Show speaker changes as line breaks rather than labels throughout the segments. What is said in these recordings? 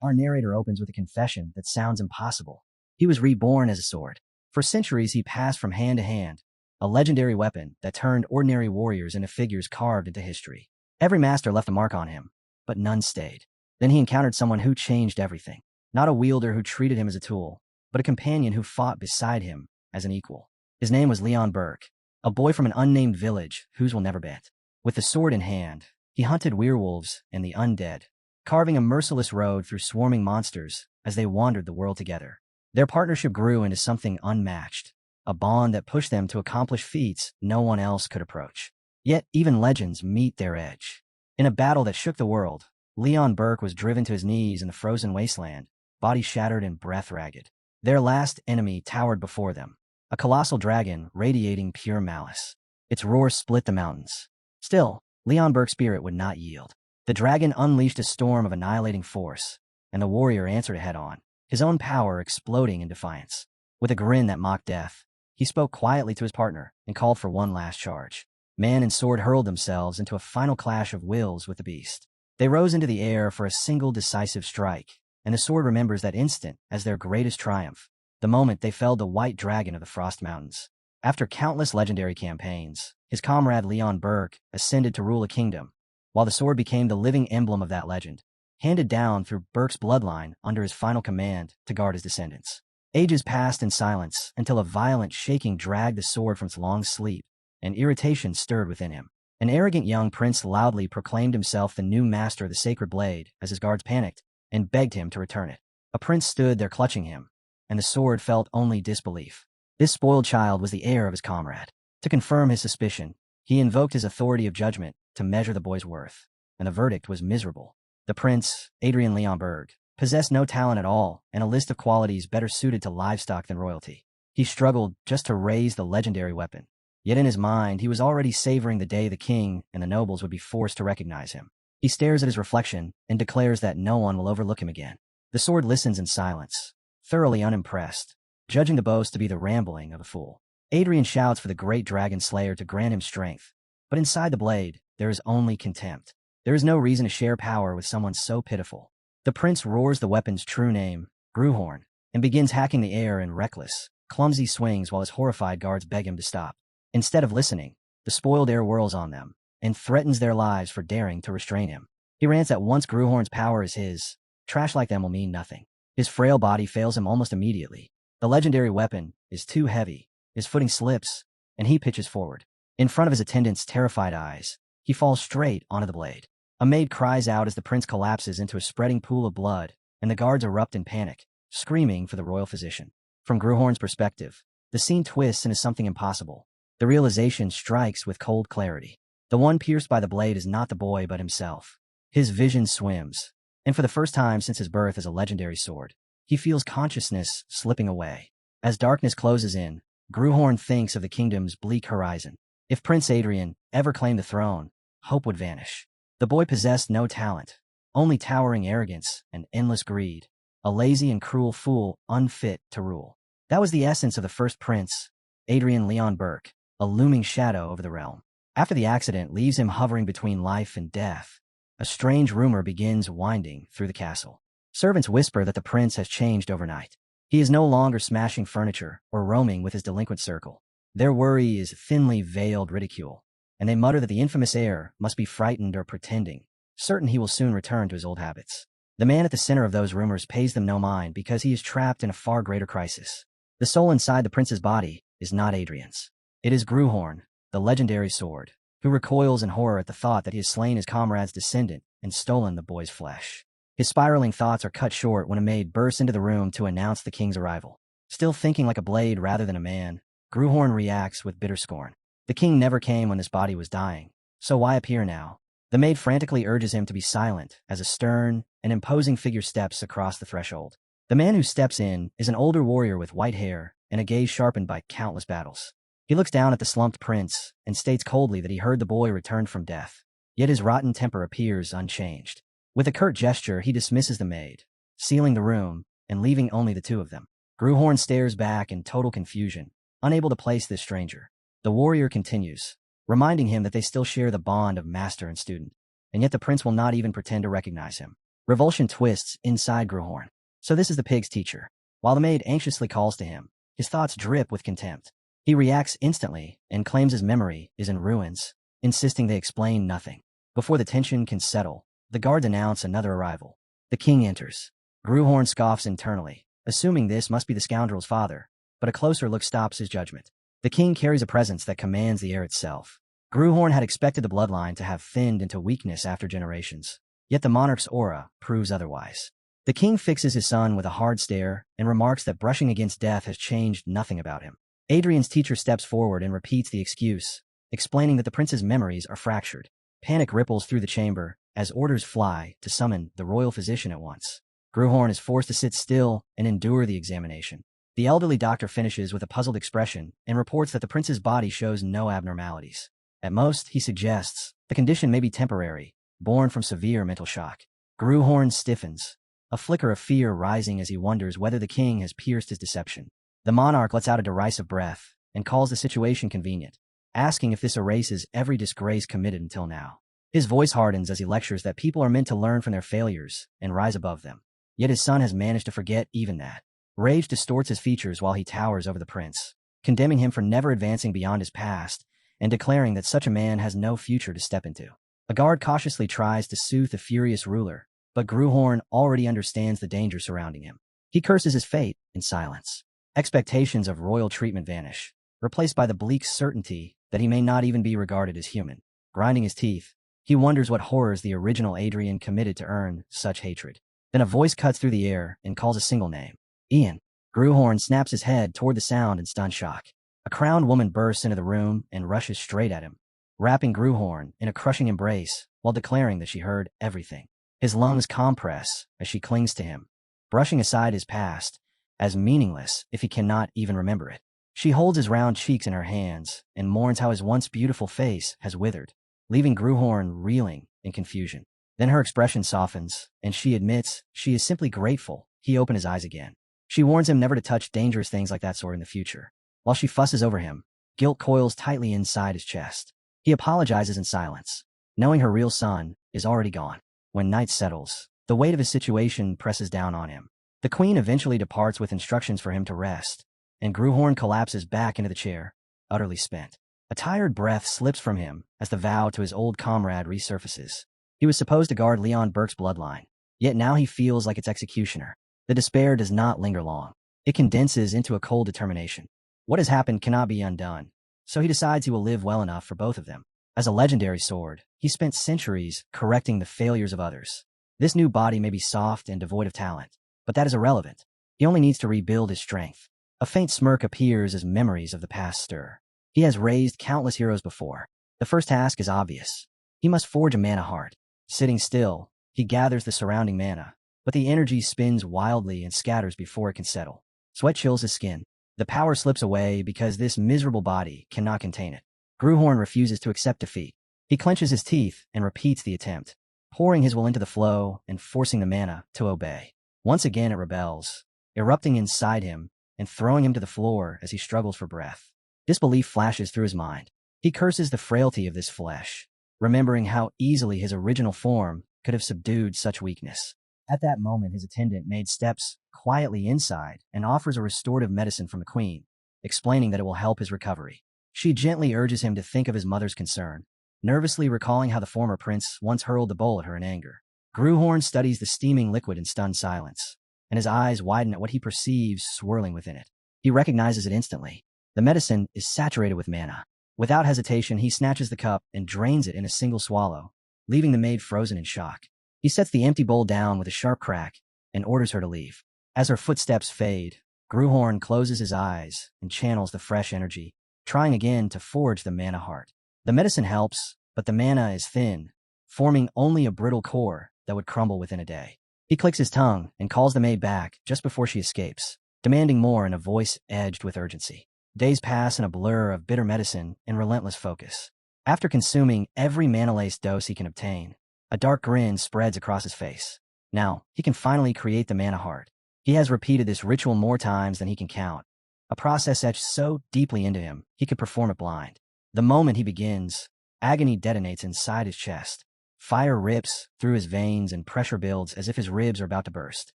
Our narrator opens with a confession that sounds impossible. He was reborn as a sword. For centuries, he passed from hand to hand, a legendary weapon that turned ordinary warriors into figures carved into history. Every master left a mark on him, but none stayed. Then he encountered someone who changed everything. Not a wielder who treated him as a tool, but a companion who fought beside him as an equal. His name was Leon Burke, a boy from an unnamed village whose will never bet. With the sword in hand, he hunted werewolves and the undead, carving a merciless road through swarming monsters as they wandered the world together. Their partnership grew into something unmatched, a bond that pushed them to accomplish feats no one else could approach. Yet even legends meet their edge. In a battle that shook the world, Leon Burke was driven to his knees in the frozen wasteland, body shattered and breath ragged. Their last enemy towered before them, a colossal dragon radiating pure malice. Its roar split the mountains. Still, Leon Burke's spirit would not yield. The dragon unleashed a storm of annihilating force, and the warrior answered it head-on, his own power exploding in defiance. With a grin that mocked death, he spoke quietly to his partner and called for one last charge. Man and sword hurled themselves into a final clash of wills with the beast. They rose into the air for a single decisive strike, and the sword remembers that instant as their greatest triumph, the moment they felled the white dragon of the Frost Mountains. After countless legendary campaigns, his comrade Leon Burke ascended to rule a kingdom, while the sword became the living emblem of that legend, handed down through Burke's bloodline under his final command to guard his descendants. Ages passed in silence until a violent shaking dragged the sword from its long sleep, and irritation stirred within him. An arrogant young prince loudly proclaimed himself the new master of the sacred blade as his guards panicked and begged him to return it. A prince stood there clutching him, and the sword felt only disbelief. This spoiled child was the heir of his comrade. To confirm his suspicion, he invoked his authority of judgment to measure the boy's worth, and the verdict was miserable. The prince, Adrian Leon Berg, possessed no talent at all and a list of qualities better suited to livestock than royalty. He struggled just to raise the legendary weapon. Yet in his mind, he was already savoring the day the king and the nobles would be forced to recognize him. He stares at his reflection and declares that no one will overlook him again. The sword listens in silence, thoroughly unimpressed, judging the boast to be the rambling of a fool. Adrian shouts for the great dragon slayer to grant him strength, but inside the blade, there is only contempt. There is no reason to share power with someone so pitiful. The prince roars the weapon's true name, Gruhorn, and begins hacking the air in reckless, clumsy swings while his horrified guards beg him to stop. Instead of listening, the spoiled air whirls on them and threatens their lives for daring to restrain him. He rants that once Gruhorn's power is his, trash like them will mean nothing. His frail body fails him almost immediately. The legendary weapon is too heavy, his footing slips, and he pitches forward. In front of his attendants' terrified eyes, he falls straight onto the blade. A maid cries out as the prince collapses into a spreading pool of blood, and the guards erupt in panic, screaming for the royal physician. From Gruhorn's perspective, the scene twists into something impossible. The realization strikes with cold clarity. The one pierced by the blade is not the boy but himself. His vision swims, and for the first time since his birth as a legendary sword, he feels consciousness slipping away. As darkness closes in, Gruhorn thinks of the kingdom's bleak horizon. If Prince Adrian ever claimed the throne, hope would vanish. The boy possessed no talent, only towering arrogance and endless greed, a lazy and cruel fool unfit to rule. That was the essence of the first prince, Adrian Leon Burke, a looming shadow over the realm. After the accident leaves him hovering between life and death, a strange rumor begins winding through the castle. Servants whisper that the prince has changed overnight. He is no longer smashing furniture or roaming with his delinquent circle. Their worry is thinly veiled ridicule, and they mutter that the infamous heir must be frightened or pretending, certain he will soon return to his old habits. The man at the center of those rumors pays them no mind because he is trapped in a far greater crisis. The soul inside the prince's body is not Adrian's. It is Gruhorn, the legendary sword, who recoils in horror at the thought that he has slain his comrade's descendant and stolen the boy's flesh. His spiraling thoughts are cut short when a maid bursts into the room to announce the king's arrival. Still thinking like a blade rather than a man, Gruhorn reacts with bitter scorn. The king never came when this body was dying, so why appear now? The maid frantically urges him to be silent as a stern and imposing figure steps across the threshold. The man who steps in is an older warrior with white hair and a gaze sharpened by countless battles. He looks down at the slumped prince and states coldly that he heard the boy returned from death, yet his rotten temper appears unchanged. With a curt gesture, he dismisses the maid, sealing the room and leaving only the two of them. Gruhorn stares back in total confusion, unable to place this stranger. The warrior continues, reminding him that they still share the bond of master and student, and yet the prince will not even pretend to recognize him. Revulsion twists inside Gruhorn. So this is the pig's teacher. While the maid anxiously calls to him, his thoughts drip with contempt. He reacts instantly and claims his memory is in ruins, insisting they explain nothing. Before the tension can settle, the guards announce another arrival. The king enters. Gruhorn scoffs internally, assuming this must be the scoundrel's father, but a closer look stops his judgment. The king carries a presence that commands the air itself. Gruhorn had expected the bloodline to have thinned into weakness after generations, yet the monarch's aura proves otherwise. The king fixes his son with a hard stare and remarks that brushing against death has changed nothing about him. Adrian's teacher steps forward and repeats the excuse, explaining that the prince's memories are fractured. Panic ripples through the chamber as orders fly to summon the royal physician at once. Gruhorn is forced to sit still and endure the examination. The elderly doctor finishes with a puzzled expression and reports that the prince's body shows no abnormalities. At most, he suggests, the condition may be temporary, born from severe mental shock. Gruhorn stiffens, a flicker of fear rising as he wonders whether the king has pierced his deception. The monarch lets out a derisive breath and calls the situation convenient, asking if this erases every disgrace committed until now. His voice hardens as he lectures that people are meant to learn from their failures and rise above them. Yet his son has managed to forget even that. Rage distorts his features while he towers over the prince, condemning him for never advancing beyond his past and declaring that such a man has no future to step into. A guard cautiously tries to soothe the furious ruler, but Gruhorn already understands the danger surrounding him. He curses his fate in silence. Expectations of royal treatment vanish, replaced by the bleak certainty that he may not even be regarded as human. Grinding his teeth, he wonders what horrors the original Adrian committed to earn such hatred. Then a voice cuts through the air and calls a single name. Ian. Gruhorn snaps his head toward the sound in stunned shock. A crowned woman bursts into the room and rushes straight at him, wrapping Gruhorn in a crushing embrace while declaring that she heard everything. His lungs compress as she clings to him, brushing aside his past as meaningless if he cannot even remember it. She holds his round cheeks in her hands and mourns how his once beautiful face has withered, leaving Gruhorn reeling in confusion. Then her expression softens, and she admits she is simply grateful he opened his eyes again. She warns him never to touch dangerous things like that sort in the future. While she fusses over him, guilt coils tightly inside his chest. He apologizes in silence, knowing her real son is already gone. When night settles, the weight of his situation presses down on him. The queen eventually departs with instructions for him to rest, and Gruhorn collapses back into the chair, utterly spent. A tired breath slips from him as the vow to his old comrade resurfaces. He was supposed to guard Leon Burke's bloodline, yet now he feels like its executioner. The despair does not linger long. It condenses into a cold determination. What has happened cannot be undone, so he decides he will live well enough for both of them. As a legendary sword, he spent centuries correcting the failures of others. This new body may be soft and devoid of talent, but that is irrelevant. He only needs to rebuild his strength. A faint smirk appears as memories of the past stir. He has raised countless heroes before. The first task is obvious. He must forge a mana heart. Sitting still, he gathers the surrounding mana, but the energy spins wildly and scatters before it can settle. Sweat chills his skin. The power slips away because this miserable body cannot contain it. Gruhorn refuses to accept defeat. He clenches his teeth and repeats the attempt, pouring his will into the flow and forcing the mana to obey. Once again it rebels, erupting inside him and throwing him to the floor as he struggles for breath. Disbelief flashes through his mind. He curses the frailty of this flesh, remembering how easily his original form could have subdued such weakness. At that moment, his attendant made steps quietly inside and offers a restorative medicine from the queen, explaining that it will help his recovery. She gently urges him to think of his mother's concern, nervously recalling how the former prince once hurled the bowl at her in anger. Gruhorn studies the steaming liquid in stunned silence, and his eyes widen at what he perceives swirling within it. He recognizes it instantly. The medicine is saturated with mana. Without hesitation, he snatches the cup and drains it in a single swallow, leaving the maid frozen in shock. He sets the empty bowl down with a sharp crack and orders her to leave. As her footsteps fade, Gruhorn closes his eyes and channels the fresh energy, trying again to forge the mana heart. The medicine helps, but the mana is thin, forming only a brittle core that would crumble within a day. He clicks his tongue and calls the maid back just before she escapes, demanding more in a voice edged with urgency. Days pass in a blur of bitter medicine and relentless focus. After consuming every mana-laced dose he can obtain, a dark grin spreads across his face. Now, he can finally create the mana heart. He has repeated this ritual more times than he can count, a process etched so deeply into him he could perform it blind. The moment he begins, agony detonates inside his chest. Fire rips through his veins and pressure builds as if his ribs are about to burst.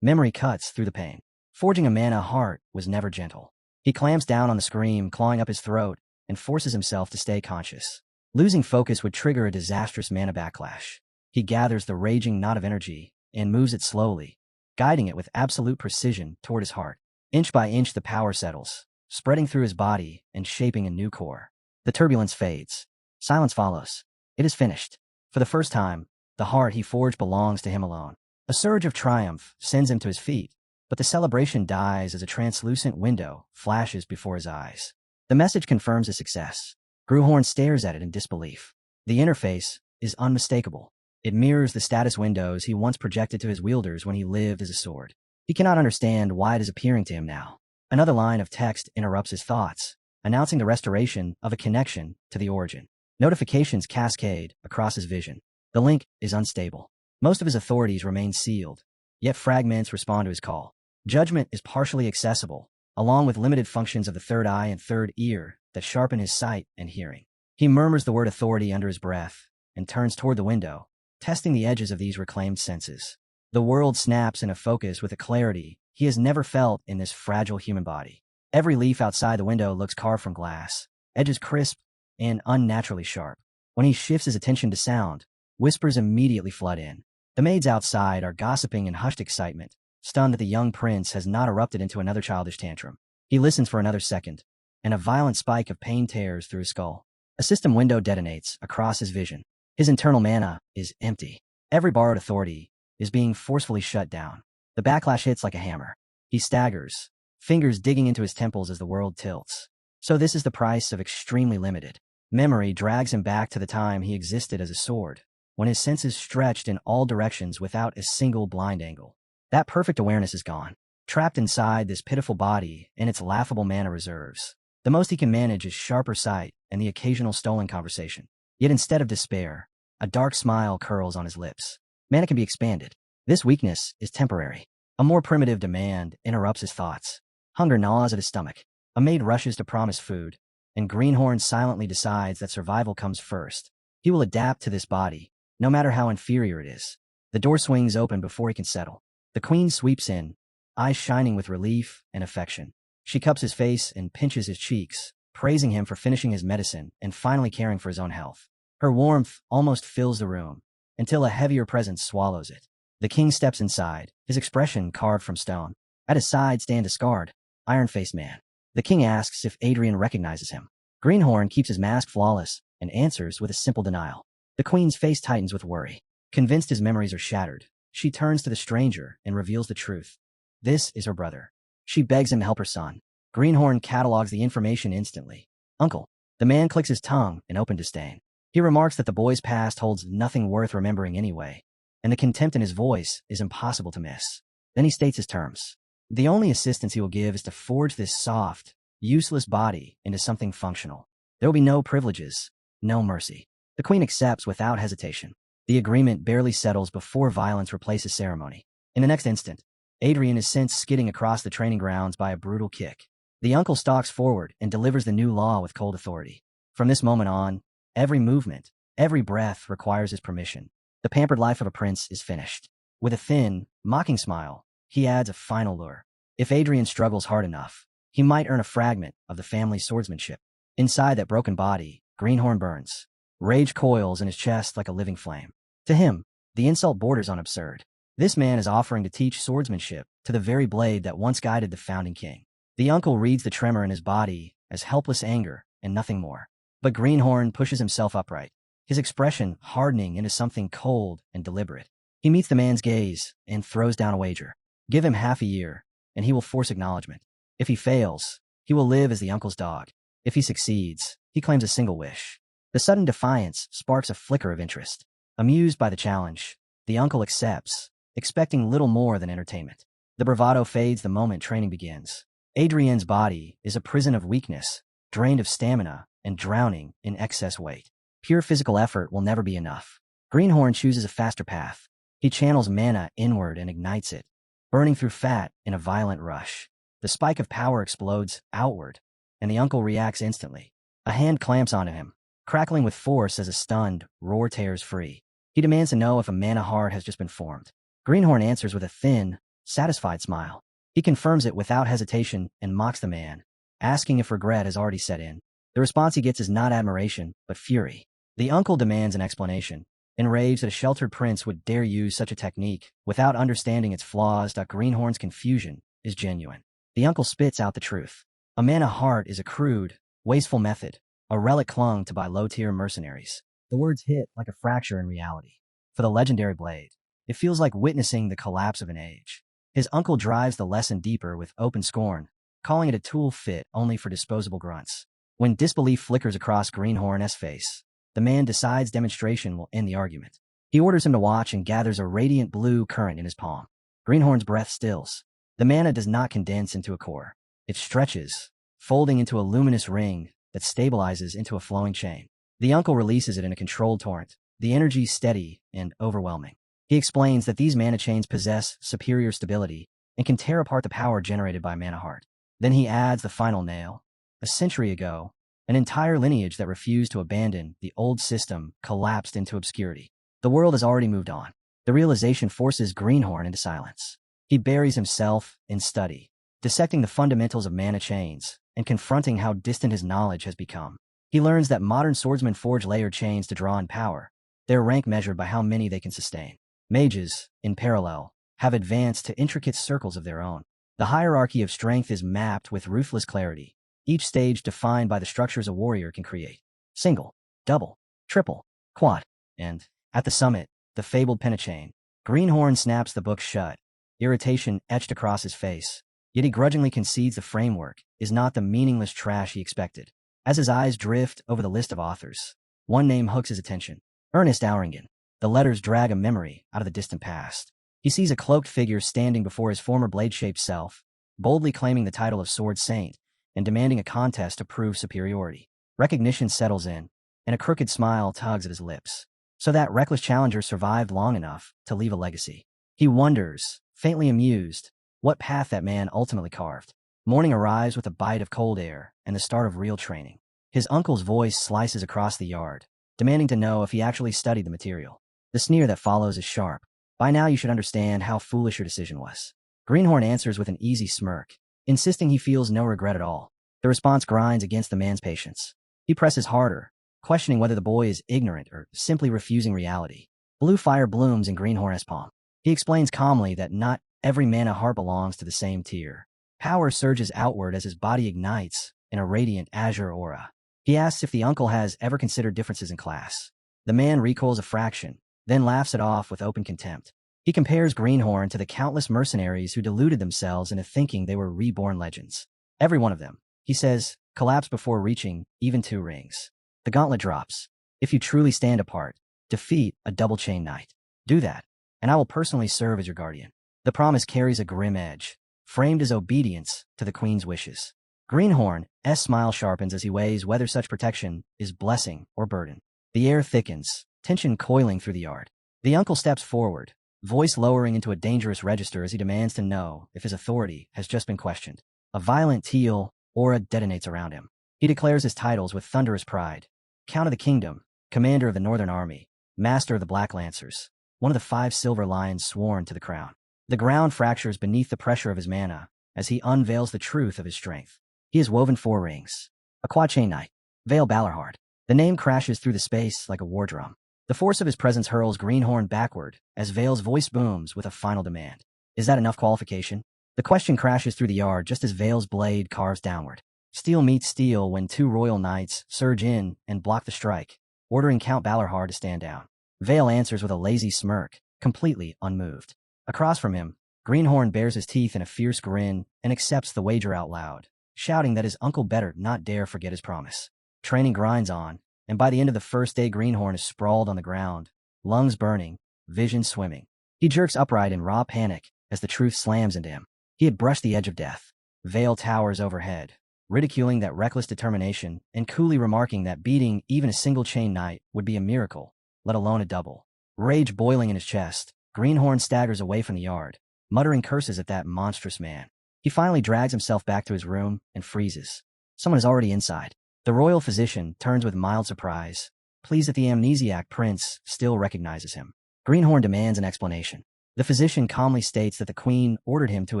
Memory cuts through the pain. Forging a mana heart was never gentle. He clamps down on the scream, clawing up his throat, and forces himself to stay conscious. Losing focus would trigger a disastrous mana backlash. He gathers the raging knot of energy and moves it slowly, guiding it with absolute precision toward his heart. Inch by inch the power settles, spreading through his body and shaping a new core. The turbulence fades. Silence follows. It is finished. For the first time, the heart he forged belongs to him alone. A surge of triumph sends him to his feet, but the celebration dies as a translucent window flashes before his eyes. The message confirms his success. Gruhorn stares at it in disbelief. The interface is unmistakable. It mirrors the status windows he once projected to his wielders when he lived as a sword. He cannot understand why it is appearing to him now. Another line of text interrupts his thoughts, announcing the restoration of a connection to the origin. Notifications cascade across his vision. The link is unstable. Most of his authorities remain sealed, yet fragments respond to his call. Judgment is partially accessible, along with limited functions of the third eye and third ear that sharpen his sight and hearing. He murmurs the word authority under his breath and turns toward the window, testing the edges of these reclaimed senses. The world snaps into focus with a clarity he has never felt in this fragile human body. Every leaf outside the window looks carved from glass, edges crisp and unnaturally sharp. When he shifts his attention to sound, whispers immediately flood in. The maids outside are gossiping in hushed excitement, stunned that the young prince has not erupted into another childish tantrum. He listens for another second, and a violent spike of pain tears through his skull. A system window detonates across his vision. His internal mana is empty. Every borrowed authority is being forcefully shut down. The backlash hits like a hammer. He staggers, fingers digging into his temples as the world tilts. So this is the price of extremely limited. Memory drags him back to the time he existed as a sword, when his senses stretched in all directions without a single blind angle. That perfect awareness is gone. Trapped inside this pitiful body and its laughable mana reserves, the most he can manage is sharper sight and the occasional stolen conversation. Yet instead of despair, a dark smile curls on his lips. Mana can be expanded. This weakness is temporary. A more primitive demand interrupts his thoughts. Hunger gnaws at his stomach. A maid rushes to promise food, and Greenhorn silently decides that survival comes first. He will adapt to this body, no matter how inferior it is. The door swings open before he can settle. The queen sweeps in, eyes shining with relief and affection. She cups his face and pinches his cheeks, praising him for finishing his medicine and finally caring for his own health. Her warmth almost fills the room, until a heavier presence swallows it. The king steps inside, his expression carved from stone. At his side stand a scarred, iron-faced man. The king asks if Adrian recognizes him. Greenhorn keeps his mask flawless and answers with a simple denial. The queen's face tightens with worry. Convinced his memories are shattered, she turns to the stranger and reveals the truth. This is her brother. She begs him to help her son. Greenhorn catalogs the information instantly. Uncle. The man clicks his tongue in open disdain. He remarks that the boy's past holds nothing worth remembering anyway, and the contempt in his voice is impossible to miss. Then he states his terms. The only assistance he will give is to forge this soft, useless body into something functional. There will be no privileges, no mercy. The queen accepts without hesitation. The agreement barely settles before violence replaces ceremony. In the next instant, Adrian is sent skidding across the training grounds by a brutal kick. The uncle stalks forward and delivers the new law with cold authority. From this moment on, every movement, every breath requires his permission. The pampered life of a prince is finished. With a thin, mocking smile, he adds a final lure. If Adrian struggles hard enough, he might earn a fragment of the family's swordsmanship. Inside that broken body, Greenhorn burns. Rage coils in his chest like a living flame. To him, the insult borders on absurd. This man is offering to teach swordsmanship to the very blade that once guided the founding king. The uncle reads the tremor in his body as helpless anger and nothing more. But Greenhorn pushes himself upright, his expression hardening into something cold and deliberate. He meets the man's gaze and throws down a wager. Give him half a year, and he will force acknowledgement. If he fails, he will live as the uncle's dog. If he succeeds, he claims a single wish. The sudden defiance sparks a flicker of interest. Amused by the challenge, the uncle accepts, expecting little more than entertainment. The bravado fades the moment training begins. Adrienne's body is a prison of weakness, drained of stamina and drowning in excess weight. Pure physical effort will never be enough. Greenhorn chooses a faster path. He channels mana inward and ignites it, burning through fat in a violent rush. The spike of power explodes outward, and the uncle reacts instantly. A hand clamps onto him, crackling with force as a stunned roar tears free. He demands to know if a mana heart has just been formed. Greenhorn answers with a thin, satisfied smile. He confirms it without hesitation and mocks the man, asking if regret has already set in. The response he gets is not admiration, but fury. The uncle demands an explanation, enraged that a sheltered prince would dare use such a technique without understanding its flaws. Greenhorn's confusion is genuine. The uncle spits out the truth. A mana heart is a crude, wasteful method, a relic clung to by low-tier mercenaries. The words hit like a fracture in reality. For the legendary blade, it feels like witnessing the collapse of an age. His uncle drives the lesson deeper with open scorn, calling it a tool fit only for disposable grunts. When disbelief flickers across Greenhorn's face, the man decides demonstration will end the argument. He orders him to watch and gathers a radiant blue current in his palm. Greenhorn's breath stills. The mana does not condense into a core. It stretches, folding into a luminous ring that stabilizes into a flowing chain. The uncle releases it in a controlled torrent, the energy steady and overwhelming. He explains that these mana chains possess superior stability and can tear apart the power generated by mana heart. Then he adds the final nail. A century ago, an entire lineage that refused to abandon the old system collapsed into obscurity. The world has already moved on. The realization forces Greenhorn into silence. He buries himself in study, dissecting the fundamentals of mana chains and confronting how distant his knowledge has become. He learns that modern swordsmen forge layered chains to draw in power, their rank measured by how many they can sustain. Mages, in parallel, have advanced to intricate circles of their own. The hierarchy of strength is mapped with ruthless clarity, each stage defined by the structures a warrior can create. Single, double, triple, quad, and, at the summit, the fabled pentachain. Greenhorn snaps the book shut, irritation etched across his face, yet he grudgingly concedes the framework is not the meaningless trash he expected. As his eyes drift over the list of authors, one name hooks his attention. Ernest Auringen. The letters drag a memory out of the distant past. He sees a cloaked figure standing before his former blade-shaped self, boldly claiming the title of Sword Saint and demanding a contest to prove superiority. Recognition settles in, and a crooked smile tugs at his lips. So that reckless challenger survived long enough to leave a legacy. He wonders, faintly amused, what path that man ultimately carved. Morning arrives with a bite of cold air and the start of real training. His uncle's voice slices across the yard, demanding to know if he actually studied the material. The sneer that follows is sharp. By now you should understand how foolish your decision was. Greenhorn answers with an easy smirk, insisting he feels no regret at all. The response grinds against the man's patience. He presses harder, questioning whether the boy is ignorant or simply refusing reality. Blue fire blooms in Greenhorn's palm. He explains calmly that not every mana heart belongs to the same tier. Power surges outward as his body ignites in a radiant azure aura. He asks if the uncle has ever considered differences in class. The man recoils a fraction, then laughs it off with open contempt. He compares Greenhorn to the countless mercenaries who deluded themselves into thinking they were reborn legends. Every one of them, he says, collapsed before reaching even 2 rings. The gauntlet drops. If you truly stand apart, defeat a double-chain knight. Do that, and I will personally serve as your guardian. The promise carries a grim edge, framed as obedience to the queen's wishes. Greenhorn's smile sharpens as he weighs whether such protection is blessing or burden. The air thickens, tension coiling through the yard. The uncle steps forward, voice lowering into a dangerous register as he demands to know if his authority has just been questioned. A violent teal aura detonates around him. He declares his titles with thunderous pride. Count of the Kingdom, Commander of the Northern Army, Master of the Black Lancers, one of the 5 silver lions sworn to the crown. The ground fractures beneath the pressure of his mana as he unveils the truth of his strength. He has woven 4 rings. A quad-chain knight, Vale Balorhard. The name crashes through the space like a war drum. The force of his presence hurls Greenhorn backward as Vale's voice booms with a final demand. Is that enough qualification? The question crashes through the yard just as Vale's blade carves downward. Steel meets steel when 2 royal knights surge in and block the strike, ordering Count Balorhard to stand down. Vale answers with a lazy smirk, completely unmoved. Across from him, Greenhorn bares his teeth in a fierce grin and accepts the wager out loud, shouting that his uncle better not dare forget his promise. Training grinds on, and by the end of the first day Greenhorn is sprawled on the ground, lungs burning, vision swimming. He jerks upright in raw panic as the truth slams into him. He had brushed the edge of death. Vale towers overhead, ridiculing that reckless determination and coolly remarking that beating even a single chain knight would be a miracle, let alone a double. Rage boiling in his chest, Greenhorn staggers away from the yard, muttering curses at that monstrous man. He finally drags himself back to his room and freezes. Someone is already inside. The royal physician turns with mild surprise, pleased that the amnesiac prince still recognizes him. Greenhorn demands an explanation. The physician calmly states that the queen ordered him to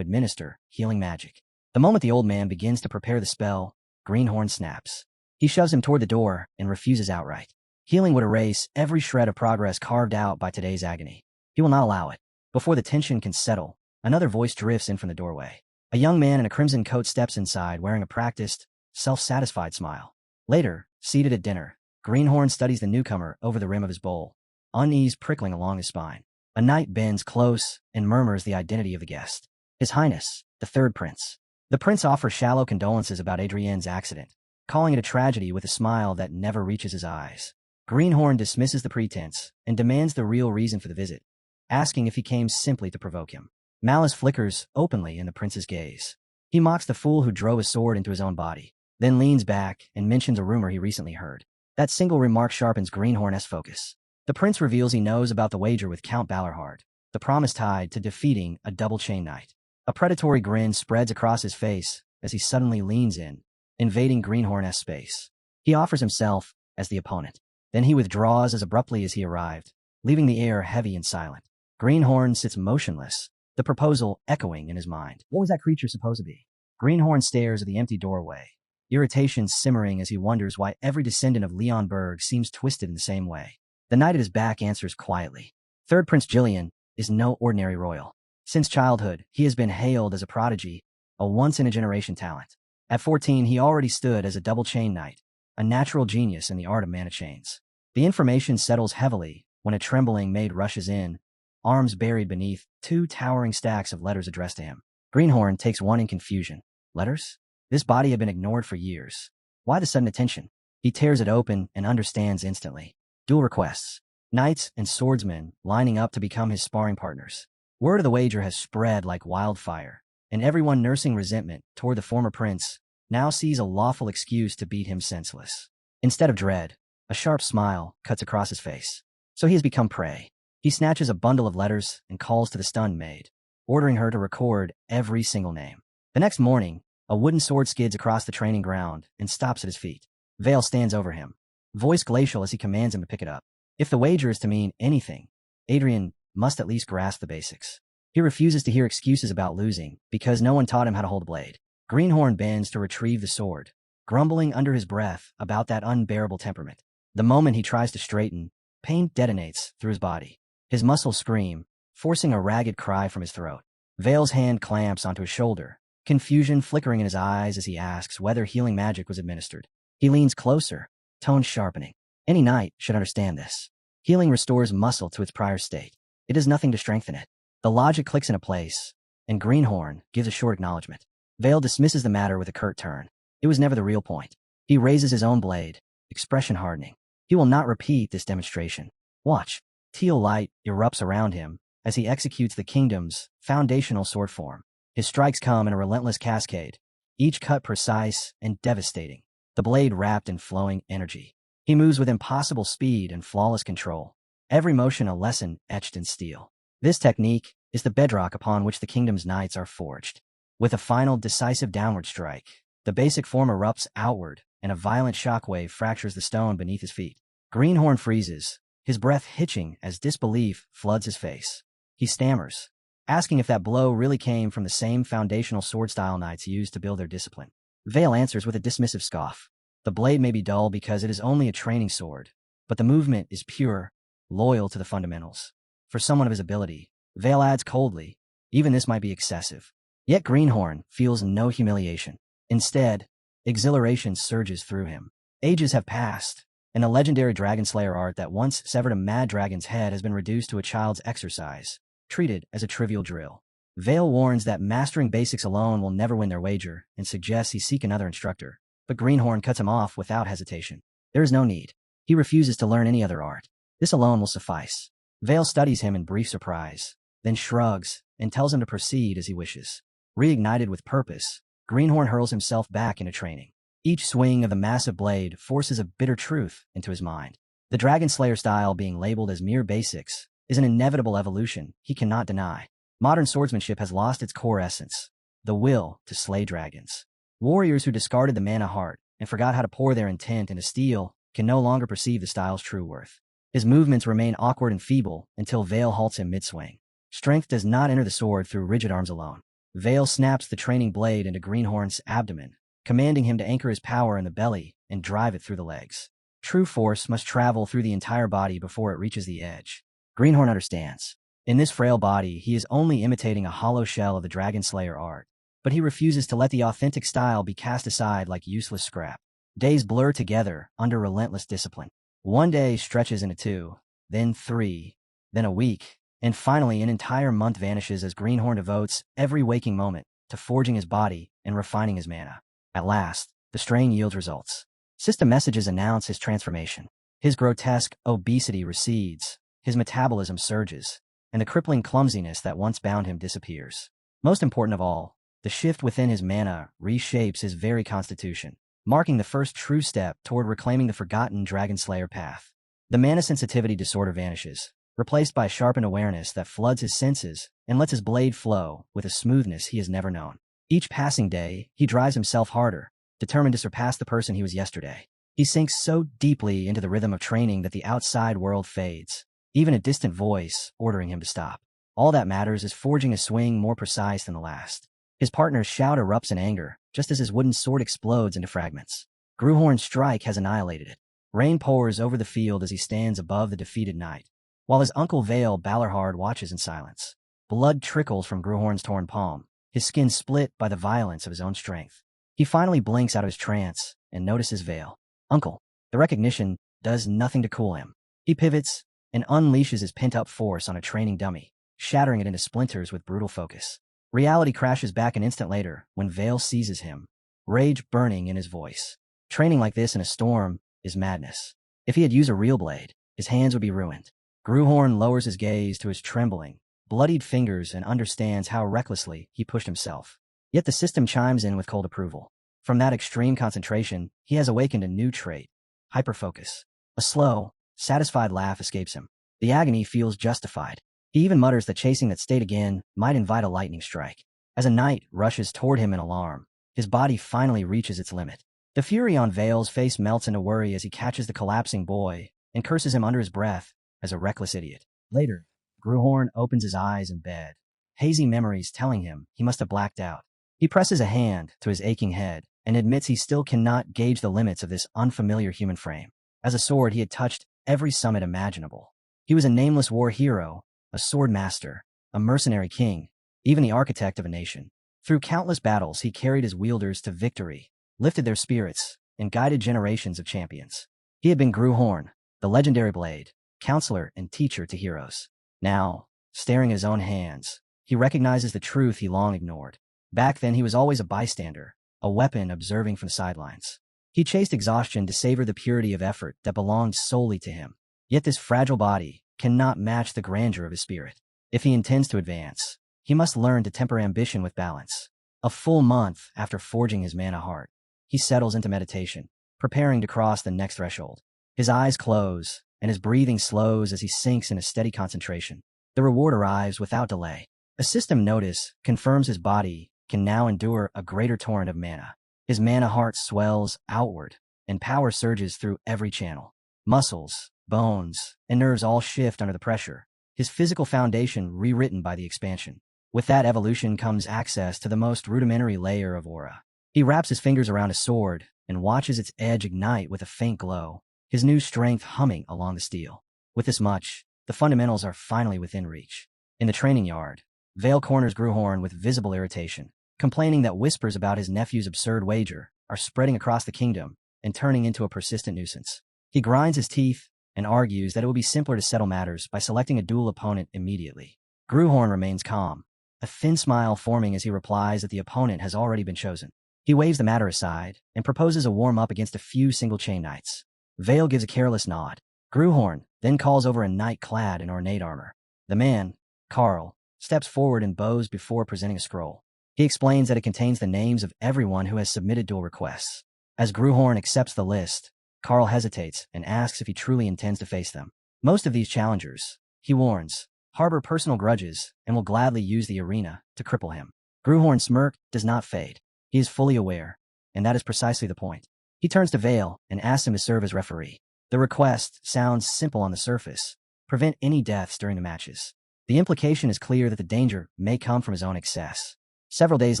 administer healing magic. The moment the old man begins to prepare the spell, Greenhorn snaps. He shoves him toward the door and refuses outright. Healing would erase every shred of progress carved out by today's agony. He will not allow it. Before the tension can settle, another voice drifts in from the doorway. A young man in a crimson coat steps inside wearing a practiced, self-satisfied smile. Later, seated at dinner, Greenhorn studies the newcomer over the rim of his bowl, unease prickling along his spine. A knight bends close and murmurs the identity of the guest. His Highness, the third prince. The prince offers shallow condolences about Adrienne's accident, calling it a tragedy with a smile that never reaches his eyes. Greenhorn dismisses the pretense and demands the real reason for the visit, asking if he came simply to provoke him. Malice flickers openly in the prince's gaze. He mocks the fool who drove a sword into his own body, then leans back and mentions a rumor he recently heard. That single remark sharpens Greenhorn's focus. The prince reveals he knows about the wager with Count Balorhard, the promise tied to defeating a double-chain knight. A predatory grin spreads across his face as he suddenly leans in, invading Greenhorn's space. He offers himself as the opponent. Then he withdraws as abruptly as he arrived, leaving the air heavy and silent. Greenhorn sits motionless, the proposal echoing in his mind. What was that creature supposed to be? Greenhorn stares at the empty doorway, irritation simmering as he wonders why every descendant of Leon Berg seems twisted in the same way. The knight at his back answers quietly. Third Prince Gillian is no ordinary royal. Since childhood, he has been hailed as a prodigy, a once-in-a-generation talent. At 14, he already stood as a double-chain knight, a natural genius in the art of mana chains. The information settles heavily when a trembling maid rushes in, arms buried beneath 2 towering stacks of letters addressed to him. Greenhorn takes one in confusion. Letters? This body had been ignored for years. Why the sudden attention? He tears it open and understands instantly. Duel requests. Knights and swordsmen lining up to become his sparring partners. Word of the wager has spread like wildfire, and everyone nursing resentment toward the former prince now sees a lawful excuse to beat him senseless. Instead of dread, a sharp smile cuts across his face. So he has become prey. He snatches a bundle of letters and calls to the stunned maid, ordering her to record every single name. The next morning, a wooden sword skids across the training ground and stops at his feet. Vale stands over him, voice glacial as he commands him to pick it up. If the wager is to mean anything, Adrien must at least grasp the basics. He refuses to hear excuses about losing because no one taught him how to hold a blade. Greenhorn bends to retrieve the sword, grumbling under his breath about that unbearable temperament. The moment he tries to straighten, pain detonates through his body. His muscles scream, forcing a ragged cry from his throat. Vale's hand clamps onto his shoulder, confusion flickering in his eyes as he asks whether healing magic was administered. He leans closer, tone sharpening. Any knight should understand this. Healing restores muscle to its prior state. It does nothing to strengthen it. The logic clicks into place, and Greenhorn gives a short acknowledgement. Vale dismisses the matter with a curt turn. It was never the real point. He raises his own blade, expression hardening. He will not repeat this demonstration. Watch. Teal light erupts around him as he executes the kingdom's foundational sword form. His strikes come in a relentless cascade, each cut precise and devastating, the blade wrapped in flowing energy. He moves with impossible speed and flawless control, every motion a lesson etched in steel. This technique is the bedrock upon which the kingdom's knights are forged. With a final decisive downward strike, the basic form erupts outward, and a violent shockwave fractures the stone beneath his feet. Greenhorn freezes, his breath hitching as disbelief floods his face. He stammers, asking if that blow really came from the same foundational sword-style knights used to build their discipline. Vale answers with a dismissive scoff. The blade may be dull because it is only a training sword, but the movement is pure, loyal to the fundamentals. For someone of his ability, Vale adds coldly, even this might be excessive. Yet Greenhorn feels no humiliation. Instead, exhilaration surges through him. Ages have passed, and the legendary dragon slayer art that once severed a mad dragon's head has been reduced to a child's exercise, treated as a trivial drill. Vale warns that mastering basics alone will never win their wager and suggests he seek another instructor. But Greenhorn cuts him off without hesitation. There is no need. He refuses to learn any other art. This alone will suffice. Vale studies him in brief surprise, then shrugs and tells him to proceed as he wishes. Reignited with purpose, Greenhorn hurls himself back into training. Each swing of the massive blade forces a bitter truth into his mind. The Dragon Slayer style being labeled as mere basics is an inevitable evolution he cannot deny. Modern swordsmanship has lost its core essence, the will to slay dragons. Warriors who discarded the mana heart and forgot how to pour their intent into steel can no longer perceive the style's true worth. His movements remain awkward and feeble until Vale halts him mid-swing. Strength does not enter the sword through rigid arms alone. Vale snaps the training blade into Greenhorn's abdomen, commanding him to anchor his power in the belly and drive it through the legs. True force must travel through the entire body before it reaches the edge. Greenhorn understands. In this frail body, he is only imitating a hollow shell of the Dragon Slayer art, but he refuses to let the authentic style be cast aside like useless scrap. Days blur together under relentless discipline. One day stretches into 2, then 3, then a week, and finally an entire month vanishes as Greenhorn devotes every waking moment to forging his body and refining his mana. At last, the strain yields results. System messages announce his transformation. His grotesque obesity recedes, his metabolism surges, and the crippling clumsiness that once bound him disappears. Most important of all, the shift within his mana reshapes his very constitution, marking the first true step toward reclaiming the forgotten Dragon Slayer path. The mana sensitivity disorder vanishes, replaced by a sharpened awareness that floods his senses and lets his blade flow with a smoothness he has never known. Each passing day, he drives himself harder, determined to surpass the person he was yesterday. He sinks so deeply into the rhythm of training that the outside world fades, even a distant voice ordering him to stop. All that matters is forging a swing more precise than the last. His partner's shout erupts in anger, just as his wooden sword explodes into fragments. Grewhorn's strike has annihilated it. Rain pours over the field as he stands above the defeated knight, while his uncle Vale Balorhard watches in silence. Blood trickles from Grewhorn's torn palm, his skin split by the violence of his own strength. He finally blinks out of his trance and notices Vale. Uncle. The recognition does nothing to cool him. He pivots and unleashes his pent-up force on a training dummy, shattering it into splinters with brutal focus. Reality crashes back an instant later when Vale seizes him, rage burning in his voice. Training like this in a storm is madness. If he had used a real blade, his hands would be ruined. Grewhorn lowers his gaze to his trembling, bloodied fingers and understands how recklessly he pushed himself. Yet the system chimes in with cold approval. From that extreme concentration, he has awakened a new trait, hyperfocus. A slow, satisfied laugh escapes him. The agony feels justified. He even mutters that chasing that state again might invite a lightning strike. As a knight rushes toward him in alarm, his body finally reaches its limit. The fury on Vale's face melts into worry as he catches the collapsing boy and curses him under his breath as a reckless idiot. Later, Grewhorn opens his eyes in bed, hazy memories telling him he must have blacked out. He presses a hand to his aching head and admits he still cannot gauge the limits of this unfamiliar human frame. As a sword, he had touched every summit imaginable. He was a nameless war hero, a sword master, a mercenary king, even the architect of a nation. Through countless battles, he carried his wielders to victory, lifted their spirits, and guided generations of champions. He had been Grewhorn, the legendary blade, counselor and teacher to heroes. Now, staring at his own hands, he recognizes the truth he long ignored. Back then, he was always a bystander, a weapon observing from the sidelines. He chased exhaustion to savor the purity of effort that belonged solely to him. Yet this fragile body cannot match the grandeur of his spirit. If he intends to advance, he must learn to temper ambition with balance. A full month after forging his mana heart, he settles into meditation, preparing to cross the next threshold. His eyes close, and his breathing slows as he sinks in a steady concentration. The reward arrives without delay. A system notice confirms his body can now endure a greater torrent of mana. His mana heart swells outward, and power surges through every channel. Muscles, bones, and nerves all shift under the pressure, his physical foundation rewritten by the expansion. With that evolution comes access to the most rudimentary layer of aura. He wraps his fingers around his sword and watches its edge ignite with a faint glow, his new strength humming along the steel. With this much, the fundamentals are finally within reach. In the training yard, Vale corners Grewhorn with visible irritation, complaining that whispers about his nephew's absurd wager are spreading across the kingdom and turning into a persistent nuisance. He grinds his teeth and argues that it would be simpler to settle matters by selecting a duel opponent immediately. Grewhorn remains calm, a thin smile forming as he replies that the opponent has already been chosen. He waves the matter aside and proposes a warm-up against a few single-chain knights. Vale gives a careless nod. Grewhorn then calls over a knight clad in ornate armor. The man, Carl, steps forward and bows before presenting a scroll. He explains that it contains the names of everyone who has submitted duel requests. As Grewhorn accepts the list, Carl hesitates and asks if he truly intends to face them. Most of these challengers, he warns, harbor personal grudges and will gladly use the arena to cripple him. Grewhorn's smirk does not fade. He is fully aware, and that is precisely the point. He turns to Vale and asks him to serve as referee. The request sounds simple on the surface: prevent any deaths during the matches. The implication is clear that the danger may come from his own excess. Several days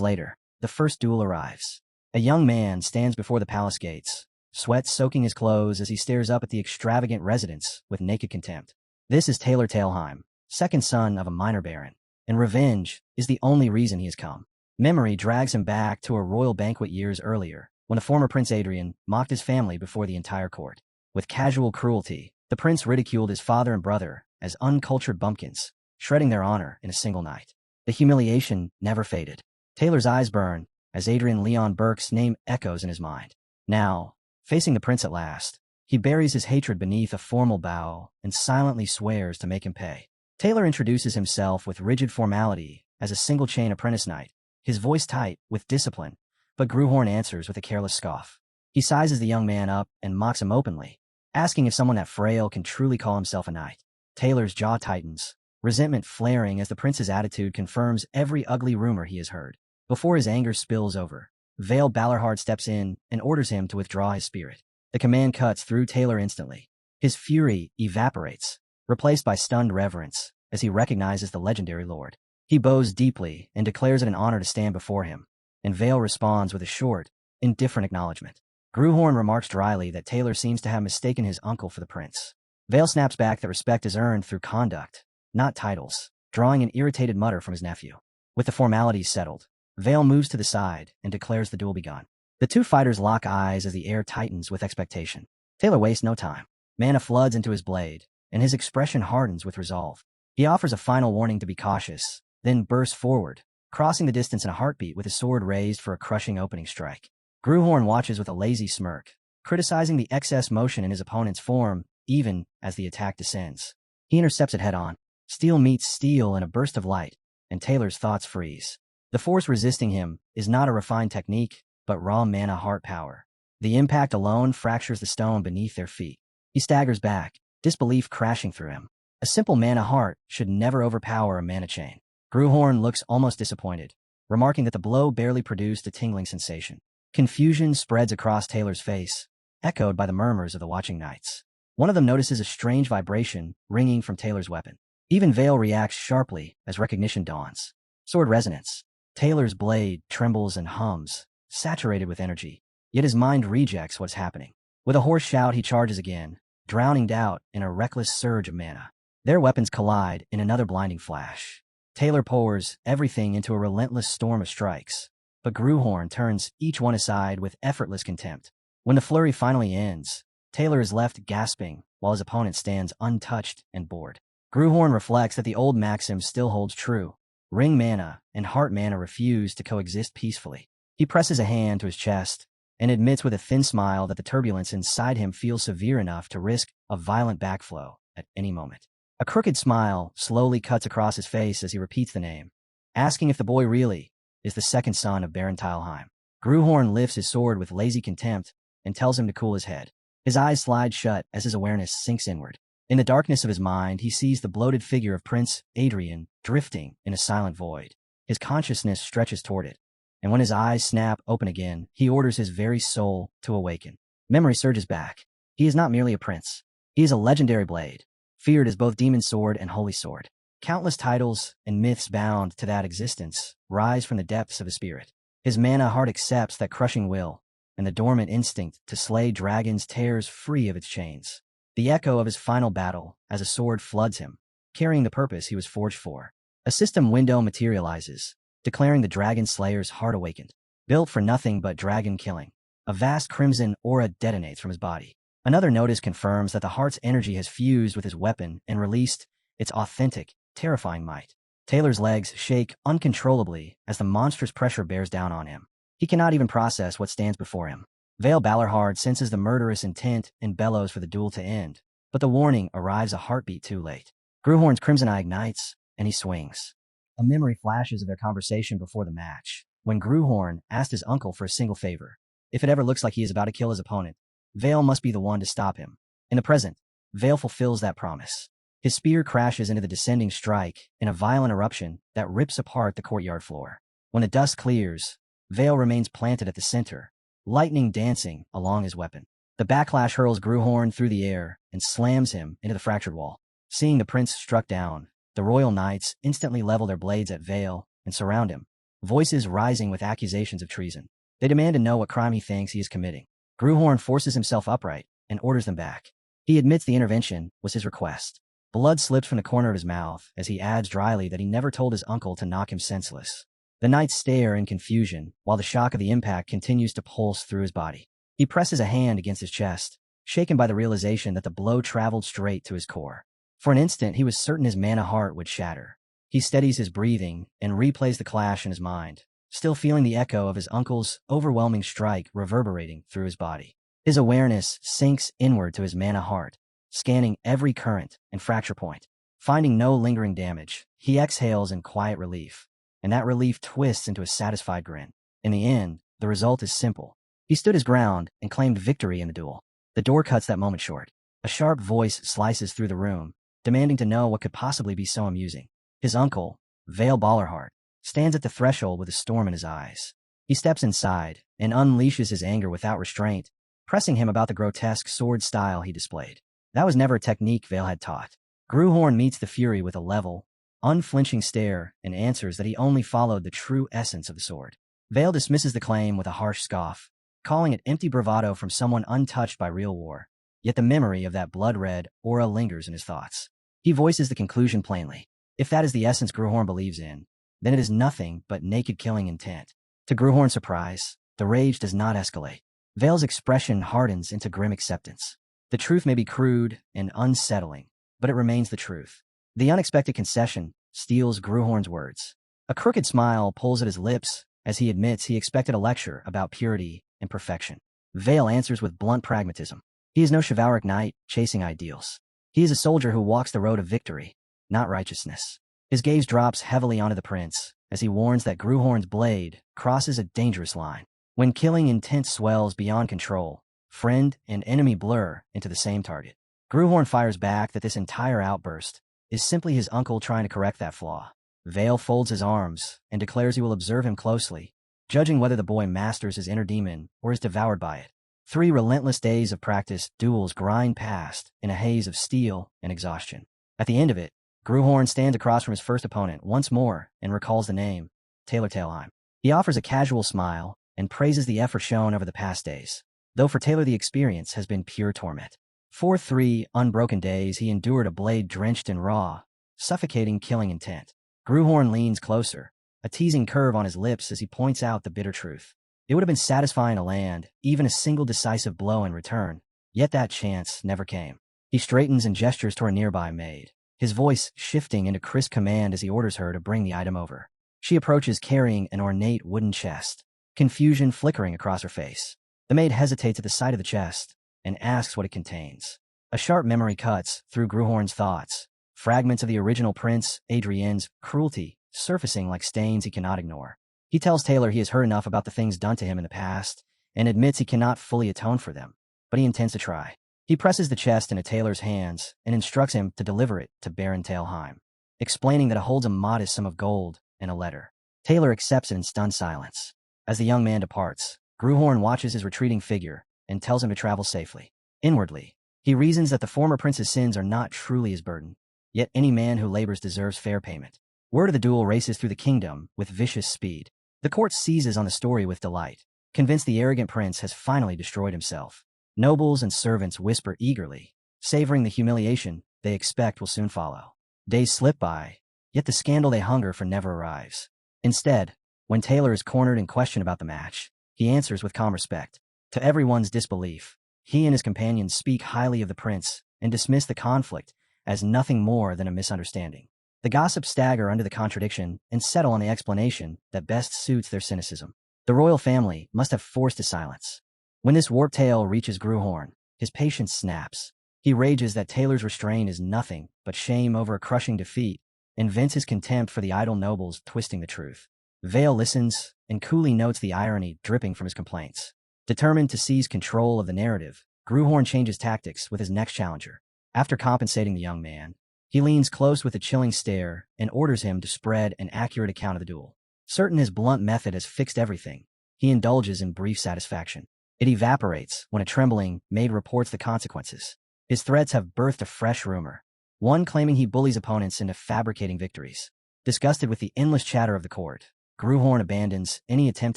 later, the first duel arrives. A young man stands before the palace gates, sweat soaking his clothes as he stares up at the extravagant residence with naked contempt. This is Taylor Tailheim, second son of a minor baron, and revenge is the only reason he has come. Memory drags him back to a royal banquet years earlier, when the former Prince Adrian mocked his family before the entire court. With casual cruelty, the prince ridiculed his father and brother as uncultured bumpkins, shredding their honor in a single night. The humiliation never faded. Taylor's eyes burn as Adrian Leon Burke's name echoes in his mind. Now, facing the prince at last, he buries his hatred beneath a formal bow and silently swears to make him pay. Taylor introduces himself with rigid formality as a single-chain apprentice knight, his voice tight with discipline, but Gruhorn answers with a careless scoff. He sizes the young man up and mocks him openly, asking if someone that frail can truly call himself a knight. Taylor's jaw tightens, resentment flaring as the prince's attitude confirms every ugly rumor he has heard. Before his anger spills over, Vale Ballarhard steps in and orders him to withdraw his spirit. The command cuts through Taylor instantly. His fury evaporates, replaced by stunned reverence as he recognizes the legendary lord. He bows deeply and declares it an honor to stand before him, and Vale responds with a short, indifferent acknowledgement. Gruhorn remarks dryly that Taylor seems to have mistaken his uncle for the prince. Vale snaps back that respect is earned through conduct, not titles, drawing an irritated mutter from his nephew. With the formalities settled, Vale moves to the side and declares the duel begun. The two fighters lock eyes as the air tightens with expectation. Taylor wastes no time. Mana floods into his blade, and his expression hardens with resolve. He offers a final warning to be cautious, then bursts forward, crossing the distance in a heartbeat with his sword raised for a crushing opening strike. Gruhorn watches with a lazy smirk, criticizing the excess motion in his opponent's form, even as the attack descends. He intercepts it head-on. Steel meets steel in a burst of light, and Taylor's thoughts freeze. The force resisting him is not a refined technique, but raw mana heart power. The impact alone fractures the stone beneath their feet. He staggers back, disbelief crashing through him. A simple mana heart should never overpower a mana chain. Gruhorn looks almost disappointed, remarking that the blow barely produced a tingling sensation. Confusion spreads across Taylor's face, echoed by the murmurs of the watching knights. One of them notices a strange vibration ringing from Taylor's weapon. Even Vale reacts sharply as recognition dawns. Sword resonance. Taylor's blade trembles and hums, saturated with energy, yet his mind rejects what's happening. With a hoarse shout, he charges again, drowning doubt in a reckless surge of mana. Their weapons collide in another blinding flash. Taylor pours everything into a relentless storm of strikes, but Gruhorn turns each one aside with effortless contempt. When the flurry finally ends, Taylor is left gasping while his opponent stands untouched and bored. Gruhorn reflects that the old maxim still holds true. Ring mana and heart mana refuse to coexist peacefully. He presses a hand to his chest and admits with a thin smile that the turbulence inside him feels severe enough to risk a violent backflow at any moment. A crooked smile slowly cuts across his face as he repeats the name, asking if the boy really is the second son of Baron Tailheim. Gruhorn lifts his sword with lazy contempt and tells him to cool his head. His eyes slide shut as his awareness sinks inward. In the darkness of his mind, he sees the bloated figure of Prince Adrian drifting in a silent void. His consciousness stretches toward it, and when his eyes snap open again, he orders his very soul to awaken. Memory surges back. He is not merely a prince. He is a legendary blade, feared as both demon sword and holy sword. Countless titles and myths bound to that existence rise from the depths of his spirit. His mana heart accepts that crushing will, and the dormant instinct to slay dragons tears free of its chains. The echo of his final battle as a sword floods him, carrying the purpose he was forged for. A system window materializes, declaring the dragon slayer's heart awakened. Built for nothing but dragon killing, a vast crimson aura detonates from his body. Another notice confirms that the heart's energy has fused with his weapon and released its authentic, terrifying might. Taylor's legs shake uncontrollably as the monstrous pressure bears down on him. He cannot even process what stands before him. Vale Ballarhard senses the murderous intent and bellows for the duel to end, but the warning arrives a heartbeat too late. Gruhorn's crimson eye ignites, and he swings. A memory flashes of their conversation before the match, when Gruhorn asked his uncle for a single favor. If it ever looks like he is about to kill his opponent, Vale must be the one to stop him. In the present, Vale fulfills that promise. His spear crashes into the descending strike in a violent eruption that rips apart the courtyard floor. When the dust clears, Vale remains planted at the center, lightning dancing along his weapon. The backlash hurls Gruhorn through the air and slams him into the fractured wall. Seeing the prince struck down, the royal knights instantly level their blades at Vale and surround him, voices rising with accusations of treason. They demand to know what crime he thinks he is committing. Gruhorn forces himself upright and orders them back. He admits the intervention was his request. Blood slips from the corner of his mouth as he adds dryly that he never told his uncle to knock him senseless. The knights stare in confusion while the shock of the impact continues to pulse through his body. He presses a hand against his chest, shaken by the realization that the blow traveled straight to his core. For an instant, he was certain his mana heart would shatter. He steadies his breathing and replays the clash in his mind, still feeling the echo of his uncle's overwhelming strike reverberating through his body. His awareness sinks inward to his mana heart, scanning every current and fracture point. Finding no lingering damage, he exhales in quiet relief, and that relief twists into a satisfied grin. In the end, the result is simple. He stood his ground and claimed victory in the duel. The door cuts that moment short. A sharp voice slices through the room, demanding to know what could possibly be so amusing. His uncle, Vale Ballerheart, stands at the threshold with a storm in his eyes. He steps inside and unleashes his anger without restraint, pressing him about the grotesque sword style he displayed. That was never a technique Vale had taught. Gruhorn meets the fury with a level, unflinching stare and answers that he only followed the true essence of the sword. Vale dismisses the claim with a harsh scoff, calling it empty bravado from someone untouched by real war. Yet the memory of that blood-red aura lingers in his thoughts. He voices the conclusion plainly. If that is the essence Gruhorn believes in, then it is nothing but naked killing intent. To Gruhorn's surprise, the rage does not escalate. Vale's expression hardens into grim acceptance. The truth may be crude and unsettling, but it remains the truth. The unexpected concession steals Gruhorn's words. A crooked smile pulls at his lips as he admits he expected a lecture about purity and perfection. Vale answers with blunt pragmatism. He is no chivalric knight chasing ideals. He is a soldier who walks the road of victory, not righteousness. His gaze drops heavily onto the prince as he warns that Gruhorn's blade crosses a dangerous line. When killing intent swells beyond control, friend and enemy blur into the same target. Gruhorn fires back that this entire outburst is simply his uncle trying to correct that flaw. Vale folds his arms and declares he will observe him closely, judging whether the boy masters his inner demon or is devoured by it. 3 relentless days of practice duels grind past in a haze of steel and exhaustion. At the end of it, Gruhorn stands across from his first opponent once more and recalls the name, Taylor Talheim. He offers a casual smile and praises the effort shown over the past days, though for Taylor the experience has been pure torment. For 3 unbroken days he endured a blade drenched in raw, suffocating killing intent. Gruhorn leans closer, a teasing curve on his lips as he points out the bitter truth. It would have been satisfying to land even a single decisive blow in return, yet that chance never came. He straightens and gestures toward a nearby maid, his voice shifting into crisp command as he orders her to bring the item over. She approaches carrying an ornate wooden chest, confusion flickering across her face. The maid hesitates at the sight of the chest and asks what it contains. A sharp memory cuts through Gruhorn's thoughts, fragments of the original Prince Adrienne's cruelty surfacing like stains he cannot ignore. He tells Taylor he has heard enough about the things done to him in the past and admits he cannot fully atone for them, but he intends to try. He presses the chest into Taylor's hands and instructs him to deliver it to Baron Talheim, explaining that it holds a modest sum of gold and a letter. Taylor accepts it in stunned silence. As the young man departs, Gruhorn watches his retreating figure and tells him to travel safely. Inwardly, he reasons that the former prince's sins are not truly his burden, yet any man who labors deserves fair payment. Word of the duel races through the kingdom with vicious speed. The court seizes on the story with delight, convinced the arrogant prince has finally destroyed himself. Nobles and servants whisper eagerly, savoring the humiliation they expect will soon follow. Days slip by, yet the scandal they hunger for never arrives. Instead, when Taylor is cornered and questioned about the match, he answers with calm respect. To everyone's disbelief, he and his companions speak highly of the prince and dismiss the conflict as nothing more than a misunderstanding. The gossips stagger under the contradiction and settle on the explanation that best suits their cynicism. The royal family must have forced his silence. When this warped tale reaches Gruhorn, his patience snaps. He rages that Taylor's restraint is nothing but shame over a crushing defeat and vents his contempt for the idle nobles twisting the truth. Vale listens and coolly notes the irony dripping from his complaints. Determined to seize control of the narrative, Gruhorn changes tactics with his next challenger. After compensating the young man, he leans close with a chilling stare and orders him to spread an accurate account of the duel. Certain his blunt method has fixed everything, he indulges in brief satisfaction. It evaporates when a trembling maid reports the consequences. His threats have birthed a fresh rumor, one claiming he bullies opponents into fabricating victories. Disgusted with the endless chatter of the court, Gruhorn abandons any attempt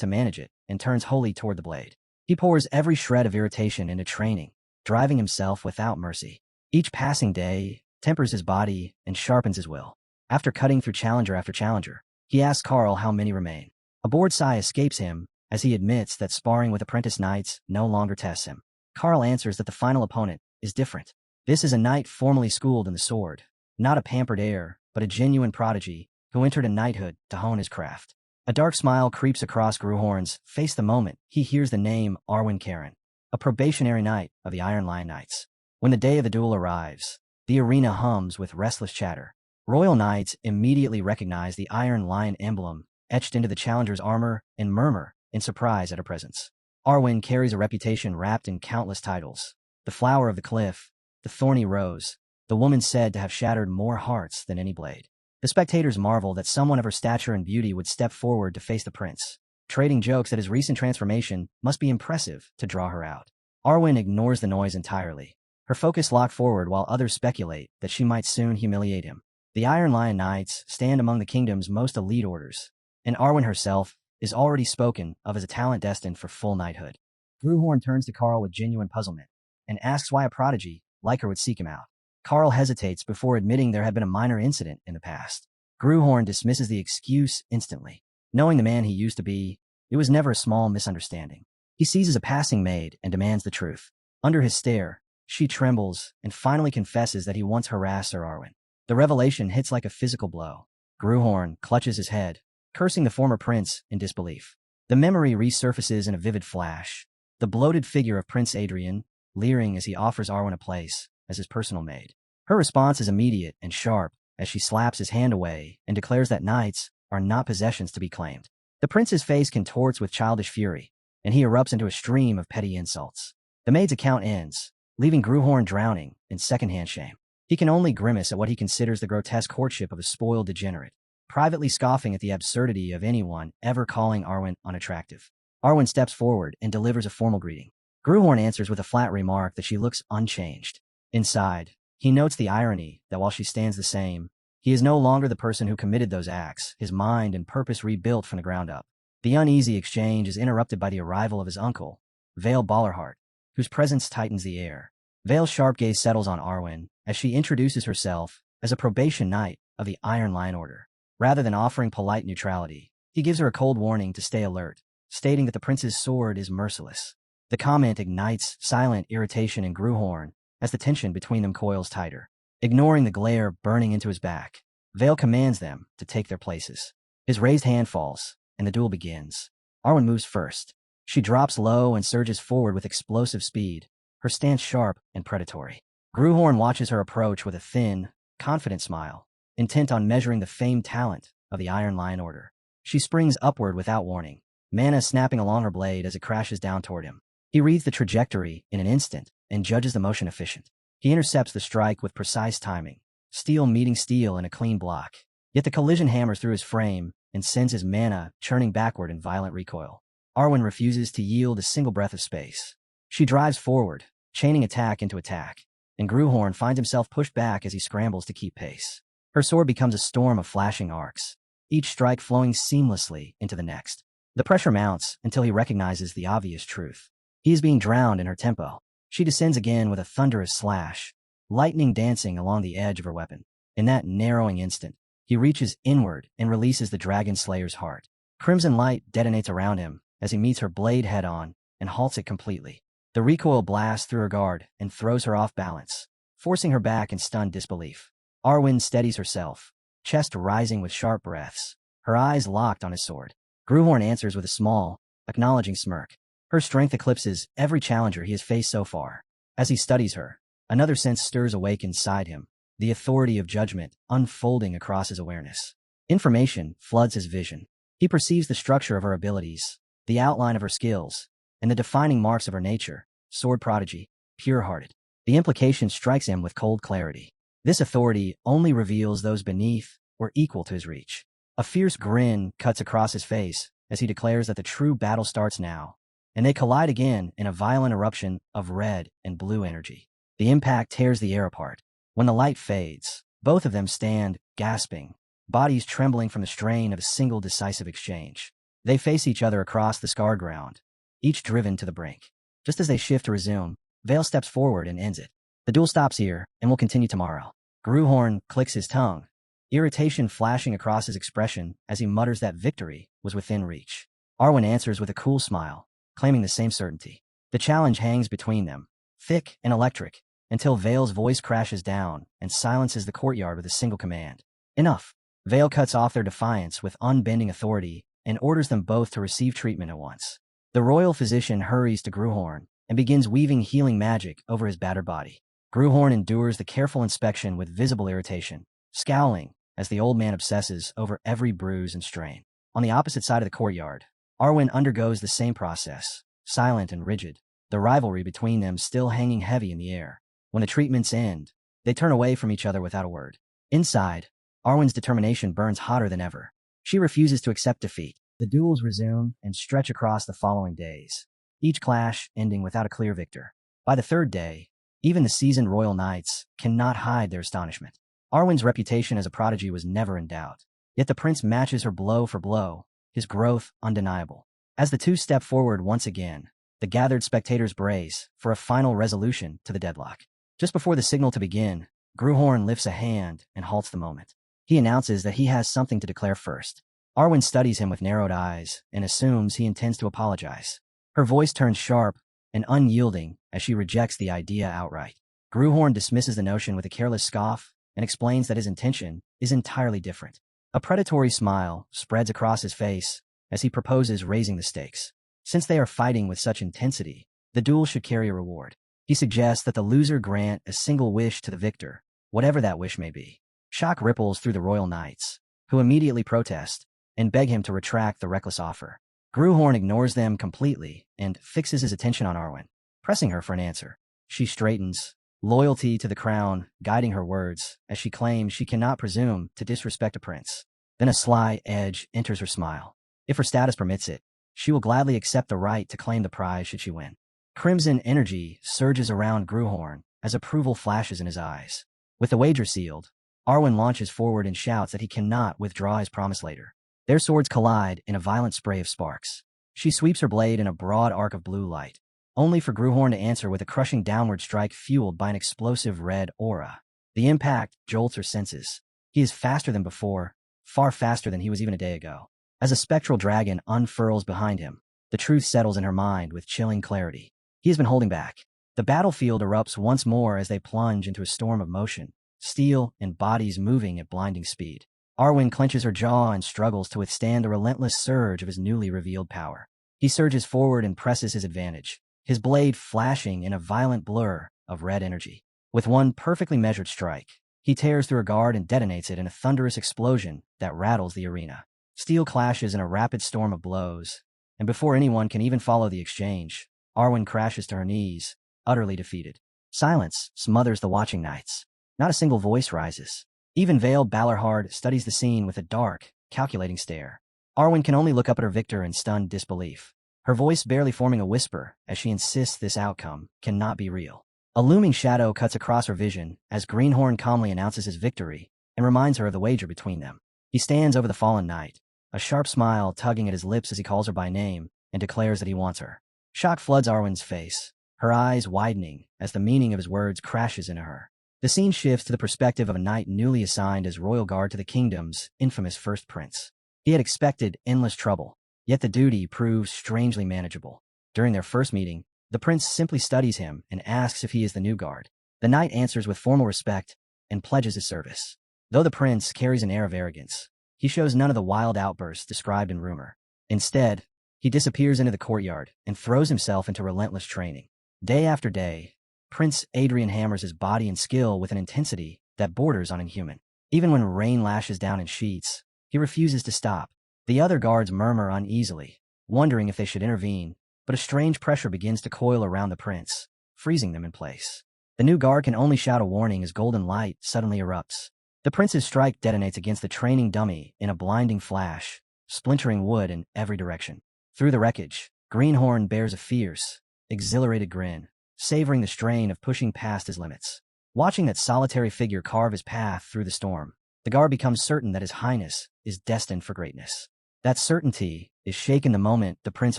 to manage it and turns wholly toward the blade. He pours every shred of irritation into training, driving himself without mercy. Each passing day tempers his body and sharpens his will. After cutting through challenger after challenger, he asks Carl how many remain. A bored sigh escapes him as he admits that sparring with apprentice knights no longer tests him. Carl answers that the final opponent is different. This is a knight formally schooled in the sword, not a pampered heir, but a genuine prodigy who entered a knighthood to hone his craft. A dark smile creeps across Gruhorn's face the moment he hears the name Arwen Karen, a probationary knight of the Iron Lion Knights. When the day of the duel arrives, the arena hums with restless chatter. Royal knights immediately recognize the Iron Lion emblem etched into the challenger's armor and murmur in surprise at her presence. Arwen carries a reputation wrapped in countless titles: the Flower of the Cliff, the Thorny Rose, the woman said to have shattered more hearts than any blade. The spectators marvel that someone of her stature and beauty would step forward to face the prince, trading jokes that his recent transformation must be impressive to draw her out. Arwen ignores the noise entirely, her focus locked forward while others speculate that she might soon humiliate him. The Iron Lion Knights stand among the kingdom's most elite orders, and Arwen herself is already spoken of as a talent destined for full knighthood. Gruhorn turns to Carl with genuine puzzlement and asks why a prodigy like her would seek him out. Carl hesitates before admitting there had been a minor incident in the past. Gruhorn dismisses the excuse instantly. Knowing the man he used to be, it was never a small misunderstanding. He seizes a passing maid and demands the truth. Under his stare, she trembles and finally confesses that he once harassed Sir Arwen. The revelation hits like a physical blow. Gruhorn clutches his head, cursing the former prince in disbelief. The memory resurfaces in a vivid flash. The bloated figure of Prince Adrian, leering as he offers Arwen a place as his personal maid. Her response is immediate and sharp as she slaps his hand away and declares that knights are not possessions to be claimed. The prince's face contorts with childish fury, and he erupts into a stream of petty insults. The maid's account ends, leaving Gruhorn drowning in secondhand shame. He can only grimace at what he considers the grotesque courtship of a spoiled degenerate, privately scoffing at the absurdity of anyone ever calling Arwen unattractive. Arwen steps forward and delivers a formal greeting. Gruhorn answers with a flat remark that she looks unchanged. Inside, he notes the irony that while she stands the same, he is no longer the person who committed those acts, his mind and purpose rebuilt from the ground up. The uneasy exchange is interrupted by the arrival of his uncle, Vale Ballerhart, whose presence tightens the air. Vale's sharp gaze settles on Arwen as she introduces herself as a probation knight of the Iron Lion Order. Rather than offering polite neutrality, he gives her a cold warning to stay alert, stating that the prince's sword is merciless. The comment ignites silent irritation in Gruhorn as the tension between them coils tighter. Ignoring the glare burning into his back, Vale commands them to take their places. His raised hand falls, and the duel begins. Arwen moves first. She drops low and surges forward with explosive speed, her stance sharp and predatory. Gruhorn watches her approach with a thin, confident smile, intent on measuring the famed talent of the Iron Lion Order. She springs upward without warning, mana snapping along her blade as it crashes down toward him. He reads the trajectory in an instant and judges the motion efficient. He intercepts the strike with precise timing, steel meeting steel in a clean block. Yet the collision hammers through his frame and sends his mana churning backward in violent recoil. Arwen refuses to yield a single breath of space. She drives forward, chaining attack into attack, and Gruhorn finds himself pushed back as he scrambles to keep pace. Her sword becomes a storm of flashing arcs, each strike flowing seamlessly into the next. The pressure mounts until he recognizes the obvious truth. He is being drowned in her tempo. She descends again with a thunderous slash, lightning dancing along the edge of her weapon. In that narrowing instant, he reaches inward and releases the Dragon Slayer's heart. Crimson light detonates around him as he meets her blade head-on and halts it completely. The recoil blasts through her guard and throws her off balance, forcing her back in stunned disbelief. Arwen steadies herself, chest rising with sharp breaths, her eyes locked on his sword. Gruhorn answers with a small, acknowledging smirk. Her strength eclipses every challenger he has faced so far. As he studies her, another sense stirs awake inside him, the authority of judgment unfolding across his awareness. Information floods his vision. He perceives the structure of her abilities, the outline of her skills, and the defining marks of her nature: sword prodigy, pure-hearted. The implication strikes him with cold clarity. This authority only reveals those beneath or equal to his reach. A fierce grin cuts across his face as he declares that the true battle starts now, and they collide again in a violent eruption of red and blue energy. The impact tears the air apart. When the light fades, both of them stand, gasping, bodies trembling from the strain of a single decisive exchange. They face each other across the scarred ground, each driven to the brink. Just as they shift to resume, Vale steps forward and ends it. The duel stops here and will continue tomorrow. Gruhorn clicks his tongue, irritation flashing across his expression as he mutters that victory was within reach. Arwen answers with a cool smile, claiming the same certainty. The challenge hangs between them, thick and electric, until Vale's voice crashes down and silences the courtyard with a single command. Enough. Vale cuts off their defiance with unbending authority and orders them both to receive treatment at once. The royal physician hurries to Gruhorn and begins weaving healing magic over his battered body. Gruhorn endures the careful inspection with visible irritation, scowling as the old man obsesses over every bruise and strain. On the opposite side of the courtyard, Arwen undergoes the same process, silent and rigid, the rivalry between them still hanging heavy in the air. When the treatments end, they turn away from each other without a word. Inside, Arwen's determination burns hotter than ever. She refuses to accept defeat. The duels resume and stretch across the following days, each clash ending without a clear victor. By the third day, even the seasoned royal knights cannot hide their astonishment. Arwen's reputation as a prodigy was never in doubt, yet the prince matches her blow for blow, his growth undeniable. As the two step forward once again, the gathered spectators brace for a final resolution to the deadlock. Just before the signal to begin, Gruhorn lifts a hand and halts the moment. He announces that he has something to declare first. Arwen studies him with narrowed eyes and assumes he intends to apologize. Her voice turns sharp and unyielding as she rejects the idea outright. Gruhorn dismisses the notion with a careless scoff and explains that his intention is entirely different. A predatory smile spreads across his face as he proposes raising the stakes. Since they are fighting with such intensity, the duel should carry a reward. He suggests that the loser grant a single wish to the victor, whatever that wish may be. Shock ripples through the royal knights, who immediately protest and beg him to retract the reckless offer. Gruhorn ignores them completely and fixes his attention on Arwen, pressing her for an answer. She straightens, loyalty to the crown guiding her words as she claims she cannot presume to disrespect a prince. Then a sly edge enters her smile. If her status permits it, she will gladly accept the right to claim the prize should she win. Crimson energy surges around Gruhorn as approval flashes in his eyes. With the wager sealed, Arwen launches forward and shouts that he cannot withdraw his promise later. Their swords collide in a violent spray of sparks. She sweeps her blade in a broad arc of blue light, only for Gruhorn to answer with a crushing downward strike fueled by an explosive red aura. The impact jolts her senses. He is faster than before, far faster than he was even a day ago. As a spectral dragon unfurls behind him, the truth settles in her mind with chilling clarity. He has been holding back. The battlefield erupts once more as they plunge into a storm of motion, steel and bodies moving at blinding speed. Arwen clenches her jaw and struggles to withstand the relentless surge of his newly revealed power. He surges forward and presses his advantage, his blade flashing in a violent blur of red energy. With one perfectly measured strike, he tears through a guard and detonates it in a thunderous explosion that rattles the arena. Steel clashes in a rapid storm of blows, and before anyone can even follow the exchange, Arwen crashes to her knees, utterly defeated. Silence smothers the watching knights. Not a single voice rises. Even veiled Balarhard studies the scene with a dark, calculating stare. Arwen can only look up at her victor in stunned disbelief, her voice barely forming a whisper as she insists this outcome cannot be real. A looming shadow cuts across her vision as Greenhorn calmly announces his victory and reminds her of the wager between them. He stands over the fallen knight, a sharp smile tugging at his lips as he calls her by name and declares that he wants her. Shock floods Arwen's face, her eyes widening as the meaning of his words crashes into her. The scene shifts to the perspective of a knight newly assigned as royal guard to the kingdom's infamous first prince. He had expected endless trouble, yet the duty proves strangely manageable. During their first meeting, the prince simply studies him and asks if he is the new guard. The knight answers with formal respect and pledges his service. Though the prince carries an air of arrogance, he shows none of the wild outbursts described in rumor. Instead, he disappears into the courtyard and throws himself into relentless training. Day after day, Prince Adrian hammers his body and skill with an intensity that borders on inhuman. Even when rain lashes down in sheets, he refuses to stop. The other guards murmur uneasily, wondering if they should intervene, but a strange pressure begins to coil around the prince, freezing them in place. The new guard can only shout a warning as golden light suddenly erupts. The prince's strike detonates against the training dummy in a blinding flash, splintering wood in every direction. Through the wreckage, Greenhorn bears a fierce, exhilarated grin, savoring the strain of pushing past his limits. Watching that solitary figure carve his path through the storm, the guard becomes certain that his highness is destined for greatness. That certainty is shaken the moment the prince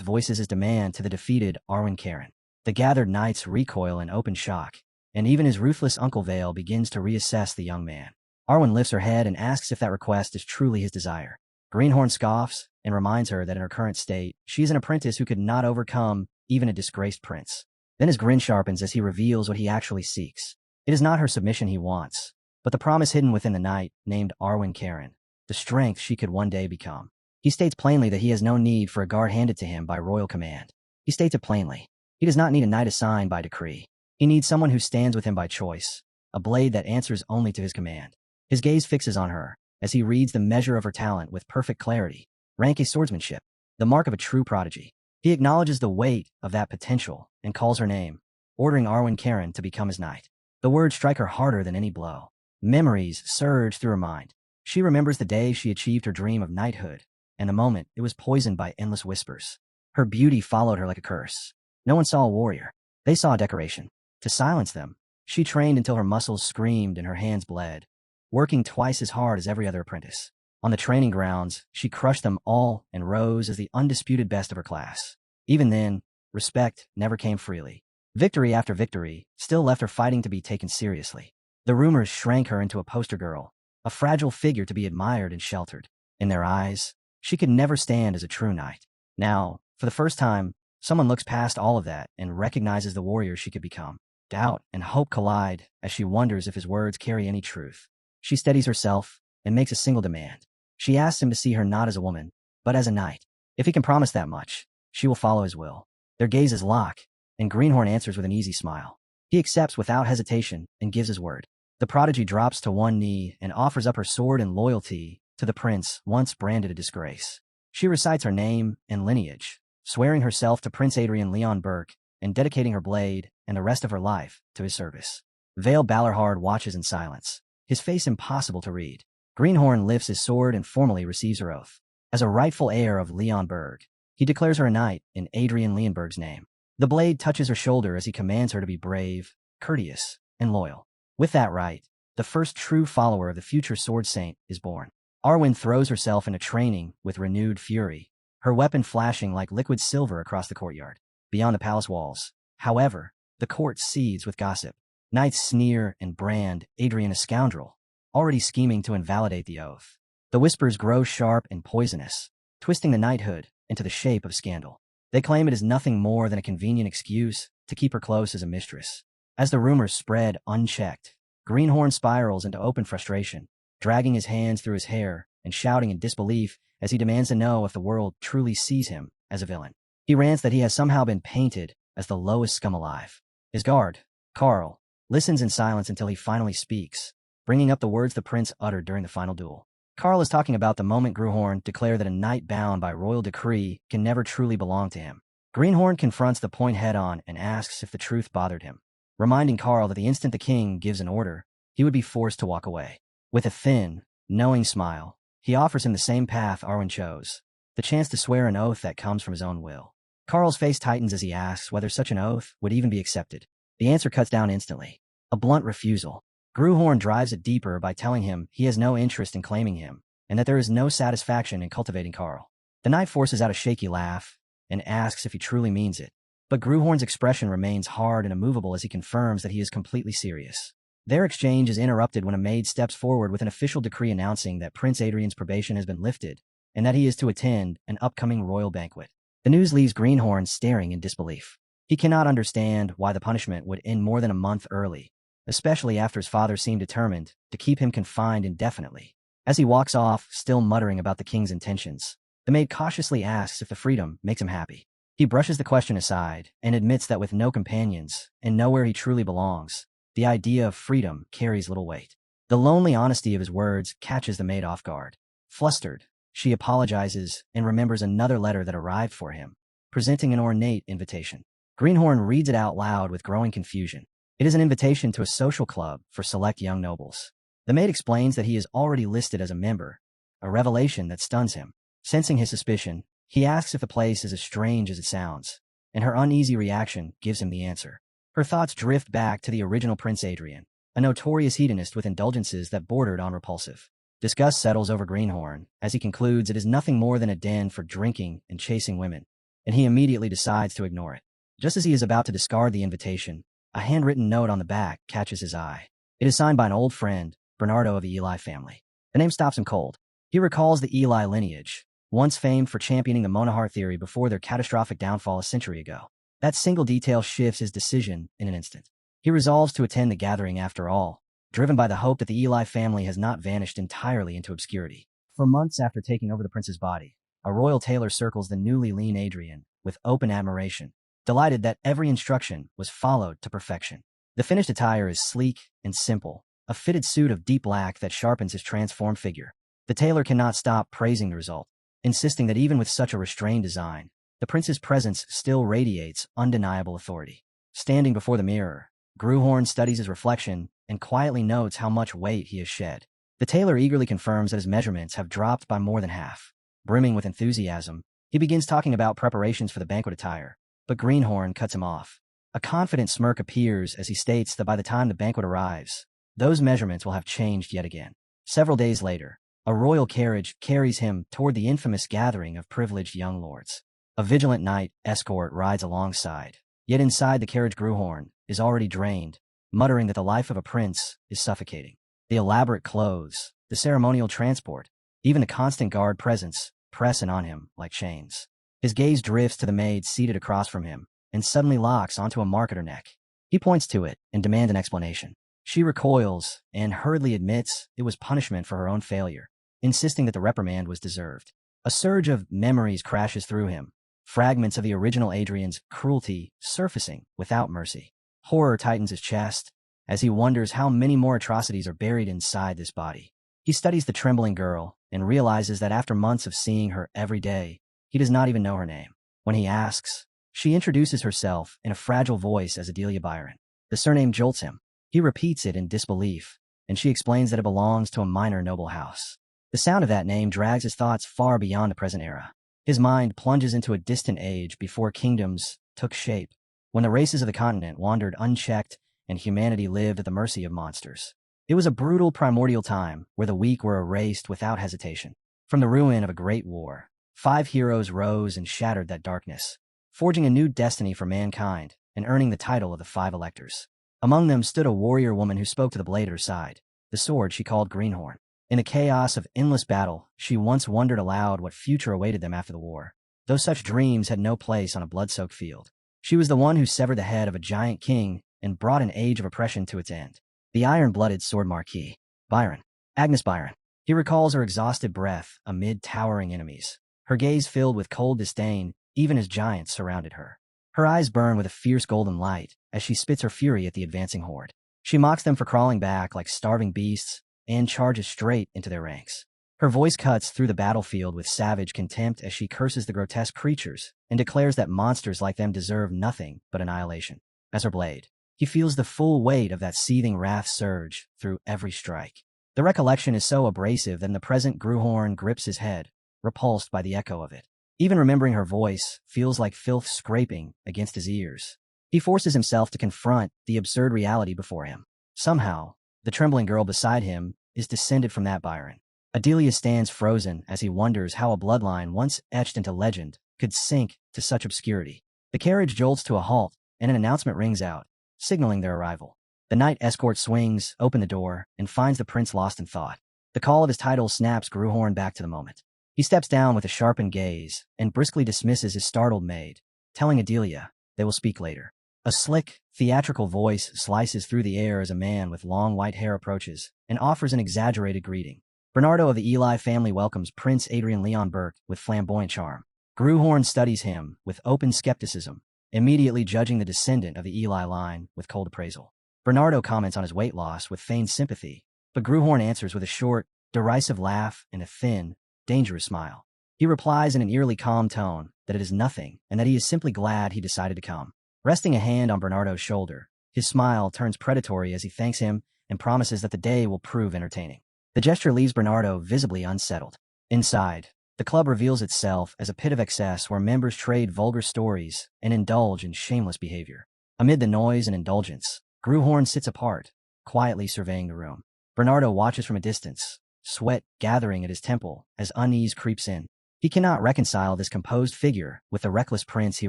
voices his demand to the defeated Arwen Karen. The gathered knights recoil in open shock, and even his ruthless Uncle Vale begins to reassess the young man. Arwen lifts her head and asks if that request is truly his desire. Greenhorn scoffs and reminds her that in her current state, she is an apprentice who could not overcome even a disgraced prince. Then his grin sharpens as he reveals what he actually seeks. It is not her submission he wants, but the promise hidden within the knight named Arwen Karen, the strength she could one day become. He states plainly that he has no need for a guard handed to him by royal command. He states it plainly. He does not need a knight assigned by decree. He needs someone who stands with him by choice, a blade that answers only to his command. His gaze fixes on her as he reads the measure of her talent with perfect clarity. Rank is swordsmanship, the mark of a true prodigy. He acknowledges the weight of that potential and calls her name, ordering Arwen Karen to become his knight. The words strike her harder than any blow. Memories surge through her mind. She remembers the day she achieved her dream of knighthood, and the moment it was poisoned by endless whispers. Her beauty followed her like a curse. No one saw a warrior. They saw a decoration. To silence them, she trained until her muscles screamed and her hands bled, working twice as hard as every other apprentice. On the training grounds, she crushed them all and rose as the undisputed best of her class. Even then, respect never came freely. Victory after victory still left her fighting to be taken seriously. The rumors shrank her into a poster girl, a fragile figure to be admired and sheltered. In their eyes, she could never stand as a true knight. Now, for the first time, someone looks past all of that and recognizes the warrior she could become. Doubt and hope collide as she wonders if his words carry any truth. She steadies herself and makes a single demand. She asks him to see her not as a woman, but as a knight. If he can promise that much, she will follow his will. Their gazes lock, and Greenhorn answers with an easy smile. He accepts without hesitation and gives his word. The prodigy drops to one knee and offers up her sword in loyalty to the prince once branded a disgrace. She recites her name and lineage, swearing herself to Prince Adrian Leon Burke and dedicating her blade and the rest of her life to his service. Vale Balorhard watches in silence, his face impossible to read. Greenhorn lifts his sword and formally receives her oath. As a rightful heir of Leonberg, he declares her a knight in Adrian Leonberg's name. The blade touches her shoulder as he commands her to be brave, courteous, and loyal. With that right, the first true follower of the future sword saint is born. Arwen throws herself into training with renewed fury, her weapon flashing like liquid silver across the courtyard. Beyond the palace walls, however, the court seethes with gossip. Knights sneer and brand Adrian a scoundrel, already scheming to invalidate the oath. The whispers grow sharp and poisonous, twisting the knighthood into the shape of scandal. They claim it is nothing more than a convenient excuse to keep her close as a mistress. As the rumors spread unchecked, Greenhorn spirals into open frustration, dragging his hands through his hair and shouting in disbelief as he demands to know if the world truly sees him as a villain. He rants that he has somehow been painted as the lowest scum alive. His guard, Carl, listens in silence until he finally speaks, bringing up the words the prince uttered during the final duel. Carl is talking about the moment Greenhorn declared that a knight bound by royal decree can never truly belong to him. Greenhorn confronts the point head-on and asks if the truth bothered him, reminding Carl that the instant the king gives an order, he would be forced to walk away. With a thin, knowing smile, he offers him the same path Arwen chose, the chance to swear an oath that comes from his own will. Carl's face tightens as he asks whether such an oath would even be accepted. The answer cuts down instantly. A blunt refusal. Greenhorn drives it deeper by telling him he has no interest in claiming him, and that there is no satisfaction in cultivating Carl. The knight forces out a shaky laugh and asks if he truly means it, but Greenhorn's expression remains hard and immovable as he confirms that he is completely serious. Their exchange is interrupted when a maid steps forward with an official decree announcing that Prince Adrian's probation has been lifted, and that he is to attend an upcoming royal banquet. The news leaves Greenhorn staring in disbelief. He cannot understand why the punishment would end more than a month early, especially after his father seemed determined to keep him confined indefinitely. As he walks off, still muttering about the king's intentions, the maid cautiously asks if the freedom makes him happy. He brushes the question aside and admits that with no companions and nowhere he truly belongs, the idea of freedom carries little weight. The lonely honesty of his words catches the maid off guard. Flustered, she apologizes and remembers another letter that arrived for him, presenting an ornate invitation. Greenhorn reads it out loud with growing confusion. It is an invitation to a social club for select young nobles. The maid explains that he is already listed as a member, a revelation that stuns him. Sensing his suspicion, He asks if the place is as strange as it sounds, and her uneasy reaction gives him the answer. Her thoughts drift back to the original Prince Adrian, a notorious hedonist with indulgences that bordered on repulsive. Disgust settles over Greenhorn as he concludes it is nothing more than a den for drinking and chasing women, and he immediately decides to ignore it. Just as he is about to discard the invitation, a handwritten note on the back catches his eye. It is signed by an old friend, Bernardo of the Eli family. The name stops him cold. He recalls the Eli lineage, once famed for championing the Monahar theory before their catastrophic downfall a century ago. That single detail shifts his decision in an instant. He resolves to attend the gathering after all, driven by the hope that the Eli family has not vanished entirely into obscurity. For months after taking over the prince's body, a royal tailor circles the newly lean Adrian with open admiration, delighted that every instruction was followed to perfection. The finished attire is sleek and simple, a fitted suit of deep black that sharpens his transformed figure. The tailor cannot stop praising the result, insisting that even with such a restrained design, the prince's presence still radiates undeniable authority. Standing before the mirror, Grewhorn studies his reflection and quietly notes how much weight he has shed. The tailor eagerly confirms that his measurements have dropped by more than half. Brimming with enthusiasm, he begins talking about preparations for the banquet attire, but Greenhorn cuts him off. A confident smirk appears as he states that by the time the banquet arrives, those measurements will have changed yet again. Several days later, a royal carriage carries him toward the infamous gathering of privileged young lords. A vigilant knight escort rides alongside, yet inside the carriage Grewhorn is already drained, muttering that the life of a prince is suffocating. The elaborate clothes, the ceremonial transport, even the constant guard presence press in on him like chains. His gaze drifts to the maid seated across from him and suddenly locks onto a mark at her neck. He points to it and demands an explanation. She recoils and hurriedly admits it was punishment for her own failure, insisting that the reprimand was deserved. A surge of memories crashes through him, fragments of the original Adrian's cruelty surfacing without mercy. Horror tightens his chest as he wonders how many more atrocities are buried inside this body. He studies the trembling girl and realizes that after months of seeing her every day, he does not even know her name. When he asks, she introduces herself in a fragile voice as Adelia Byron. The surname jolts him. He repeats it in disbelief, and she explains that it belongs to a minor noble house. The sound of that name drags his thoughts far beyond the present era. His mind plunges into a distant age before kingdoms took shape, when the races of the continent wandered unchecked and humanity lived at the mercy of monsters. It was a brutal primordial time where the weak were erased without hesitation. From the ruin of a great war, 5 heroes rose and shattered that darkness, forging a new destiny for mankind and earning the title of the 5 Electors. Among them stood a warrior woman who spoke to the blade at her side, the sword she called Greenhorn. In the chaos of endless battle, she once wondered aloud what future awaited them after the war, though such dreams had no place on a blood-soaked field. She was the one who severed the head of a giant king and brought an age of oppression to its end. The iron-blooded sword marquis, Byron. Agnes Byron. He recalls her exhausted breath amid towering enemies, her gaze filled with cold disdain even as giants surrounded her. Her eyes burn with a fierce golden light as she spits her fury at the advancing horde. She mocks them for crawling back like starving beasts and charges straight into their ranks. Her voice cuts through the battlefield with savage contempt as she curses the grotesque creatures and declares that monsters like them deserve nothing but annihilation. As her blade, he feels the full weight of that seething wrath surge through every strike. The recollection is so abrasive that in the present Grewhorn grips his head, repulsed by the echo of it. Even remembering her voice feels like filth scraping against his ears. He forces himself to confront the absurd reality before him. Somehow, the trembling girl beside him is descended from that Byron. Adelia stands frozen as he wonders how a bloodline once etched into legend could sink to such obscurity. The carriage jolts to a halt, and an announcement rings out, signaling their arrival. The knight escort swings open the door and finds the prince lost in thought. The call of his title snaps Grewhorn back to the moment. He steps down with a sharpened gaze and briskly dismisses his startled maid, telling Adelia they will speak later. A slick, theatrical voice slices through the air as a man with long white hair approaches and offers an exaggerated greeting. Bernardo of the Eli family welcomes Prince Adrian Leon Burke with flamboyant charm. Grewhorn studies him with open skepticism, immediately judging the descendant of the Eli line with cold appraisal. Bernardo comments on his weight loss with feigned sympathy, but Grewhorn answers with a short, derisive laugh and a thin, dangerous smile. He replies in an eerily calm tone that it is nothing and that he is simply glad he decided to come. Resting a hand on Bernardo's shoulder, his smile turns predatory as he thanks him and promises that the day will prove entertaining. The gesture leaves Bernardo visibly unsettled. Inside, the The club reveals itself as a pit of excess where members trade vulgar stories and indulge in shameless behavior. Amid the noise and indulgence, Greenhorn sits apart, quietly surveying the room. Bernardo watches from a distance, sweat gathering at his temple as unease creeps in. He cannot reconcile this composed figure with the reckless prince he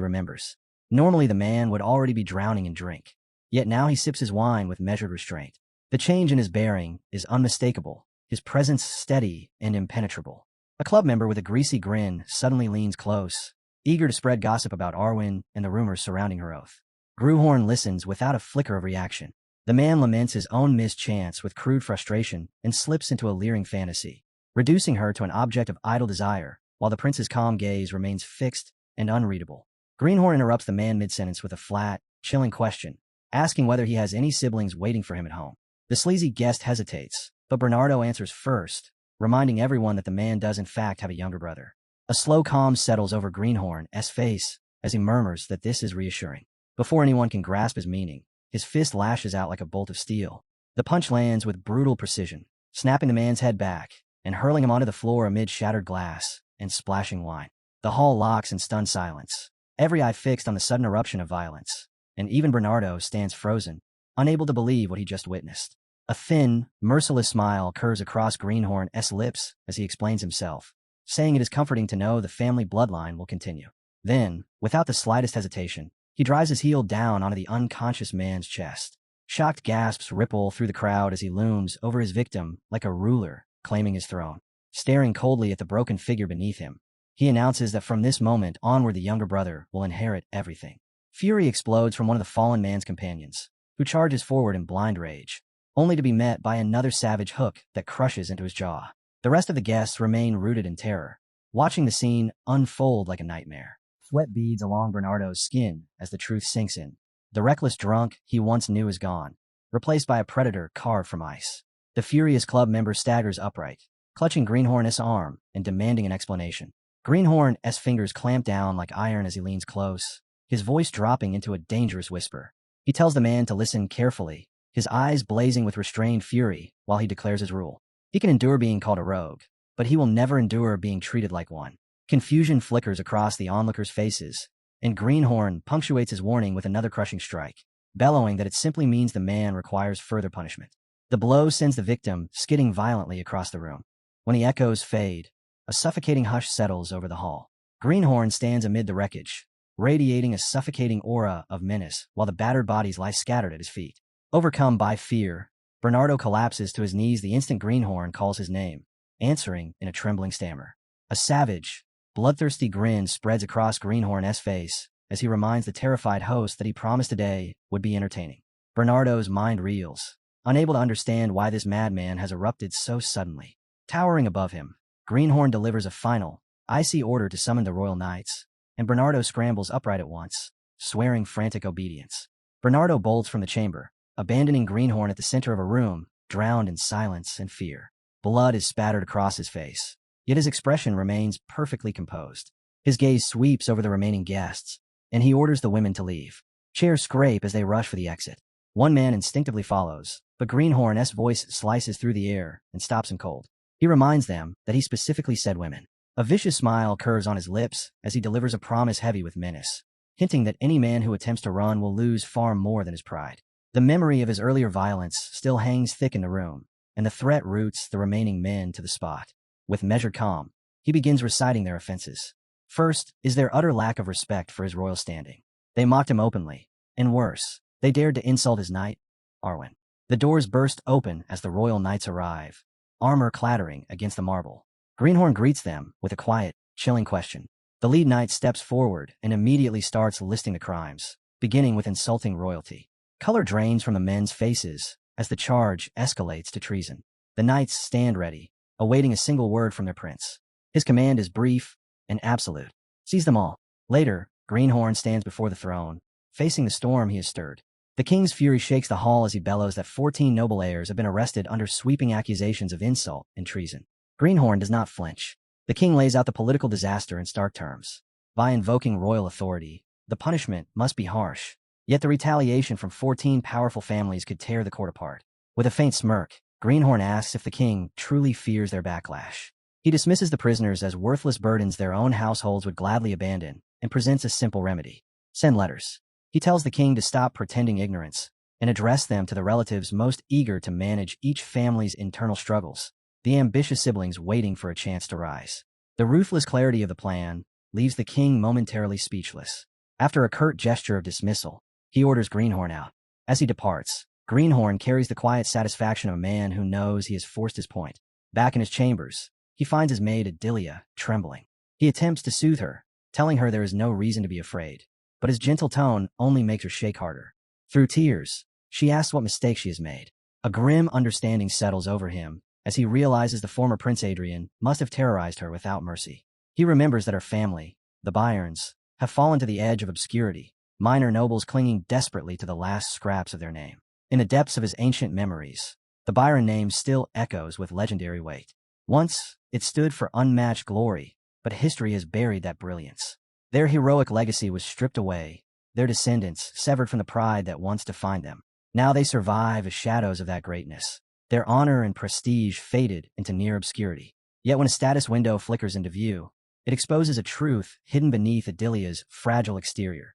remembers. Normally the man would already be drowning in drink, yet now he sips his wine with measured restraint. The change in his bearing is unmistakable, his presence steady and impenetrable. A club member with a greasy grin suddenly leans close, eager to spread gossip about Arwen and the rumors surrounding her oath. Greenhorn listens without a flicker of reaction. The man laments his own missed chance with crude frustration and slips into a leering fantasy, reducing her to an object of idle desire, while the prince's calm gaze remains fixed and unreadable. Greenhorn interrupts the man mid-sentence with a flat, chilling question, asking whether he has any siblings waiting for him at home. The sleazy guest hesitates, but Bernardo answers first, reminding everyone that the man does in fact have a younger brother. A slow calm settles over Greenhorn's face as he murmurs that this is reassuring. Before anyone can grasp his meaning, his fist lashes out like a bolt of steel. The punch lands with brutal precision, snapping the man's head back and hurling him onto the floor amid shattered glass and splashing wine. The hall locks in stunned silence, every eye fixed on the sudden eruption of violence, and even Bernardo stands frozen, unable to believe what he just witnessed. A thin, merciless smile curves across Greenhorn's lips as he explains himself, saying it is comforting to know the family bloodline will continue. Then, without the slightest hesitation, he drives his heel down onto the unconscious man's chest. Shocked gasps ripple through the crowd as he looms over his victim like a ruler claiming his throne. Staring coldly at the broken figure beneath him, he announces that from this moment onward the younger brother will inherit everything. Fury explodes from one of the fallen man's companions, who charges forward in blind rage, only to be met by another savage hook that crushes into his jaw. The rest of the guests remain rooted in terror, watching the scene unfold like a nightmare. Sweat beads along Bernardo's skin as the truth sinks in. The reckless drunk he once knew is gone, replaced by a predator carved from ice. The furious club member staggers upright, clutching Greenhorn's arm and demanding an explanation. Greenhorn's fingers clamp down like iron as he leans close, his voice dropping into a dangerous whisper. He tells the man to listen carefully, his eyes blazing with restrained fury while he declares his rule. He can endure being called a rogue, but he will never endure being treated like one. Confusion flickers across the onlookers' faces, and Greenhorn punctuates his warning with another crushing strike, bellowing that it simply means the man requires further punishment. The blow sends the victim skidding violently across the room. When the echoes fade, a suffocating hush settles over the hall. Greenhorn stands amid the wreckage, radiating a suffocating aura of menace while the battered bodies lie scattered at his feet. Overcome by fear, Bernardo collapses to his knees the instant Greenhorn calls his name, answering in a trembling stammer. A savage, bloodthirsty grin spreads across Greenhorn's face as he reminds the terrified host that he promised today would be entertaining. Bernardo's mind reels, unable to understand why this madman has erupted so suddenly. Towering above him, Greenhorn delivers a final, icy order to summon the royal knights, and Bernardo scrambles upright at once, swearing frantic obedience. Bernardo bolts from the chamber, abandoning Greenhorn at the center of a room, drowned in silence and fear. Blood is spattered across his face, yet his expression remains perfectly composed. His gaze sweeps over the remaining guests, and he orders the women to leave. Chairs scrape as they rush for the exit. One man instinctively follows, but Greenhorn's voice slices through the air and stops him cold. He reminds them that he specifically said women. A vicious smile curves on his lips as he delivers a promise heavy with menace, hinting that any man who attempts to run will lose far more than his pride. The memory of his earlier violence still hangs thick in the room, and the threat roots the remaining men to the spot. With measured calm, he begins reciting their offenses. First is their utter lack of respect for his royal standing. They mocked him openly, and worse, they dared to insult his knight, Arwen. The doors burst open as the royal knights arrive, armor clattering against the marble. Greenhorn greets them with a quiet, chilling question. The lead knight steps forward and immediately starts listing the crimes, beginning with insulting royalty. Color drains from the men's faces as the charge escalates to treason. The knights stand ready, awaiting a single word from their prince. His command is brief and absolute. Seize them all. Later, Greenhorn stands before the throne, facing the storm he has stirred. The king's fury shakes the hall as he bellows that 14 noble heirs have been arrested under sweeping accusations of insult and treason. Greenhorn does not flinch. The king lays out the political disaster in stark terms. By invoking royal authority, the punishment must be harsh, yet the retaliation from 14 powerful families could tear the court apart. With a faint smirk, Greenhorn asks if the king truly fears their backlash. He dismisses the prisoners as worthless burdens their own households would gladly abandon and presents a simple remedy. Send letters. He tells the king to stop pretending ignorance and address them to the relatives most eager to manage each family's internal struggles, the ambitious siblings waiting for a chance to rise. The ruthless clarity of the plan leaves the king momentarily speechless. After a curt gesture of dismissal, he orders Greenhorn out. As he departs, Greenhorn carries the quiet satisfaction of a man who knows he has forced his point. Back in his chambers, he finds his maid Adelia trembling. He attempts to soothe her, telling her there is no reason to be afraid, but his gentle tone only makes her shake harder. Through tears, she asks what mistake she has made. A grim understanding settles over him as he realizes the former Prince Adrian must have terrorized her without mercy. He remembers that her family, the Byrons, have fallen to the edge of obscurity, minor nobles clinging desperately to the last scraps of their name. In the depths of his ancient memories, the Byron name still echoes with legendary weight. Once, it stood for unmatched glory, but history has buried that brilliance. Their heroic legacy was stripped away, their descendants severed from the pride that once defined them. Now they survive as shadows of that greatness. Their honor and prestige faded into near obscurity. Yet when a status window flickers into view, it exposes a truth hidden beneath Adelia's fragile exterior.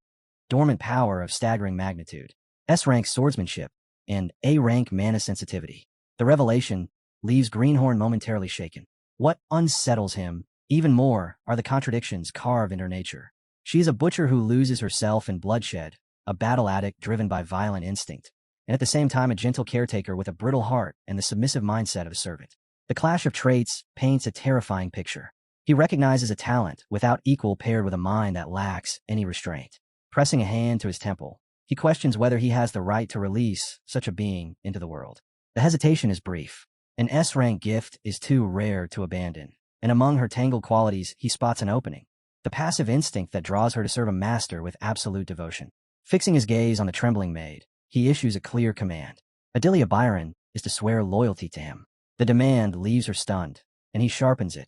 Dormant power of staggering magnitude, S-rank swordsmanship, and A-rank mana sensitivity. The revelation leaves Greenhorn momentarily shaken. What unsettles him even more are the contradictions carved in her nature. She is a butcher who loses herself in bloodshed, a battle addict driven by violent instinct, and at the same time a gentle caretaker with a brittle heart and the submissive mindset of a servant. The clash of traits paints a terrifying picture. He recognizes a talent without equal paired with a mind that lacks any restraint. Pressing a hand to his temple, he questions whether he has the right to release such a being into the world. The hesitation is brief. An S-rank gift is too rare to abandon, and among her tangled qualities he spots an opening. The passive instinct that draws her to serve a master with absolute devotion. Fixing his gaze on the trembling maid, he issues a clear command. Adelia Byron is to swear loyalty to him. The demand leaves her stunned, and he sharpens it,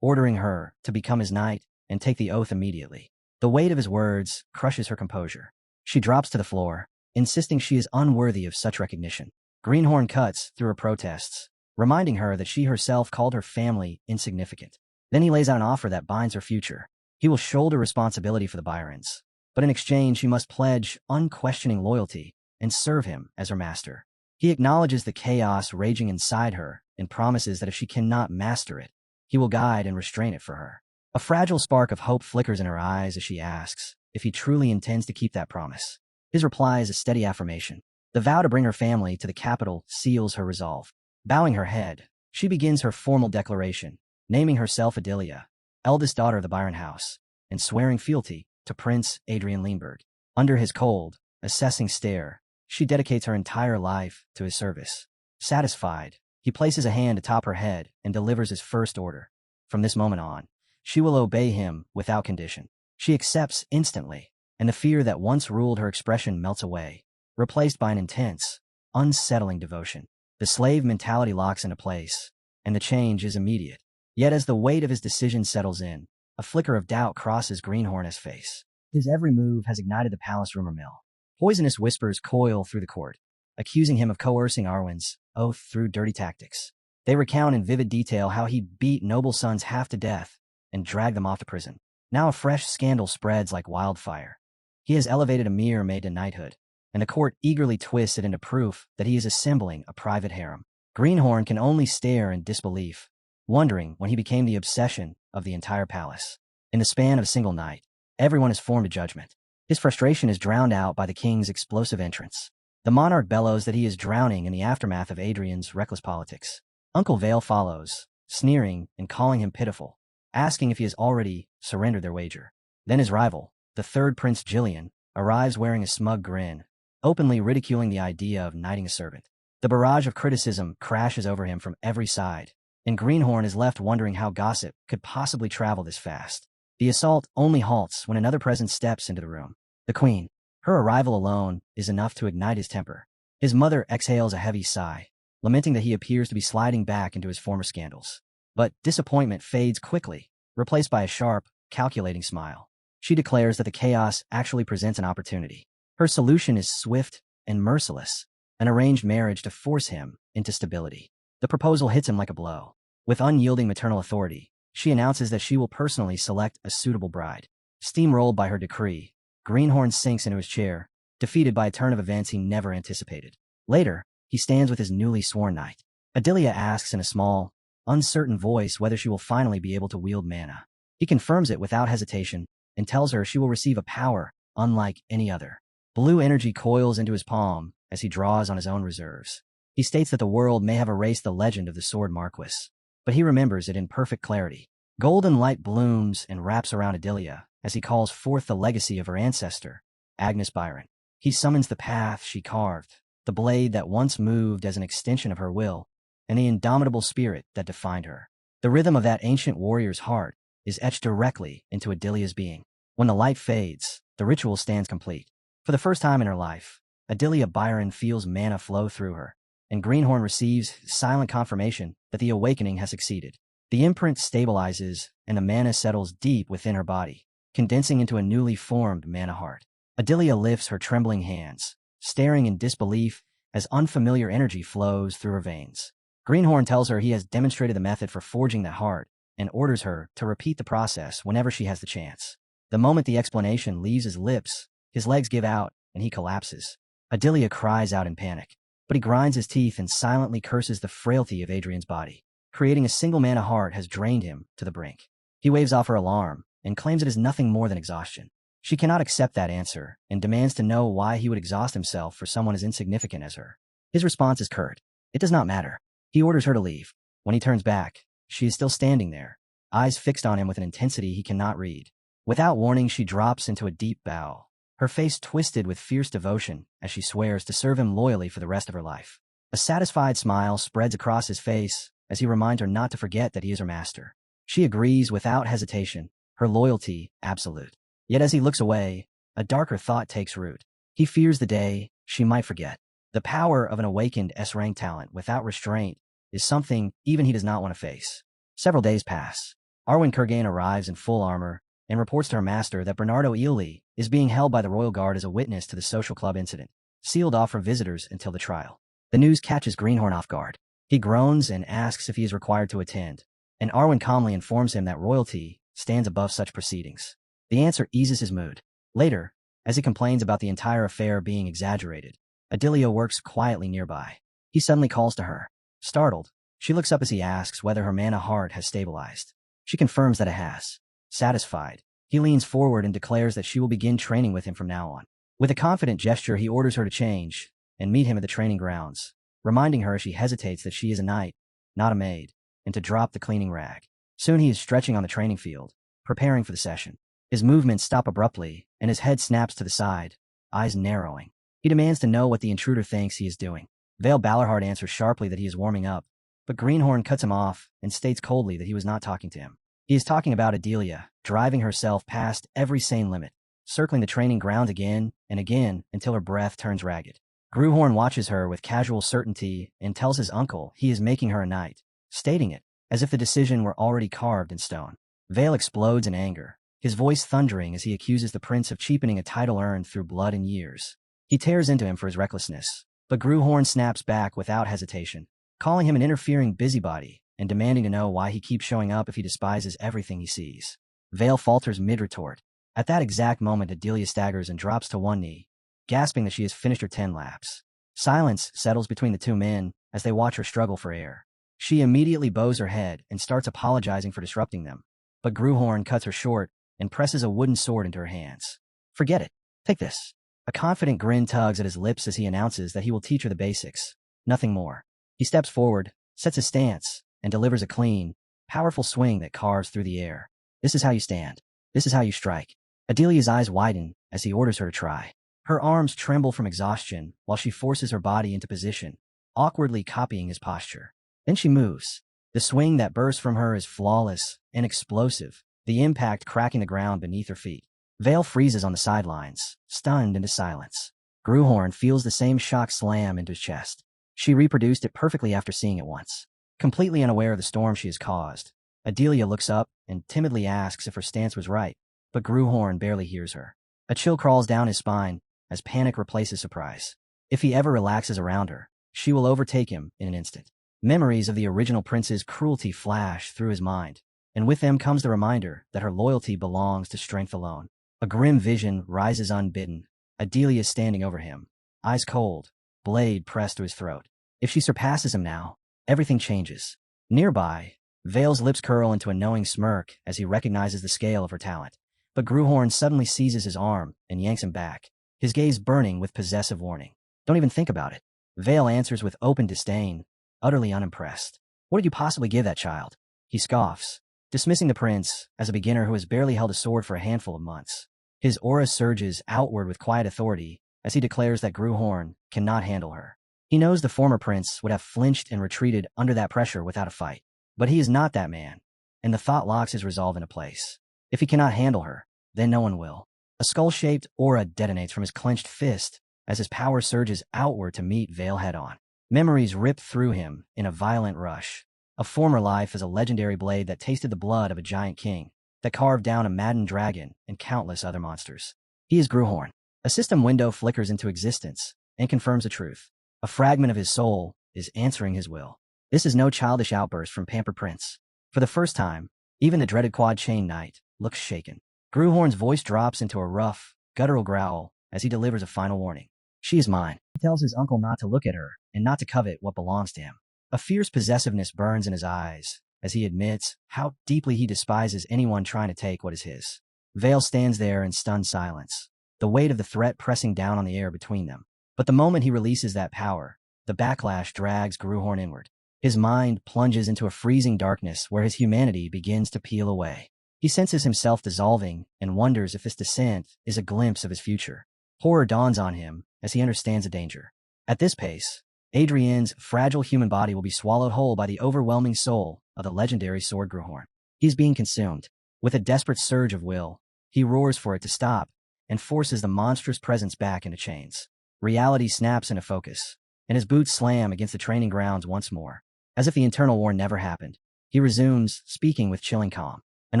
ordering her to become his knight and take the oath immediately. The weight of his words crushes her composure. She drops to the floor, insisting she is unworthy of such recognition. Greenhorn cuts through her protests, reminding her that she herself called her family insignificant. Then he lays out an offer that binds her future. He will shoulder responsibility for the Byrons, but in exchange she must pledge unquestioning loyalty and serve him as her master. He acknowledges the chaos raging inside her and promises that if she cannot master it, he will guide and restrain it for her. A fragile spark of hope flickers in her eyes as she asks if he truly intends to keep that promise. His reply is a steady affirmation. The vow to bring her family to the capital seals her resolve. Bowing her head, she begins her formal declaration, naming herself Adelia, eldest daughter of the Byron house, and swearing fealty to Prince Adrian Leonberg. Under his cold, assessing stare, she dedicates her entire life to his service. Satisfied, he places a hand atop her head and delivers his first order. From this moment on, she will obey him without condition. She accepts instantly, and the fear that once ruled her expression melts away, replaced by an intense, unsettling devotion. The slave mentality locks into place, and the change is immediate. Yet as the weight of his decision settles in, a flicker of doubt crosses Greenhorn's face. His every move has ignited the palace rumor mill. Poisonous whispers coil through the court, accusing him of coercing Arwen's oath through dirty tactics. They recount in vivid detail how he beat noble sons half to death and dragged them off to prison. Now a fresh scandal spreads like wildfire. He has elevated a mere maid to knighthood, and the court eagerly twists it into proof that he is assembling a private harem. Greenhorn can only stare in disbelief, wondering when he became the obsession of the entire palace. In the span of a single night, everyone has formed a judgment. His frustration is drowned out by the king's explosive entrance. The monarch bellows that he is drowning in the aftermath of Adrian's reckless politics. Uncle Vale follows, sneering and calling him pitiful, asking if he has already surrendered their wager. Then his rival, the third Prince Gillian, arrives wearing a smug grin, openly ridiculing the idea of knighting a servant. The barrage of criticism crashes over him from every side, and Greenhorn is left wondering how gossip could possibly travel this fast. The assault only halts when another presence steps into the room. The Queen. Her arrival alone is enough to ignite his temper. His mother exhales a heavy sigh, lamenting that he appears to be sliding back into his former scandals. But disappointment fades quickly, replaced by a sharp, calculating smile. She declares that the chaos actually presents an opportunity. Her solution is swift and merciless, an arranged marriage to force him into stability. The proposal hits him like a blow. With unyielding maternal authority, she announces that she will personally select a suitable bride. Steamrolled by her decree, Greenhorn sinks into his chair, defeated by a turn of events he never anticipated. Later, he stands with his newly sworn knight. Adelia asks in a small, uncertain voice whether she will finally be able to wield mana. He confirms it without hesitation and tells her she will receive a power unlike any other. Blue energy coils into his palm as he draws on his own reserves. He states that the world may have erased the legend of the Sword Marquis, but he remembers it in perfect clarity. Golden light blooms and wraps around Adelia as he calls forth the legacy of her ancestor, Agnes Byron. He summons the path she carved, the blade that once moved as an extension of her will, and the indomitable spirit that defined her. The rhythm of that ancient warrior's heart is etched directly into Adelia's being. When the light fades, the ritual stands complete. For the first time in her life, Adelia Byron feels mana flow through her, and Greenhorn receives silent confirmation that the awakening has succeeded. The imprint stabilizes, and the mana settles deep within her body, condensing into a newly formed mana heart. Adelia lifts her trembling hands, staring in disbelief as unfamiliar energy flows through her veins. Greenhorn tells her he has demonstrated the method for forging that heart and orders her to repeat the process whenever she has the chance. The moment the explanation leaves his lips, his legs give out and he collapses. Adelia cries out in panic, but he grinds his teeth and silently curses the frailty of Adrian's body. Creating a single mana heart has drained him to the brink. He waves off her alarm and claims it is nothing more than exhaustion. She cannot accept that answer and demands to know why he would exhaust himself for someone as insignificant as her. His response is curt. It does not matter. He orders her to leave. When he turns back, she is still standing there, eyes fixed on him with an intensity he cannot read. Without warning, she drops into a deep bow, her face twisted with fierce devotion as she swears to serve him loyally for the rest of her life. A satisfied smile spreads across his face as he reminds her not to forget that he is her master. She agrees without hesitation, her loyalty absolute. Yet as he looks away, a darker thought takes root. He fears the day she might forget. The power of an awakened S-rank talent without restraint is something even he does not want to face. Several days pass. Arwen Kurgan arrives in full armor and reports to her master that Bernardo Ely is being held by the Royal Guard as a witness to the social club incident, sealed off from visitors until the trial. The news catches Greenhorn off guard. He groans and asks if he is required to attend, and Arwen calmly informs him that royalty stands above such proceedings. The answer eases his mood. Later, as he complains about the entire affair being exaggerated, Adelia works quietly nearby. He suddenly calls to her. Startled, she looks up as he asks whether her mana heart has stabilized. She confirms that it has. Satisfied, he leans forward and declares that she will begin training with him from now on. With a confident gesture, he orders her to change and meet him at the training grounds, reminding her as she hesitates that she is a knight, not a maid, and to drop the cleaning rag. Soon he is stretching on the training field, preparing for the session. His movements stop abruptly, and his head snaps to the side, eyes narrowing. He demands to know what the intruder thinks he is doing. Vale Ballarhard answers sharply that he is warming up, but Greenhorn cuts him off and states coldly that he was not talking to him. He is talking about Adelia, driving herself past every sane limit, circling the training ground again and again until her breath turns ragged. Greenhorn watches her with casual certainty and tells his uncle he is making her a knight, stating it as if the decision were already carved in stone. Vale explodes in anger, his voice thundering as he accuses the prince of cheapening a title earned through blood and years. He tears into him for his recklessness, but Greenhorn snaps back without hesitation, calling him an interfering busybody and demanding to know why he keeps showing up if he despises everything he sees. Vale falters mid-retort. At that exact moment, Adelia staggers and drops to one knee, gasping that she has finished her 10 laps. Silence settles between the two men as they watch her struggle for air. She immediately bows her head and starts apologizing for disrupting them, but Greenhorn cuts her short and presses a wooden sword into her hands. Forget it. Take this. A confident grin tugs at his lips as he announces that he will teach her the basics. Nothing more. He steps forward, sets his stance, and delivers a clean, powerful swing that carves through the air. This is how you stand. This is how you strike. Adelia's eyes widen as he orders her to try. Her arms tremble from exhaustion while she forces her body into position, awkwardly copying his posture. Then she moves. The swing that bursts from her is flawless and explosive, the impact cracking the ground beneath her feet. Vale freezes on the sidelines, stunned into silence. Greenhorn feels the same shock slam into his chest. She reproduced it perfectly after seeing it once. Completely unaware of the storm she has caused, Adelia looks up and timidly asks if her stance was right, but Greenhorn barely hears her. A chill crawls down his spine as panic replaces surprise. If he ever relaxes around her, she will overtake him in an instant. Memories of the original prince's cruelty flash through his mind, and with them comes the reminder that her loyalty belongs to strength alone. A grim vision rises unbidden, Adelia standing over him, eyes cold, blade pressed to his throat. If she surpasses him now, everything changes. Nearby, Vale's lips curl into a knowing smirk as he recognizes the scale of her talent. But Gruhorn suddenly seizes his arm and yanks him back, his gaze burning with possessive warning. Don't even think about it. Vale answers with open disdain, utterly unimpressed. What did you possibly give that child? He scoffs, dismissing the prince as a beginner who has barely held a sword for a handful of months. His aura surges outward with quiet authority as he declares that Gruhorn cannot handle her. He knows the former prince would have flinched and retreated under that pressure without a fight. But he is not that man, and the thought locks his resolve into place. If he cannot handle her, then no one will. A skull-shaped aura detonates from his clenched fist as his power surges outward to meet Vale head-on. Memories rip through him in a violent rush. A former life as a legendary blade that tasted the blood of a giant king, that carved down a maddened dragon and countless other monsters. He is Gruhorn. A system window flickers into existence and confirms the truth. A fragment of his soul is answering his will. This is no childish outburst from Pampered Prince. For the first time, even the dreaded Quad Chain Knight looks shaken. Gruhorn's voice drops into a rough, guttural growl as he delivers a final warning. She is mine. He tells his uncle not to look at her and not to covet what belongs to him. A fierce possessiveness burns in his eyes as he admits how deeply he despises anyone trying to take what is his. Vale stands there in stunned silence, the weight of the threat pressing down on the air between them. But the moment he releases that power, the backlash drags Gruhorn inward. His mind plunges into a freezing darkness where his humanity begins to peel away. He senses himself dissolving and wonders if this descent is a glimpse of his future. Horror dawns on him as he understands the danger. At this pace, Adrienne's fragile human body will be swallowed whole by the overwhelming soul of the legendary sword Gruhorn. He is being consumed. With a desperate surge of will, he roars for it to stop and forces the monstrous presence back into chains. Reality snaps into focus, and his boots slam against the training grounds once more. As if the internal war never happened, he resumes, speaking with chilling calm. An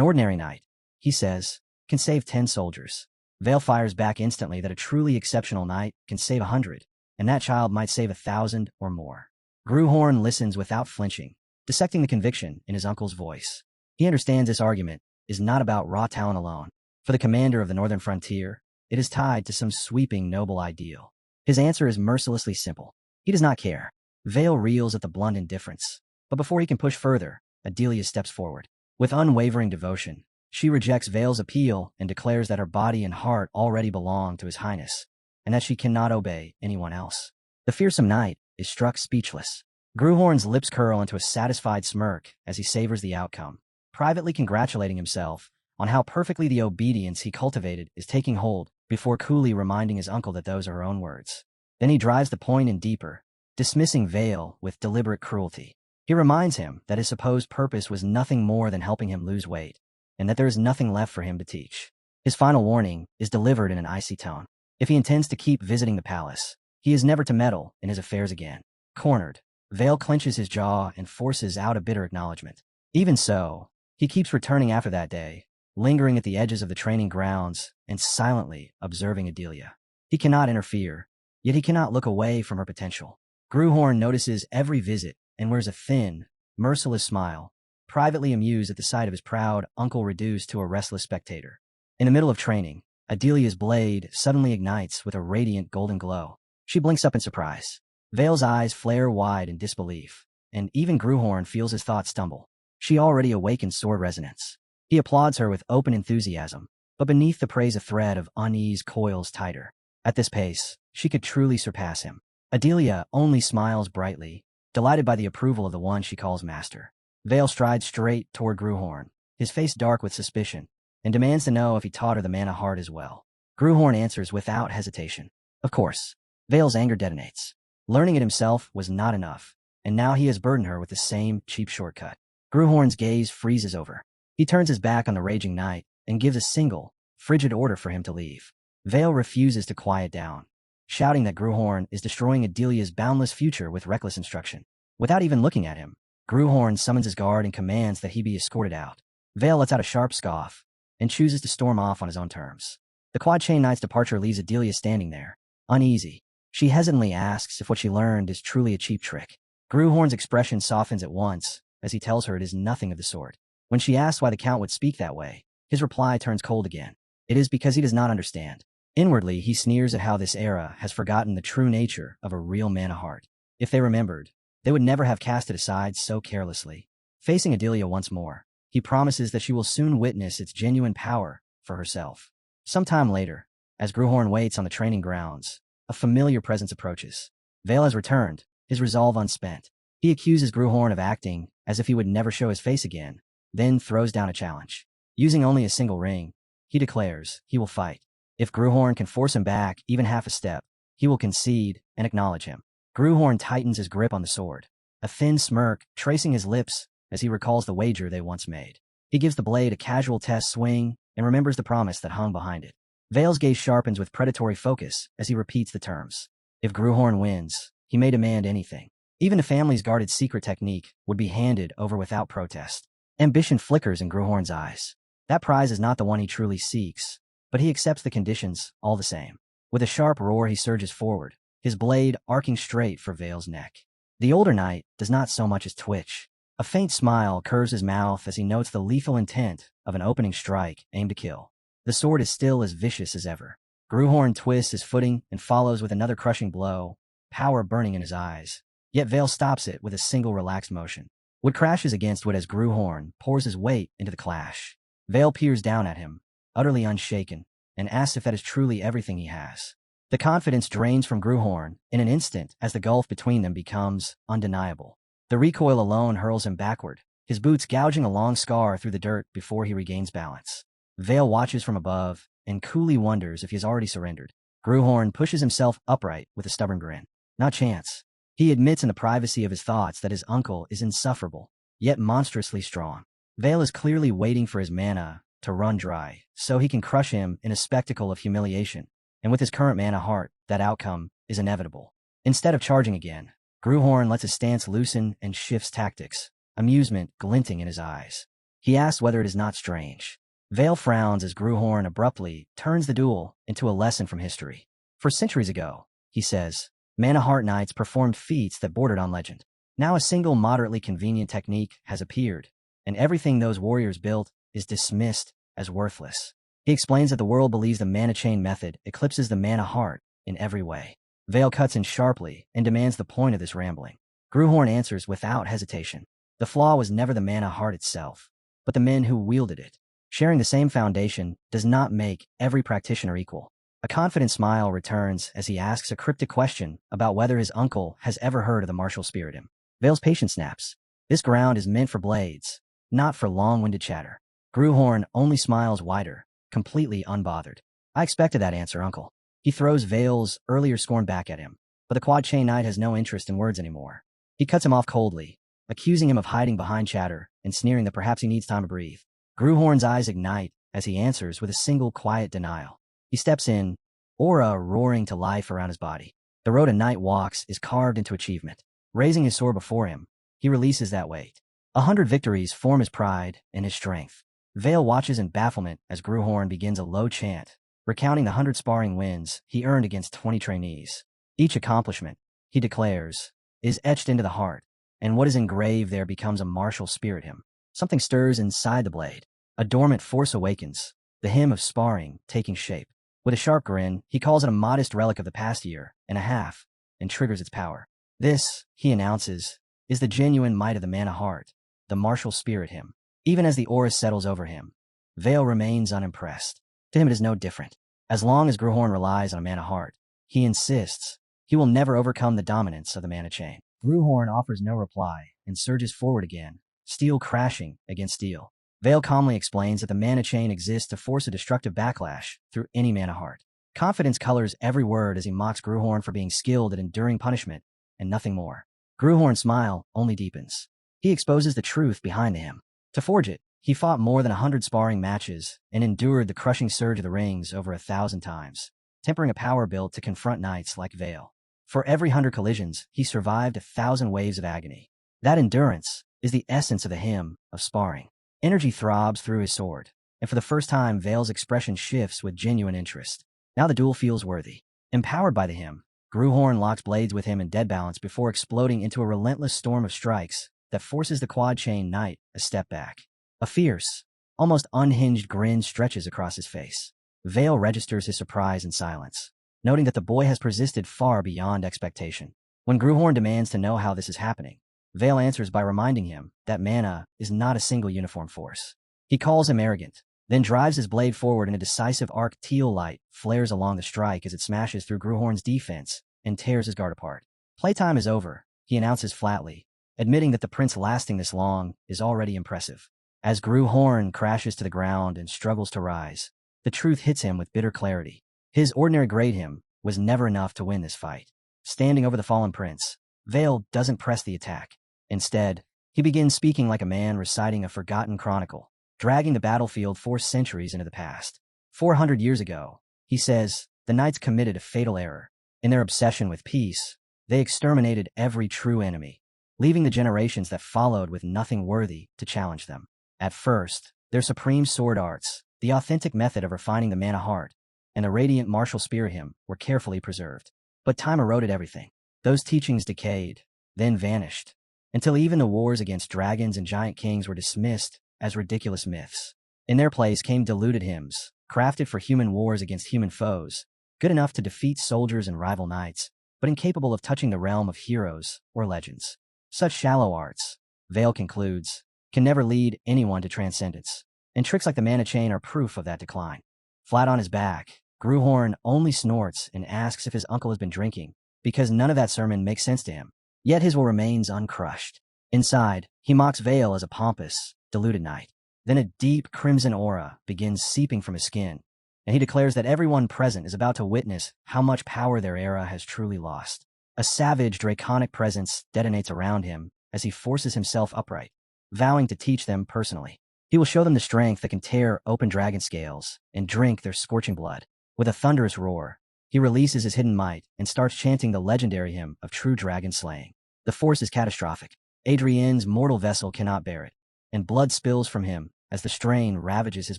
ordinary knight, he says, can save 10 soldiers. Vale fires back instantly that a truly exceptional knight can save 100, and that child might save 1,000 or more. Gruhorn listens without flinching, dissecting the conviction in his uncle's voice. He understands this argument is not about raw talent alone. For the commander of the northern frontier, it is tied to some sweeping noble ideal. His answer is mercilessly simple. He does not care. Vale reels at the blunt indifference. But before he can push further, Adelia steps forward. With unwavering devotion, she rejects Vale's appeal and declares that her body and heart already belong to His Highness, and that she cannot obey anyone else. The fearsome knight is struck speechless. Gruhorn's lips curl into a satisfied smirk as he savors the outcome, privately congratulating himself on how perfectly the obedience he cultivated is taking hold, before coolly reminding his uncle that those are her own words. Then he drives the point in deeper, dismissing Vale with deliberate cruelty. He reminds him that his supposed purpose was nothing more than helping him lose weight, and that there is nothing left for him to teach. His final warning is delivered in an icy tone. If he intends to keep visiting the palace, he is never to meddle in his affairs again. Cornered, Vale clenches his jaw and forces out a bitter acknowledgement. Even so, he keeps returning after that day, lingering at the edges of the training grounds and silently observing Adelia. He cannot interfere, yet he cannot look away from her potential. Gruhorn notices every visit and wears a thin, merciless smile, privately amused at the sight of his proud uncle reduced to a restless spectator. In the middle of training, Adelia's blade suddenly ignites with a radiant golden glow. She blinks up in surprise. Vale's eyes flare wide in disbelief, and even Gruhorn feels his thoughts stumble. She already awakens sword resonance. He applauds her with open enthusiasm, but beneath the praise a thread of unease coils tighter. At this pace, she could truly surpass him. Adelia only smiles brightly, delighted by the approval of the one she calls master. Vale strides straight toward Gruhorn, his face dark with suspicion, and demands to know if he taught her the mana heart as well. Gruhorn answers without hesitation. Of course. Vale's anger detonates. Learning it himself was not enough, and now he has burdened her with the same cheap shortcut. Gruhorn's gaze freezes over. He turns his back on the raging knight and gives a single, frigid order for him to leave. Vale refuses to quiet down, shouting that Gruhorn is destroying Adelia's boundless future with reckless instruction. Without even looking at him, Gruhorn summons his guard and commands that he be escorted out. Vale lets out a sharp scoff and chooses to storm off on his own terms. The Quad Chain Knight's departure leaves Adelia standing there, uneasy. She hesitantly asks if what she learned is truly a cheap trick. Gruhorn's expression softens at once, as he tells her it is nothing of the sort. When she asks why the Count would speak that way, his reply turns cold again. It is because he does not understand. Inwardly, he sneers at how this era has forgotten the true nature of a real man of heart. If they remembered, they would never have cast it aside so carelessly. Facing Adelia once more, he promises that she will soon witness its genuine power for herself. Sometime later, as Gruhorn waits on the training grounds, a familiar presence approaches. Vale has returned, his resolve unspent. He accuses Gruhorn of acting as if he would never show his face again, then throws down a challenge. Using only a single ring, he declares he will fight. If Gruhorn can force him back even half a step, he will concede and acknowledge him. Gruhorn tightens his grip on the sword, a thin smirk tracing his lips as he recalls the wager they once made. He gives the blade a casual test swing and remembers the promise that hung behind it. Vale's gaze sharpens with predatory focus as he repeats the terms. If Gruhorn wins, he may demand anything. Even the family's guarded secret technique would be handed over without protest. Ambition flickers in Gruhorn's eyes. That prize is not the one he truly seeks, but he accepts the conditions all the same. With a sharp roar, he surges forward, his blade arcing straight for Vale's neck. The older knight does not so much as twitch. A faint smile curves his mouth as he notes the lethal intent of an opening strike aimed to kill. The sword is still as vicious as ever. Gruhorn twists his footing and follows with another crushing blow, power burning in his eyes. Yet Vale stops it with a single relaxed motion. Wood crashes against wood as Gruhorn pours his weight into the clash. Vale peers down at him, utterly unshaken, and asks if that is truly everything he has. The confidence drains from Gruhorn in an instant as the gulf between them becomes undeniable. The recoil alone hurls him backward, his boots gouging a long scar through the dirt before he regains balance. Vale watches from above and coolly wonders if he has already surrendered. Gruhorn pushes himself upright with a stubborn grin. Not chance. He admits in the privacy of his thoughts that his uncle is insufferable, yet monstrously strong. Vale is clearly waiting for his mana to run dry, so he can crush him in a spectacle of humiliation. And with his current mana heart, that outcome is inevitable. Instead of charging again, Gruhorn lets his stance loosen and shifts tactics, amusement glinting in his eyes. He asks whether it is not strange. Vale frowns as Gruhorn abruptly turns the duel into a lesson from history. For centuries ago, he says, Mana Heart Knights performed feats that bordered on legend. Now a single moderately convenient technique has appeared, and everything those warriors built is dismissed as worthless. He explains that the world believes the mana chain method eclipses the mana heart in every way. Vale cuts in sharply and demands the point of this rambling. Gruhorn answers without hesitation. The flaw was never the mana heart itself, but the men who wielded it. Sharing the same foundation does not make every practitioner equal. A confident smile returns as he asks a cryptic question about whether his uncle has ever heard of the martial spirit hymn. Vale's patience snaps. This ground is meant for blades, not for long-winded chatter. Gruhorn only smiles wider, completely unbothered. I expected that answer, uncle. He throws Vale's earlier scorn back at him, but the Quad Chain Knight has no interest in words anymore. He cuts him off coldly, accusing him of hiding behind chatter and sneering that perhaps he needs time to breathe. Gruhorn's eyes ignite as he answers with a single quiet denial. He steps in, aura roaring to life around his body. The road a knight walks is carved into achievement. Raising his sword before him, he releases that weight. 100 victories form his pride and his strength. Vale watches in bafflement as Gruhorn begins a low chant, recounting the 100 sparring wins he earned against 20 trainees. Each accomplishment, he declares, is etched into the heart, and what is engraved there becomes a martial spirit hymn. Something stirs inside the blade. A dormant force awakens, the hymn of sparring taking shape. With a sharp grin, he calls it a modest relic of the past year and a half, and triggers its power. This, he announces, is the genuine might of the mana heart, the martial spirit hymn. Even as the aura settles over him, Vale remains unimpressed. To him it is no different. As long as Gruhorn relies on a mana heart, he insists, he will never overcome the dominance of the mana chain. Gruhorn offers no reply and surges forward again, steel crashing against steel. Vale calmly explains that the mana chain exists to force a destructive backlash through any mana heart. Confidence colors every word as he mocks Gruhorn for being skilled at enduring punishment and nothing more. Gruhorn's smile only deepens. He exposes the truth behind the hymn. To forge it, he fought more than 100 sparring matches and endured the crushing surge of the rings over 1,000 times, tempering a power built to confront knights like Vale. For every 100 collisions, he survived 1,000 waves of agony. That endurance is the essence of the hymn of sparring. Energy throbs through his sword, and for the first time Vale's expression shifts with genuine interest. Now the duel feels worthy. Empowered by the hymn, Gruhorn locks blades with him in dead balance before exploding into a relentless storm of strikes that forces the quad chain knight a step back. A fierce, almost unhinged grin stretches across his face. Vale registers his surprise in silence, noting that the boy has persisted far beyond expectation. When Gruhorn demands to know how this is happening, Vale answers by reminding him that mana is not a single uniform force. He calls him arrogant, then drives his blade forward in a decisive arc. Teal light flares along the strike as it smashes through Gruhorn's defense and tears his guard apart. Playtime is over, he announces flatly, admitting that the prince lasting this long is already impressive. As Gruhorn crashes to the ground and struggles to rise, the truth hits him with bitter clarity. His ordinary grade him was never enough to win this fight. Standing over the fallen prince, Vale doesn't press the attack. Instead, he begins speaking like a man reciting a forgotten chronicle, dragging the battlefield 4 centuries into the past. 400 years ago, he says, the knights committed a fatal error. In their obsession with peace, they exterminated every true enemy, leaving the generations that followed with nothing worthy to challenge them. At first, their supreme sword arts, the authentic method of refining the mana heart, and the radiant martial spirit hymn were carefully preserved. But time eroded everything. Those teachings decayed, then vanished, until even the wars against dragons and giant kings were dismissed as ridiculous myths. In their place came diluted hymns, crafted for human wars against human foes, good enough to defeat soldiers and rival knights, but incapable of touching the realm of heroes or legends. Such shallow arts, Vale concludes, can never lead anyone to transcendence, and tricks like the mana chain are proof of that decline. Flat on his back, Gruhorn only snorts and asks if his uncle has been drinking, because none of that sermon makes sense to him. Yet his will remains uncrushed. Inside, he mocks Vale as a pompous, deluded knight. Then a deep crimson aura begins seeping from his skin, and he declares that everyone present is about to witness how much power their era has truly lost. A savage, draconic presence detonates around him as he forces himself upright, vowing to teach them personally. He will show them the strength that can tear open dragon scales and drink their scorching blood. With a thunderous roar, he releases his hidden might and starts chanting the legendary hymn of true dragon slaying. The force is catastrophic. Adrienne's mortal vessel cannot bear it, and blood spills from him as the strain ravages his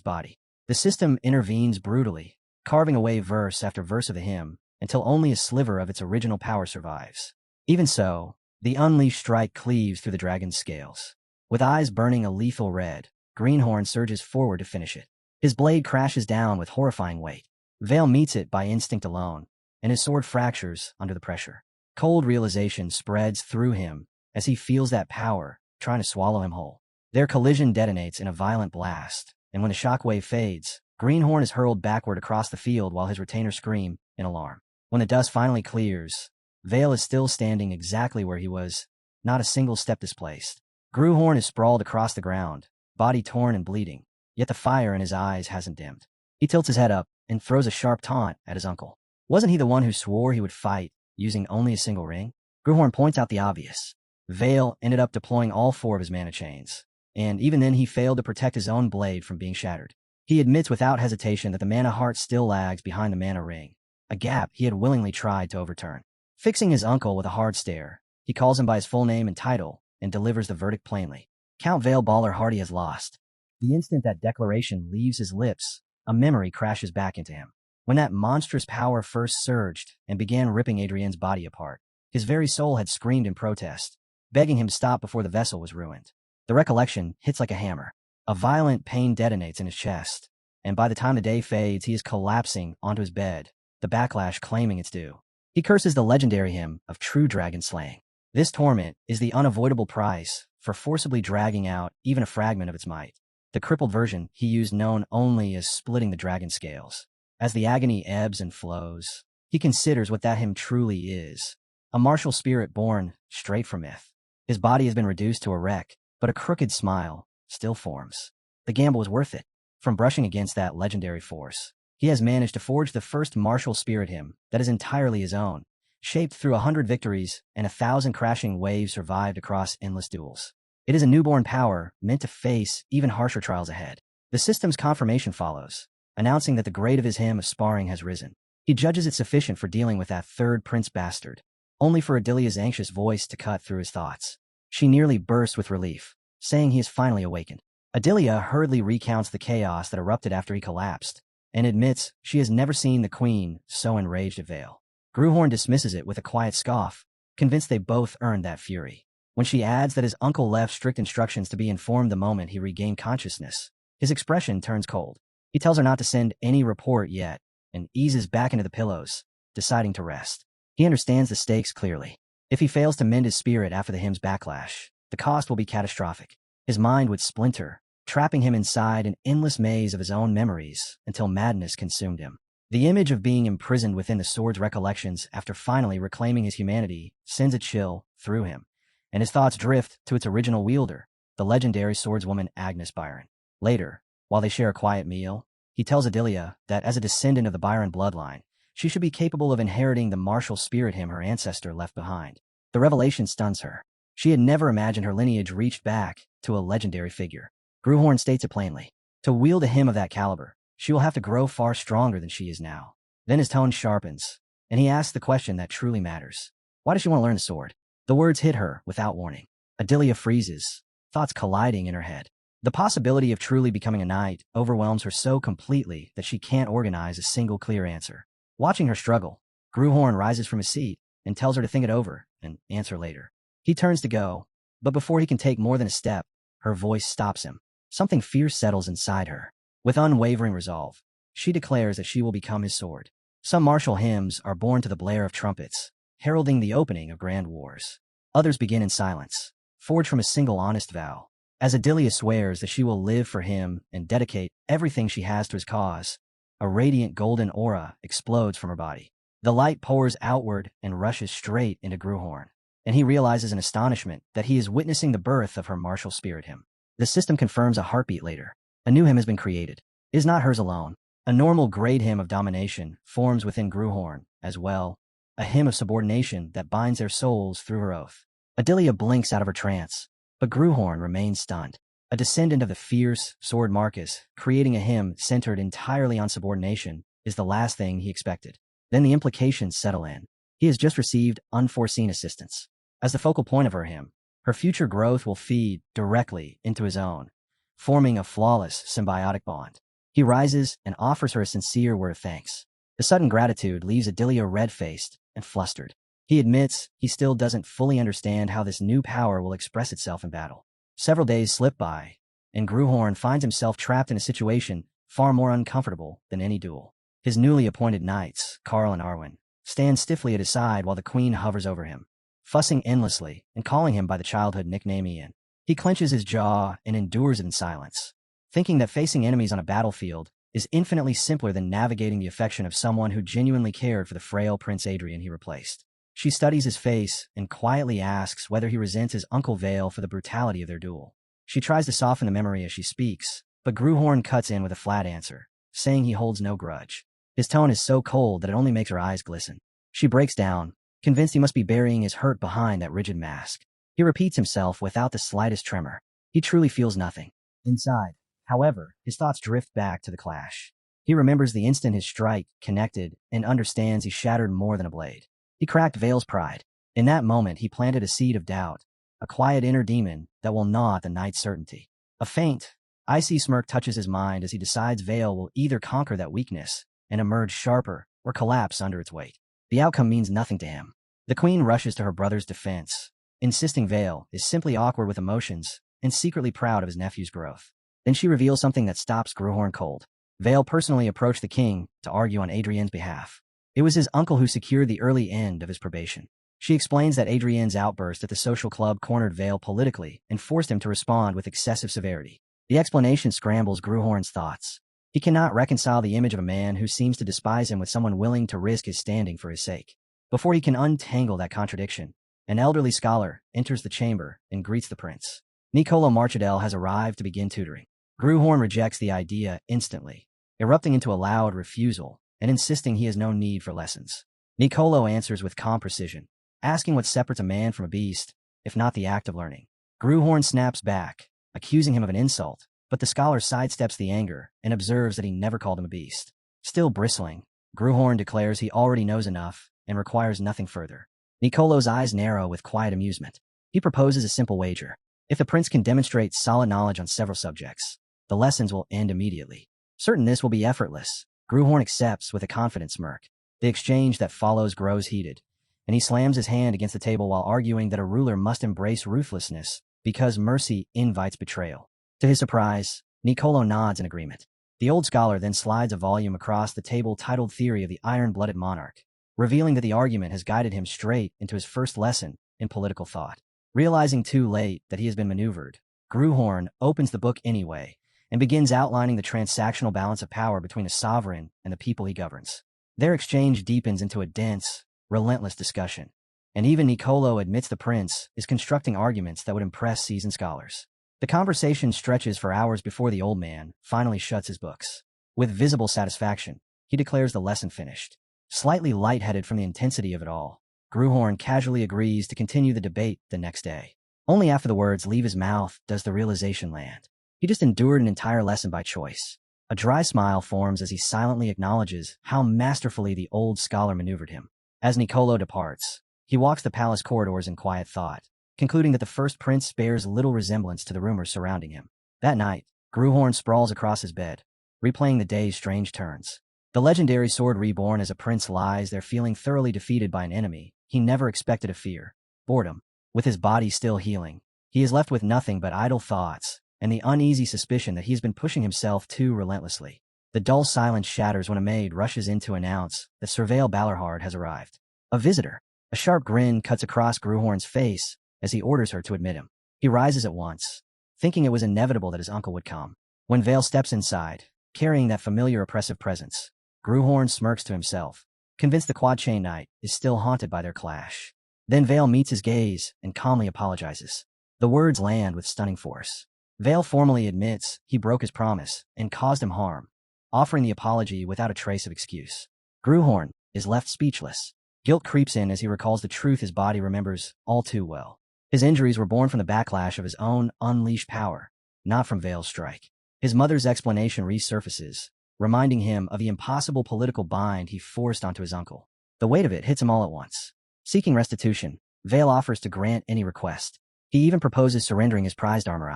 body. The system intervenes brutally, carving away verse after verse of the hymn until only a sliver of its original power survives. Even so, the unleashed strike cleaves through the dragon's scales. With eyes burning a lethal red, Greenhorn surges forward to finish it. His blade crashes down with horrifying weight. Vale meets it by instinct alone, and his sword fractures under the pressure. Cold realization spreads through him as he feels that power trying to swallow him whole. Their collision detonates in a violent blast, and when the shockwave fades, Greenhorn is hurled backward across the field while his retainers scream in alarm. When the dust finally clears, Vale is still standing exactly where he was, not a single step displaced. Gruhorn is sprawled across the ground, body torn and bleeding, yet the fire in his eyes hasn't dimmed. He tilts his head up and throws a sharp taunt at his uncle. Wasn't he the one who swore he would fight using only a single ring? Gruhorn points out the obvious. Vale ended up deploying all 4 of his mana chains, and even then he failed to protect his own blade from being shattered. He admits without hesitation that the mana heart still lags behind the mana ring, a gap he had willingly tried to overturn. Fixing his uncle with a hard stare, he calls him by his full name and title and delivers the verdict plainly. Count Vale Baller Hardy has lost. The instant that declaration leaves his lips, a memory crashes back into him. When that monstrous power first surged and began ripping Adrienne's body apart, his very soul had screamed in protest, begging him to stop before the vessel was ruined. The recollection hits like a hammer. A violent pain detonates in his chest, and by the time the day fades, he is collapsing onto his bed, the backlash claiming its due. He curses the legendary hymn of true dragon slaying. This torment is the unavoidable price for forcibly dragging out even a fragment of its might. The crippled version he used known only as splitting the dragon scales. As the agony ebbs and flows, he considers what that hymn truly is. A martial spirit born straight from myth. His body has been reduced to a wreck, but a crooked smile still forms. The gamble was worth it. From brushing against that legendary force, he has managed to forge the first martial spirit hymn that is entirely his own, shaped through 100 victories and 1,000 crashing waves survived across endless duels. It is a newborn power meant to face even harsher trials ahead. The system's confirmation follows, announcing that the grade of his hymn of sparring has risen. He judges it sufficient for dealing with that third prince bastard, only for Adelia's anxious voice to cut through his thoughts. She nearly bursts with relief, saying he is finally awakened. Adelia hurriedly recounts the chaos that erupted after he collapsed, and admits she has never seen the queen so enraged at Vale. Gruhorn dismisses it with a quiet scoff, convinced they both earned that fury. When she adds that his uncle left strict instructions to be informed the moment he regained consciousness, his expression turns cold. He tells her not to send any report yet and eases back into the pillows, deciding to rest. He understands the stakes clearly. If he fails to mend his spirit after the hymn's backlash, the cost will be catastrophic. His mind would splinter, trapping him inside an endless maze of his own memories until madness consumed him. The image of being imprisoned within the sword's recollections after finally reclaiming his humanity sends a chill through him, and his thoughts drift to its original wielder, the legendary swordswoman Agnes Byron. Later, while they share a quiet meal, he tells Adelia that as a descendant of the Byron bloodline, she should be capable of inheriting the martial spirit her ancestor left behind. The revelation stuns her. She had never imagined her lineage reached back to a legendary figure. Gruhorn states it plainly. To wield a hymn of that caliber, she will have to grow far stronger than she is now. Then his tone sharpens, and he asks the question that truly matters. Why does she want to learn the sword? The words hit her without warning. Adelia freezes, thoughts colliding in her head. The possibility of truly becoming a knight overwhelms her so completely that she can't organize a single clear answer. Watching her struggle, Gruhorn rises from his seat and tells her to think it over and answer later. He turns to go, but before he can take more than a step, her voice stops him. Something fierce settles inside her. With unwavering resolve, she declares that she will become his sword. Some martial hymns are born to the blare of trumpets, heralding the opening of grand wars. Others begin in silence, forged from a single honest vow. As Adelia swears that she will live for him and dedicate everything she has to his cause, a radiant golden aura explodes from her body. The light pours outward and rushes straight into Gruhorn, and he realizes in astonishment that he is witnessing the birth of her martial spirit hymn. The system confirms a heartbeat later. A new hymn has been created. It is not hers alone. A normal grade hymn of domination forms within Gruhorn as well, a hymn of subordination that binds their souls through her oath. Adelia blinks out of her trance, but Gruhorn remains stunned. A descendant of the fierce sword Marcus, creating a hymn centered entirely on subordination, is the last thing he expected. Then the implications settle in. He has just received unforeseen assistance. As the focal point of her hymn, her future growth will feed directly into his own, forming a flawless symbiotic bond. He rises and offers her a sincere word of thanks. The sudden gratitude leaves Adelia red-faced and flustered. He admits he still doesn't fully understand how this new power will express itself in battle. Several days slip by, and Gruhorn finds himself trapped in a situation far more uncomfortable than any duel. His newly appointed knights, Karl and Arwen, stand stiffly at his side while the queen hovers over him, fussing endlessly and calling him by the childhood nickname Ian. He clenches his jaw and endures it in silence, thinking that facing enemies on a battlefield is infinitely simpler than navigating the affection of someone who genuinely cared for the frail Prince Adrian he replaced. She studies his face and quietly asks whether he resents his Uncle Vale for the brutality of their duel. She tries to soften the memory as she speaks, but Gruhorn cuts in with a flat answer, saying he holds no grudge. His tone is so cold that it only makes her eyes glisten. She breaks down, convinced he must be burying his hurt behind that rigid mask. He repeats himself without the slightest tremor. He truly feels nothing. Inside, however, his thoughts drift back to the clash. He remembers the instant his strike connected and understands he shattered more than a blade. He cracked Vale's pride. In that moment, he planted a seed of doubt, a quiet inner demon that will gnaw at the knight's certainty. A faint, icy smirk touches his mind as he decides Vale will either conquer that weakness and emerge sharper or collapse under its weight. The outcome means nothing to him. The queen rushes to her brother's defense, insisting Vale is simply awkward with emotions and secretly proud of his nephew's growth. Then she reveals something that stops Gruhorn cold. Vale personally approached the king to argue on Adrienne's behalf. It was his uncle who secured the early end of his probation. She explains that Adrienne's outburst at the social club cornered Vale politically and forced him to respond with excessive severity. The explanation scrambles Gruhorn's thoughts. He cannot reconcile the image of a man who seems to despise him with someone willing to risk his standing for his sake. Before he can untangle that contradiction, an elderly scholar enters the chamber and greets the prince. Niccolo Marchadel has arrived to begin tutoring. Gruhorn rejects the idea instantly, erupting into a loud refusal and insisting he has no need for lessons. Niccolo answers with calm precision, asking what separates a man from a beast, if not the act of learning. Gruhorn snaps back, accusing him of an insult, but the scholar sidesteps the anger and observes that he never called him a beast. Still bristling, Gruhorn declares he already knows enough and requires nothing further. Niccolo's eyes narrow with quiet amusement. He proposes a simple wager. If the prince can demonstrate solid knowledge on several subjects, the lessons will end immediately. Certain this will be effortless, Gruhorn accepts with a confident smirk. The exchange that follows grows heated, and he slams his hand against the table while arguing that a ruler must embrace ruthlessness because mercy invites betrayal. To his surprise, Niccolo nods in agreement. The old scholar then slides a volume across the table titled Theory of the Iron-Blooded Monarch, revealing that the argument has guided him straight into his first lesson in political thought. Realizing too late that he has been maneuvered, Gruhorn opens the book anyway and begins outlining the transactional balance of power between a sovereign and the people he governs. Their exchange deepens into a dense, relentless discussion, and even Niccolo admits the prince is constructing arguments that would impress seasoned scholars. The conversation stretches for hours before the old man finally shuts his books. With visible satisfaction, he declares the lesson finished. Slightly lightheaded from the intensity of it all, Gruhorn casually agrees to continue the debate the next day. Only after the words leave his mouth does the realization land. He just endured an entire lesson by choice. A dry smile forms as he silently acknowledges how masterfully the old scholar maneuvered him. As Niccolo departs, he walks the palace corridors in quiet thought, concluding that the first prince bears little resemblance to the rumors surrounding him. That night, Gruhorn sprawls across his bed, replaying the day's strange turns. The legendary sword Reborn as a prince lies there feeling thoroughly defeated by an enemy he never expected to fear, boredom. With his body still healing, he is left with nothing but idle thoughts and the uneasy suspicion that he has been pushing himself too relentlessly. The dull silence shatters when a maid rushes in to announce that Surveil Ballarhard has arrived. A visitor. A sharp grin cuts across Gruhorn's face as he orders her to admit him. He rises at once, thinking it was inevitable that his uncle would come. When Vale steps inside, carrying that familiar oppressive presence, Gruhorn smirks to himself, convinced the Quad Chain Knight is still haunted by their clash. Then Vale meets his gaze and calmly apologizes. The words land with stunning force. Vale formally admits he broke his promise and caused him harm, offering the apology without a trace of excuse. Gruhorn is left speechless. Guilt creeps in as he recalls the truth his body remembers all too well. His injuries were born from the backlash of his own unleashed power, not from Vale's strike. His mother's explanation resurfaces, reminding him of the impossible political bind he forced onto his uncle. The weight of it hits him all at once. Seeking restitution, Vale offers to grant any request. He even proposes surrendering his prized armor.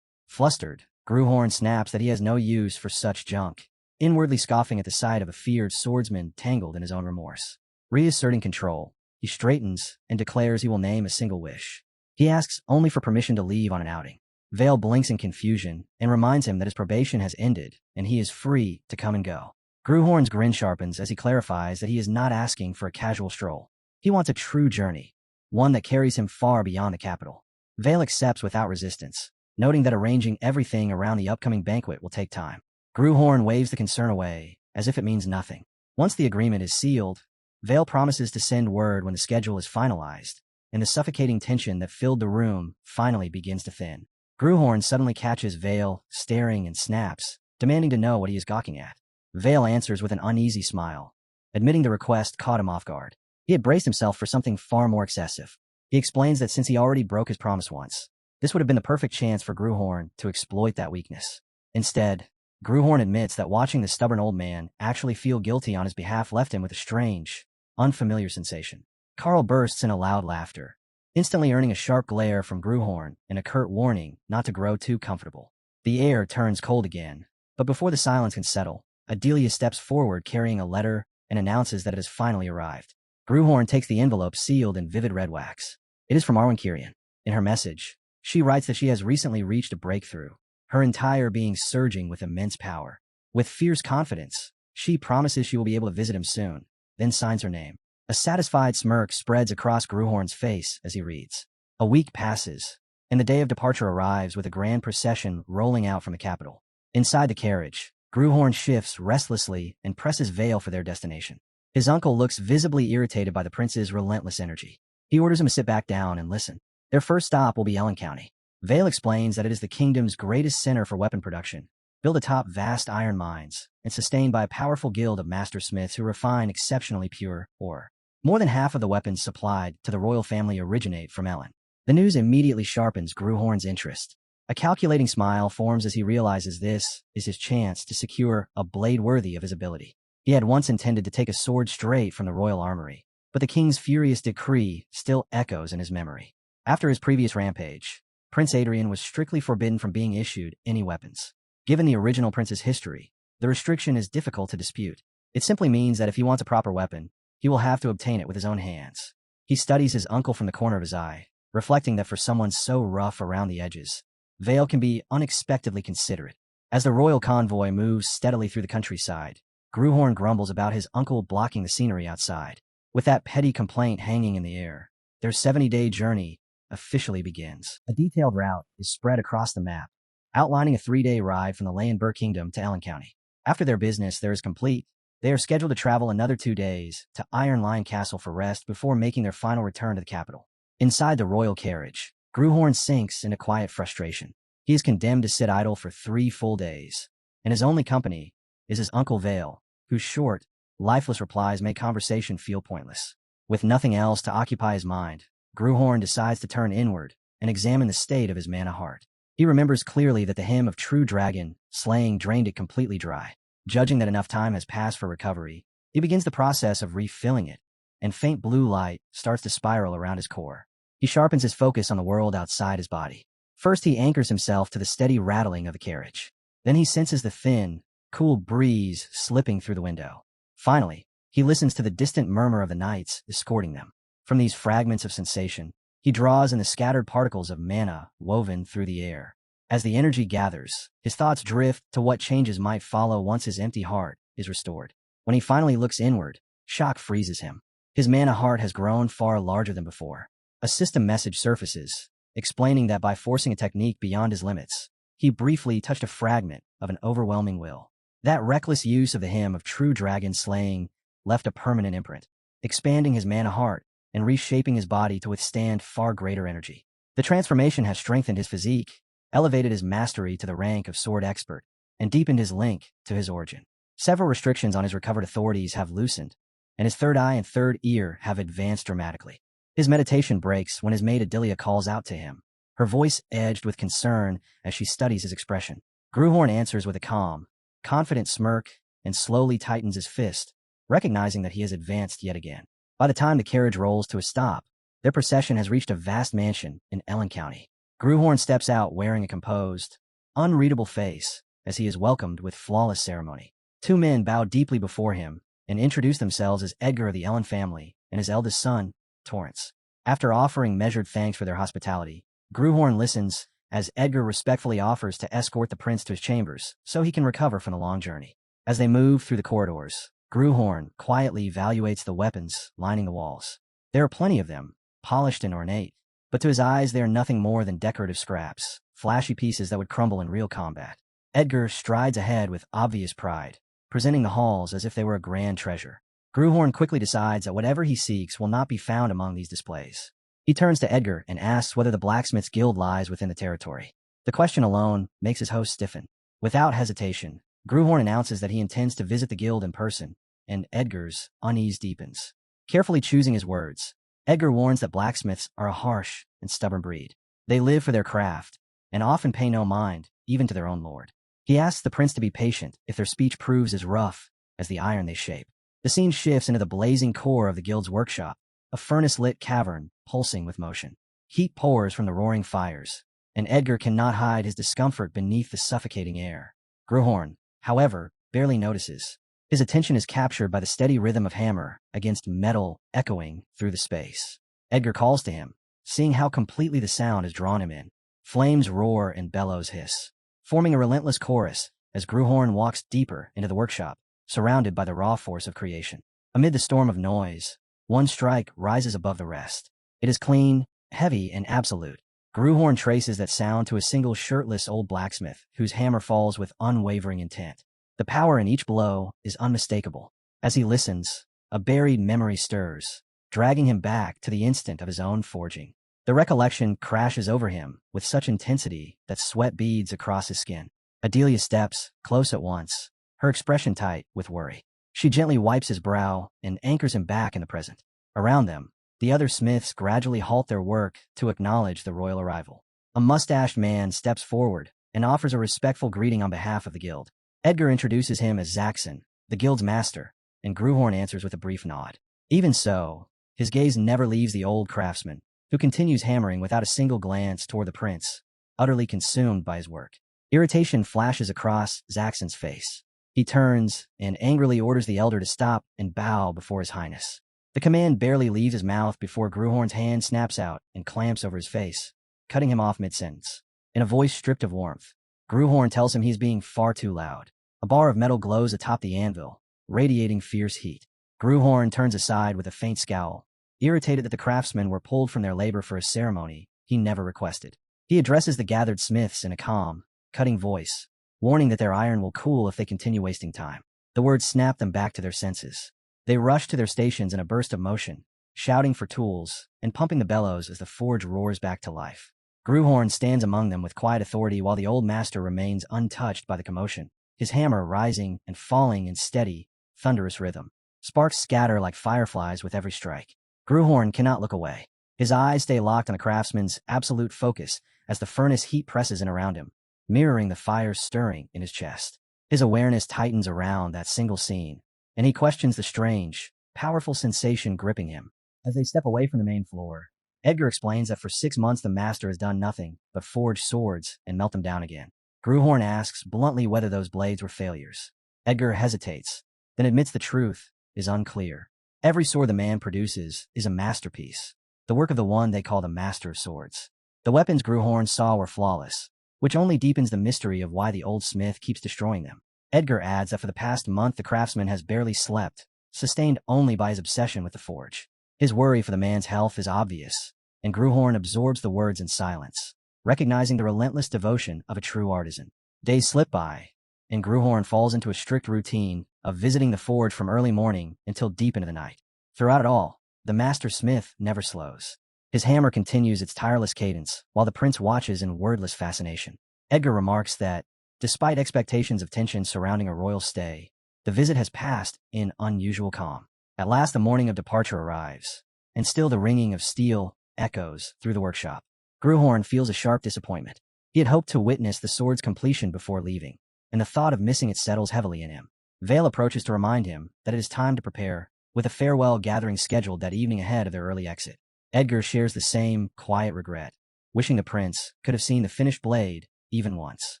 Flustered, Gruhorn snaps that he has no use for such junk, inwardly scoffing at the sight of a feared swordsman tangled in his own remorse. Reasserting control, he straightens and declares he will name a single wish. He asks only for permission to leave on an outing. Vale blinks in confusion and reminds him that his probation has ended and he is free to come and go. Gruhorn's grin sharpens as he clarifies that he is not asking for a casual stroll. He wants a true journey, one that carries him far beyond the capital. Vale accepts without resistance, noting that arranging everything around the upcoming banquet will take time. Gruhorn waves the concern away, as if it means nothing. Once the agreement is sealed, Vale promises to send word when the schedule is finalized, and the suffocating tension that filled the room finally begins to thin. Gruhorn suddenly catches Vale, staring, and snaps, demanding to know what he is gawking at. Vale answers with an uneasy smile, admitting the request caught him off guard. He had braced himself for something far more excessive. He explains that since he already broke his promise once, this would have been the perfect chance for Gruhorn to exploit that weakness. Instead, Gruhorn admits that watching the stubborn old man actually feel guilty on his behalf left him with a strange, unfamiliar sensation. Carl bursts in a loud laughter, instantly earning a sharp glare from Gruhorn and a curt warning not to grow too comfortable. The air turns cold again, but before the silence can settle, Adelia steps forward carrying a letter and announces that it has finally arrived. Gruhorn takes the envelope sealed in vivid red wax. It is from Arwen Kyrian. In her message, she writes that she has recently reached a breakthrough, her entire being surging with immense power. With fierce confidence, she promises she will be able to visit him soon, then signs her name. A satisfied smirk spreads across Gruhorn's face as he reads. A week passes, and the day of departure arrives with a grand procession rolling out from the capital. Inside the carriage, Gruhorn shifts restlessly and presses Vale for their destination. His uncle looks visibly irritated by the prince's relentless energy. He orders him to sit back down and listen. Their first stop will be Ellen County. Vale explains that it is the kingdom's greatest center for weapon production, built atop vast iron mines, and sustained by a powerful guild of master smiths who refine exceptionally pure ore. More than half of the weapons supplied to the royal family originate from Ellen. The news immediately sharpens Gruhorn's interest. A calculating smile forms as he realizes this is his chance to secure a blade worthy of his ability. He had once intended to take a sword straight from the royal armory, but the king's furious decree still echoes in his memory. After his previous rampage, Prince Adrian was strictly forbidden from being issued any weapons. Given the original prince's history, the restriction is difficult to dispute. It simply means that if he wants a proper weapon, he will have to obtain it with his own hands. He studies his uncle from the corner of his eye, reflecting that for someone so rough around the edges, Vale can be unexpectedly considerate. As the royal convoy moves steadily through the countryside, Gruhorn grumbles about his uncle blocking the scenery outside. With that petty complaint hanging in the air, their 70-day journey officially begins. A detailed route is spread across the map, outlining a 3-day ride from the Leyenburg Kingdom to Ellen County. After their business there is complete, they are scheduled to travel another 2 days to Iron Lion Castle for rest before making their final return to the capital. Inside the royal carriage, Gruhorn sinks into quiet frustration. He is condemned to sit idle for 3 full days, and his only company is his Uncle Vale, whose short, lifeless replies make conversation feel pointless. With nothing else to occupy his mind, Gruhorn decides to turn inward and examine the state of his mana heart. He remembers clearly that the hymn of true dragon slaying drained it completely dry. Judging that enough time has passed for recovery, he begins the process of refilling it, and faint blue light starts to spiral around his core. He sharpens his focus on the world outside his body. First, he anchors himself to the steady rattling of the carriage. Then he senses the thin, cool breeze slipping through the window. Finally, he listens to the distant murmur of the knights escorting them. From these fragments of sensation, he draws in the scattered particles of mana woven through the air. As the energy gathers, his thoughts drift to what changes might follow once his empty heart is restored. When he finally looks inward, shock freezes him. His mana heart has grown far larger than before. A system message surfaces, explaining that by forcing a technique beyond his limits, he briefly touched a fragment of an overwhelming will. That reckless use of the hymn of true dragon slaying left a permanent imprint, expanding his mana heart and reshaping his body to withstand far greater energy. The transformation has strengthened his physique, elevated his mastery to the rank of sword expert, and deepened his link to his origin. Several restrictions on his recovered authorities have loosened, and his third eye and third ear have advanced dramatically. His meditation breaks when his maid Adelia calls out to him, her voice edged with concern as she studies his expression. Gruhorn answers with a calm, confident smirk and slowly tightens his fist, recognizing that he has advanced yet again. By the time the carriage rolls to a stop, their procession has reached a vast mansion in Ellen County. Gruhorn steps out wearing a composed, unreadable face as he is welcomed with flawless ceremony. 2 men bow deeply before him and introduce themselves as Edgar of the Ellen family and his eldest son, Torrance. After offering measured thanks for their hospitality, Gruhorn listens as Edgar respectfully offers to escort the prince to his chambers so he can recover from the long journey. As they move through the corridors, Gruhorn quietly evaluates the weapons lining the walls. There are plenty of them, polished and ornate, but to his eyes they are nothing more than decorative scraps, flashy pieces that would crumble in real combat. Edgar strides ahead with obvious pride, presenting the halls as if they were a grand treasure. Gruhorn quickly decides that whatever he seeks will not be found among these displays. He turns to Edgar and asks whether the blacksmith's guild lies within the territory. The question alone makes his host stiffen. Without hesitation, Gruhorn announces that he intends to visit the guild in person, and Edgar's unease deepens. Carefully choosing his words, Edgar warns that blacksmiths are a harsh and stubborn breed. They live for their craft, and often pay no mind, even to their own lord. He asks the prince to be patient if their speech proves as rough as the iron they shape. The scene shifts into the blazing core of the guild's workshop, a furnace-lit cavern pulsing with motion. Heat pours from the roaring fires, and Edgar cannot hide his discomfort beneath the suffocating air. Gruhorn, however, barely notices. His attention is captured by the steady rhythm of hammer against metal echoing through the space. Edgar calls to him, seeing how completely the sound has drawn him in. Flames roar and bellows hiss, forming a relentless chorus as Gruhorn walks deeper into the workshop, surrounded by the raw force of creation. Amid the storm of noise, one strike rises above the rest. It is clean, heavy, and absolute. Gruhorn traces that sound to a single shirtless old blacksmith whose hammer falls with unwavering intent. The power in each blow is unmistakable. As he listens, a buried memory stirs, dragging him back to the instant of his own forging. The recollection crashes over him with such intensity that sweat beads across his skin. Adelia steps, close at once, her expression tight with worry. She gently wipes his brow and anchors him back in the present. Around them, the other smiths gradually halt their work to acknowledge the royal arrival. A mustached man steps forward and offers a respectful greeting on behalf of the guild. Edgar introduces him as Zaxxon, the guild's master, and Gruhorn answers with a brief nod. Even so, his gaze never leaves the old craftsman, who continues hammering without a single glance toward the prince, utterly consumed by his work. Irritation flashes across Zaxxon's face. He turns and angrily orders the elder to stop and bow before his highness. The command barely leaves his mouth before Gruhorn's hand snaps out and clamps over his face, cutting him off mid-sentence. In a voice stripped of warmth, Gruhorn tells him he's being far too loud. A bar of metal glows atop the anvil, radiating fierce heat. Gruhorn turns aside with a faint scowl, irritated that the craftsmen were pulled from their labor for a ceremony he never requested. He addresses the gathered smiths in a calm, cutting voice, warning that their iron will cool if they continue wasting time. The words snap them back to their senses. They rush to their stations in a burst of motion, shouting for tools and pumping the bellows as the forge roars back to life. Gruhorn stands among them with quiet authority while the old master remains untouched by the commotion, his hammer rising and falling in steady, thunderous rhythm. Sparks scatter like fireflies with every strike. Gruhorn cannot look away. His eyes stay locked on the craftsman's absolute focus as the furnace heat presses in around him, mirroring the fires stirring in his chest. His awareness tightens around that single scene, and he questions the strange, powerful sensation gripping him. As they step away from the main floor, Edgar explains that for 6 months the master has done nothing but forge swords and melt them down again. Gruhorn asks bluntly whether those blades were failures. Edgar hesitates, then admits the truth is unclear. Every sword the man produces is a masterpiece, the work of the one they call the Master of Swords. The weapons Gruhorn saw were flawless, which only deepens the mystery of why the old smith keeps destroying them. Edgar adds that for the past month the craftsman has barely slept, sustained only by his obsession with the forge. His worry for the man's health is obvious, and Gruhorn absorbs the words in silence, recognizing the relentless devotion of a true artisan. Days slip by, and Gruhorn falls into a strict routine of visiting the forge from early morning until deep into the night. Throughout it all, the master smith never slows. His hammer continues its tireless cadence, while the prince watches in wordless fascination. Edgar remarks that, despite expectations of tension surrounding a royal stay, the visit has passed in unusual calm. At last the morning of departure arrives, and still the ringing of steel echoes through the workshop. Gruhorn feels a sharp disappointment. He had hoped to witness the sword's completion before leaving, and the thought of missing it settles heavily in him. Vale approaches to remind him that it is time to prepare, with a farewell gathering scheduled that evening ahead of their early exit. Edgar shares the same quiet regret, wishing the prince could have seen the finished blade even once.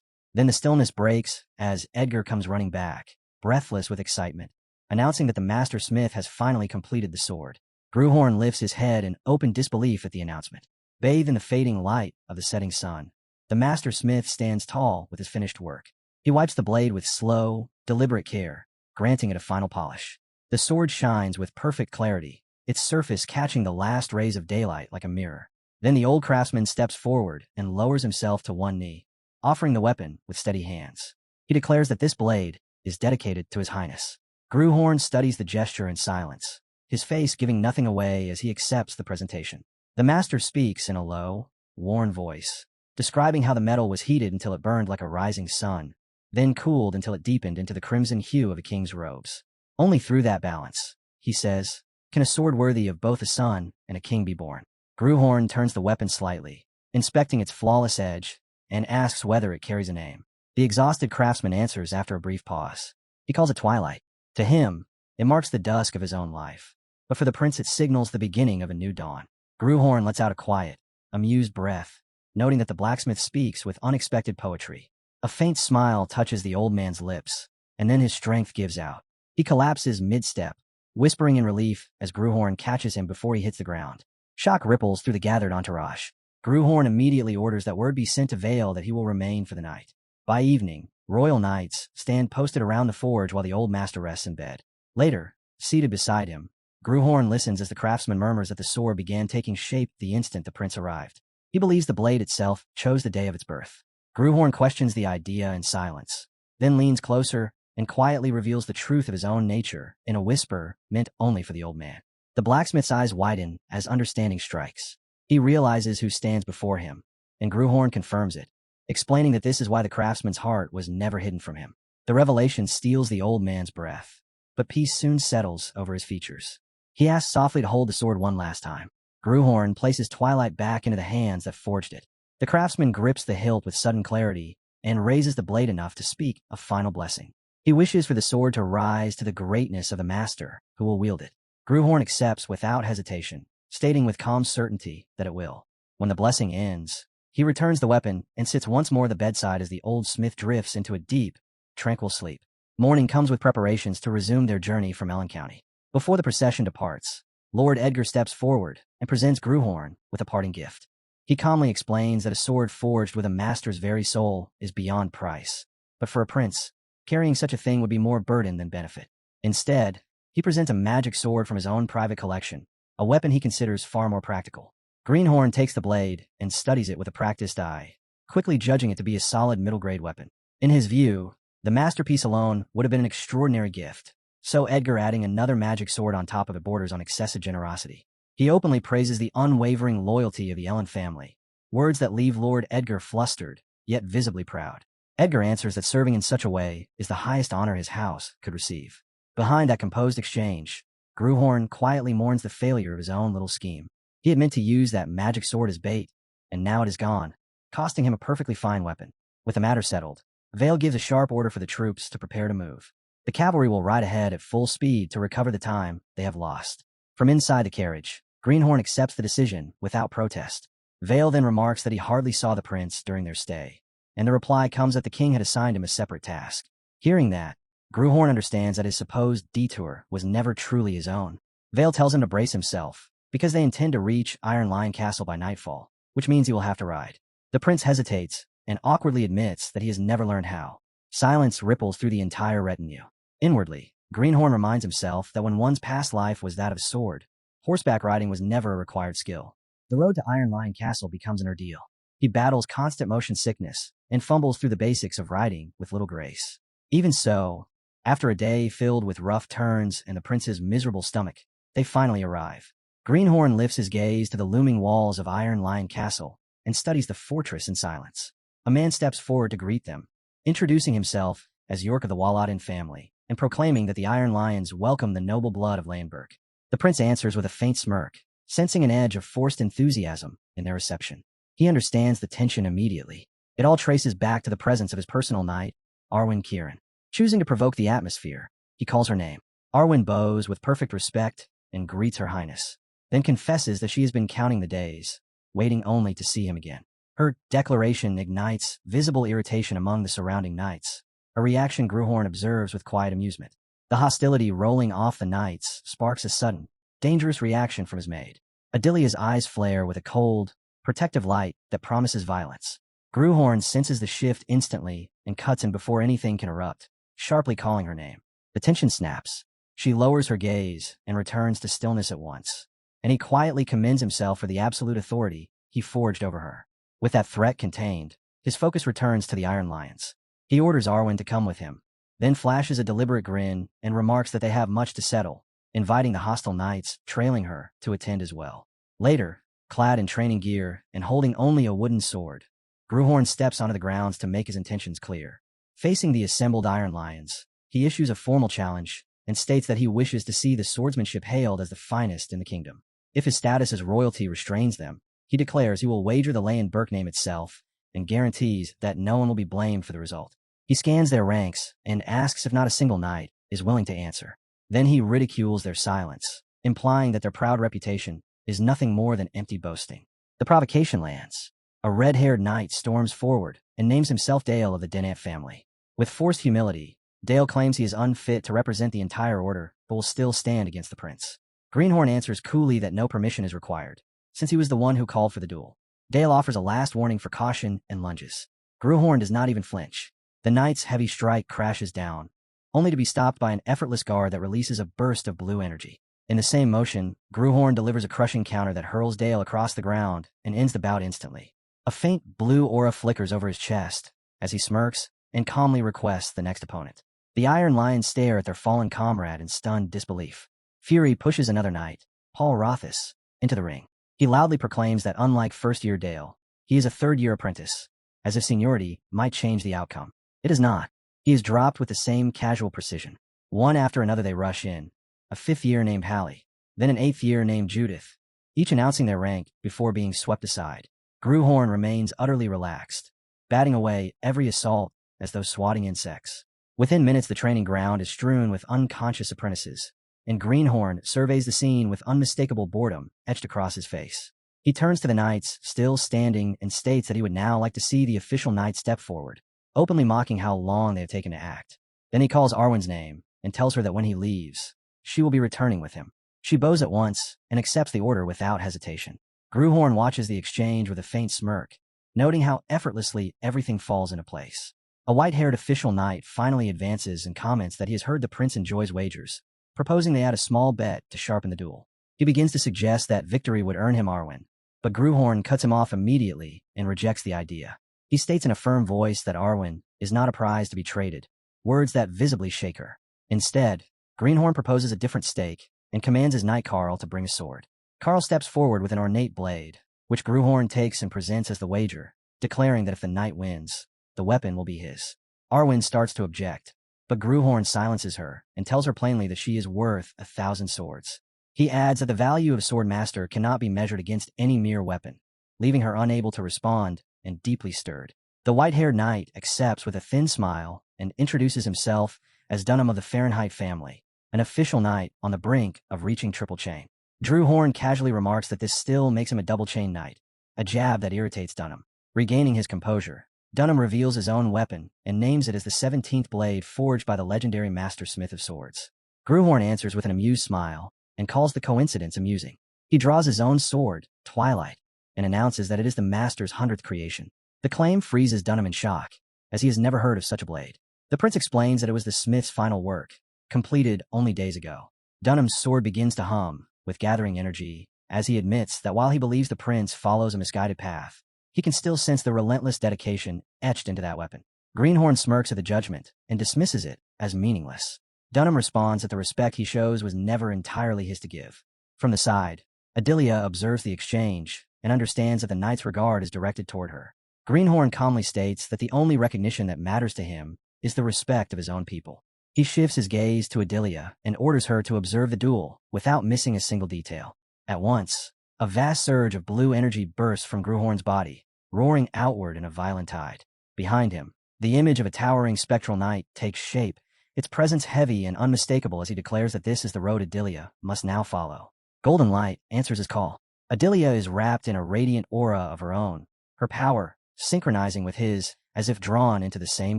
Then the stillness breaks as Edgar comes running back, breathless with excitement, announcing that the master smith has finally completed the sword. Gruhorn lifts his head in open disbelief at the announcement. Bathed in the fading light of the setting sun, the master smith stands tall with his finished work. He wipes the blade with slow, deliberate care, granting it a final polish. The sword shines with perfect clarity, its surface catching the last rays of daylight like a mirror. Then the old craftsman steps forward and lowers himself to one knee, offering the weapon with steady hands. He declares that this blade is dedicated to his highness. Gruhorn studies the gesture in silence, his face giving nothing away as he accepts the presentation. The master speaks in a low, worn voice, describing how the metal was heated until it burned like a rising sun, then cooled until it deepened into the crimson hue of a king's robes. Only through that balance, he says, can a sword worthy of both a son and a king be born. Gruhorn turns the weapon slightly, inspecting its flawless edge, and asks whether it carries a name. The exhausted craftsman answers after a brief pause. He calls it Twilight. To him, it marks the dusk of his own life, but for the prince it signals the beginning of a new dawn. Gruhorn lets out a quiet, amused breath, noting that the blacksmith speaks with unexpected poetry. A faint smile touches the old man's lips, and then his strength gives out. He collapses mid-step, whispering in relief as Gruhorn catches him before he hits the ground. Shock ripples through the gathered entourage. Gruhorn immediately orders that word be sent to Vale that he will remain for the night. By evening, royal knights stand posted around the forge while the old master rests in bed. Later, seated beside him, Gruhorn listens as the craftsman murmurs that the sword began taking shape the instant the prince arrived. He believes the blade itself chose the day of its birth. Gruhorn questions the idea in silence, then leans closer and quietly reveals the truth of his own nature in a whisper meant only for the old man. The blacksmith's eyes widen as understanding strikes. He realizes who stands before him, and Gruhorn confirms it, explaining that this is why the craftsman's heart was never hidden from him. The revelation steals the old man's breath, but peace soon settles over his features. He asks softly to hold the sword one last time. Gruhorn places Twilight back into the hands that forged it. The craftsman grips the hilt with sudden clarity and raises the blade enough to speak a final blessing. He wishes for the sword to rise to the greatness of the master who will wield it. Gruhorn accepts without hesitation, stating with calm certainty that it will. When the blessing ends, he returns the weapon and sits once more at the bedside as the old smith drifts into a deep, tranquil sleep. Morning comes with preparations to resume their journey from Ellen County. Before the procession departs, Lord Edgar steps forward and presents Gruhorn with a parting gift. He calmly explains that a sword forged with a master's very soul is beyond price. But for a prince, carrying such a thing would be more burden than benefit. Instead, he presents a magic sword from his own private collection, a weapon he considers far more practical. Greenhorn takes the blade and studies it with a practiced eye, quickly judging it to be a solid middle-grade weapon. In his view, the masterpiece alone would have been an extraordinary gift, so Edgar adding another magic sword on top of it borders on excessive generosity. He openly praises the unwavering loyalty of the Ellen family, words that leave Lord Edgar flustered, yet visibly proud. Edgar answers that serving in such a way is the highest honor his house could receive. Behind that composed exchange, Gruhorn quietly mourns the failure of his own little scheme. He had meant to use that magic sword as bait, and now it is gone, costing him a perfectly fine weapon. With the matter settled, Vale gives a sharp order for the troops to prepare to move. The cavalry will ride ahead at full speed to recover the time they have lost. From inside the carriage, Greenhorn accepts the decision without protest. Vale then remarks that he hardly saw the prince during their stay, and the reply comes that the king had assigned him a separate task. Hearing that, Gruhorn understands that his supposed detour was never truly his own. Vale tells him to brace himself, because they intend to reach Iron Lion Castle by nightfall, which means he will have to ride. The prince hesitates and awkwardly admits that he has never learned how. Silence ripples through the entire retinue. Inwardly, Greenhorn reminds himself that when one's past life was that of sword, horseback riding was never a required skill. The road to Iron Lion Castle becomes an ordeal. He battles constant motion sickness and fumbles through the basics of riding with little grace. Even so, after a day filled with rough turns and the prince's miserable stomach, they finally arrive. Greenhorn lifts his gaze to the looming walls of Iron Lion Castle and studies the fortress in silence. A man steps forward to greet them, introducing himself as York of the Walloden family and proclaiming that the Iron Lions welcome the noble blood of Leyenburg. The prince answers with a faint smirk, sensing an edge of forced enthusiasm in their reception. He understands the tension immediately. It all traces back to the presence of his personal knight, Arwen Kieran. Choosing to provoke the atmosphere, he calls her name. Arwen bows with perfect respect and greets her highness, then confesses that she has been counting the days, waiting only to see him again. Her declaration ignites visible irritation among the surrounding knights, a reaction Gruhorn observes with quiet amusement. The hostility rolling off the knights sparks a sudden, dangerous reaction from his maid. Adilia's eyes flare with a cold, protective light that promises violence. Gruhorn senses the shift instantly and cuts in before anything can erupt, sharply calling her name. The tension snaps. She lowers her gaze and returns to stillness at once, and he quietly commends himself for the absolute authority he forged over her. With that threat contained, his focus returns to the Iron Lions. He orders Arwen to come with him, then flashes a deliberate grin and remarks that they have much to settle, inviting the hostile knights trailing her to attend as well. Later, clad in training gear and holding only a wooden sword, Gruhorn steps onto the grounds to make his intentions clear. Facing the assembled Iron Lions, he issues a formal challenge and states that he wishes to see the swordsmanship hailed as the finest in the kingdom. If his status as royalty restrains them, he declares he will wager the Leyenburg name itself and guarantees that no one will be blamed for the result. He scans their ranks and asks if not a single knight is willing to answer. Then he ridicules their silence, implying that their proud reputation is nothing more than empty boasting. The provocation lands. A red-haired knight storms forward and names himself Dale of the Denant family. With forced humility, Dale claims he is unfit to represent the entire order, but will still stand against the prince. Greenhorn answers coolly that no permission is required, since he was the one who called for the duel. Dale offers a last warning for caution and lunges. Gruhorn does not even flinch. The knight's heavy strike crashes down, only to be stopped by an effortless guard that releases a burst of blue energy. In the same motion, Gruhorn delivers a crushing counter that hurls Dale across the ground and ends the bout instantly. A faint blue aura flickers over his chest as he smirks and calmly requests the next opponent. The Iron Lions stare at their fallen comrade in stunned disbelief. Fury pushes another knight, Paul Rothus, into the ring. He loudly proclaims that unlike first-year Dale, he is a third-year apprentice, as if seniority might change the outcome. It does not. He is dropped with the same casual precision. One after another they rush in, a fifth-year named Hallie, then an eighth-year named Judith, each announcing their rank before being swept aside. Gruhorn remains utterly relaxed, batting away every assault as though swatting insects. Within minutes the training ground is strewn with unconscious apprentices, and Greenhorn surveys the scene with unmistakable boredom etched across his face. He turns to the knights, still standing, and states that he would now like to see the official knight step forward, openly mocking how long they have taken to act. Then he calls Arwen's name and tells her that when he leaves, she will be returning with him. She bows at once and accepts the order without hesitation. Gruhorn watches the exchange with a faint smirk, noting how effortlessly everything falls into place. A white-haired official knight finally advances and comments that he has heard the prince enjoys wagers, proposing they add a small bet to sharpen the duel. He begins to suggest that victory would earn him Arwen, but Gruhorn cuts him off immediately and rejects the idea. He states in a firm voice that Arwen is not a prize to be traded, words that visibly shake her. Instead, Greenhorn proposes a different stake and commands his knight Carl to bring a sword. Carl steps forward with an ornate blade, which Gruhorn takes and presents as the wager, declaring that if the knight wins, the weapon will be his. Arwen starts to object, but Gruhorn silences her and tells her plainly that she is worth 1,000 swords. He adds that the value of a sword master cannot be measured against any mere weapon, leaving her unable to respond and deeply stirred. The white-haired knight accepts with a thin smile and introduces himself as Dunham of the Fahrenheit family, an official knight on the brink of reaching triple chain. Gruhorn casually remarks that this still makes him a double-chain knight, a jab that irritates Dunham. Regaining his composure, Dunham reveals his own weapon and names it as the 17th blade forged by the legendary master smith of swords. Gruhorn answers with an amused smile and calls the coincidence amusing. He draws his own sword, Twilight, and announces that it is the master's 100th creation. The claim freezes Dunham in shock, as he has never heard of such a blade. The prince explains that it was the smith's final work, completed only days ago. Dunham's sword begins to hum, with gathering energy, as he admits that while he believes the prince follows a misguided path, he can still sense the relentless dedication etched into that weapon. Greenhorn smirks at the judgment and dismisses it as meaningless. Dunham responds that the respect he shows was never entirely his to give. From the side, Adelia observes the exchange and understands that the knight's regard is directed toward her. Greenhorn calmly states that the only recognition that matters to him is the respect of his own people. He shifts his gaze to Adelia and orders her to observe the duel without missing a single detail. At once, a vast surge of blue energy bursts from Gruhorn's body, roaring outward in a violent tide. Behind him, the image of a towering spectral knight takes shape, its presence heavy and unmistakable as he declares that this is the road Adelia must now follow. Golden light answers his call. Adelia is wrapped in a radiant aura of her own, her power synchronizing with his as if drawn into the same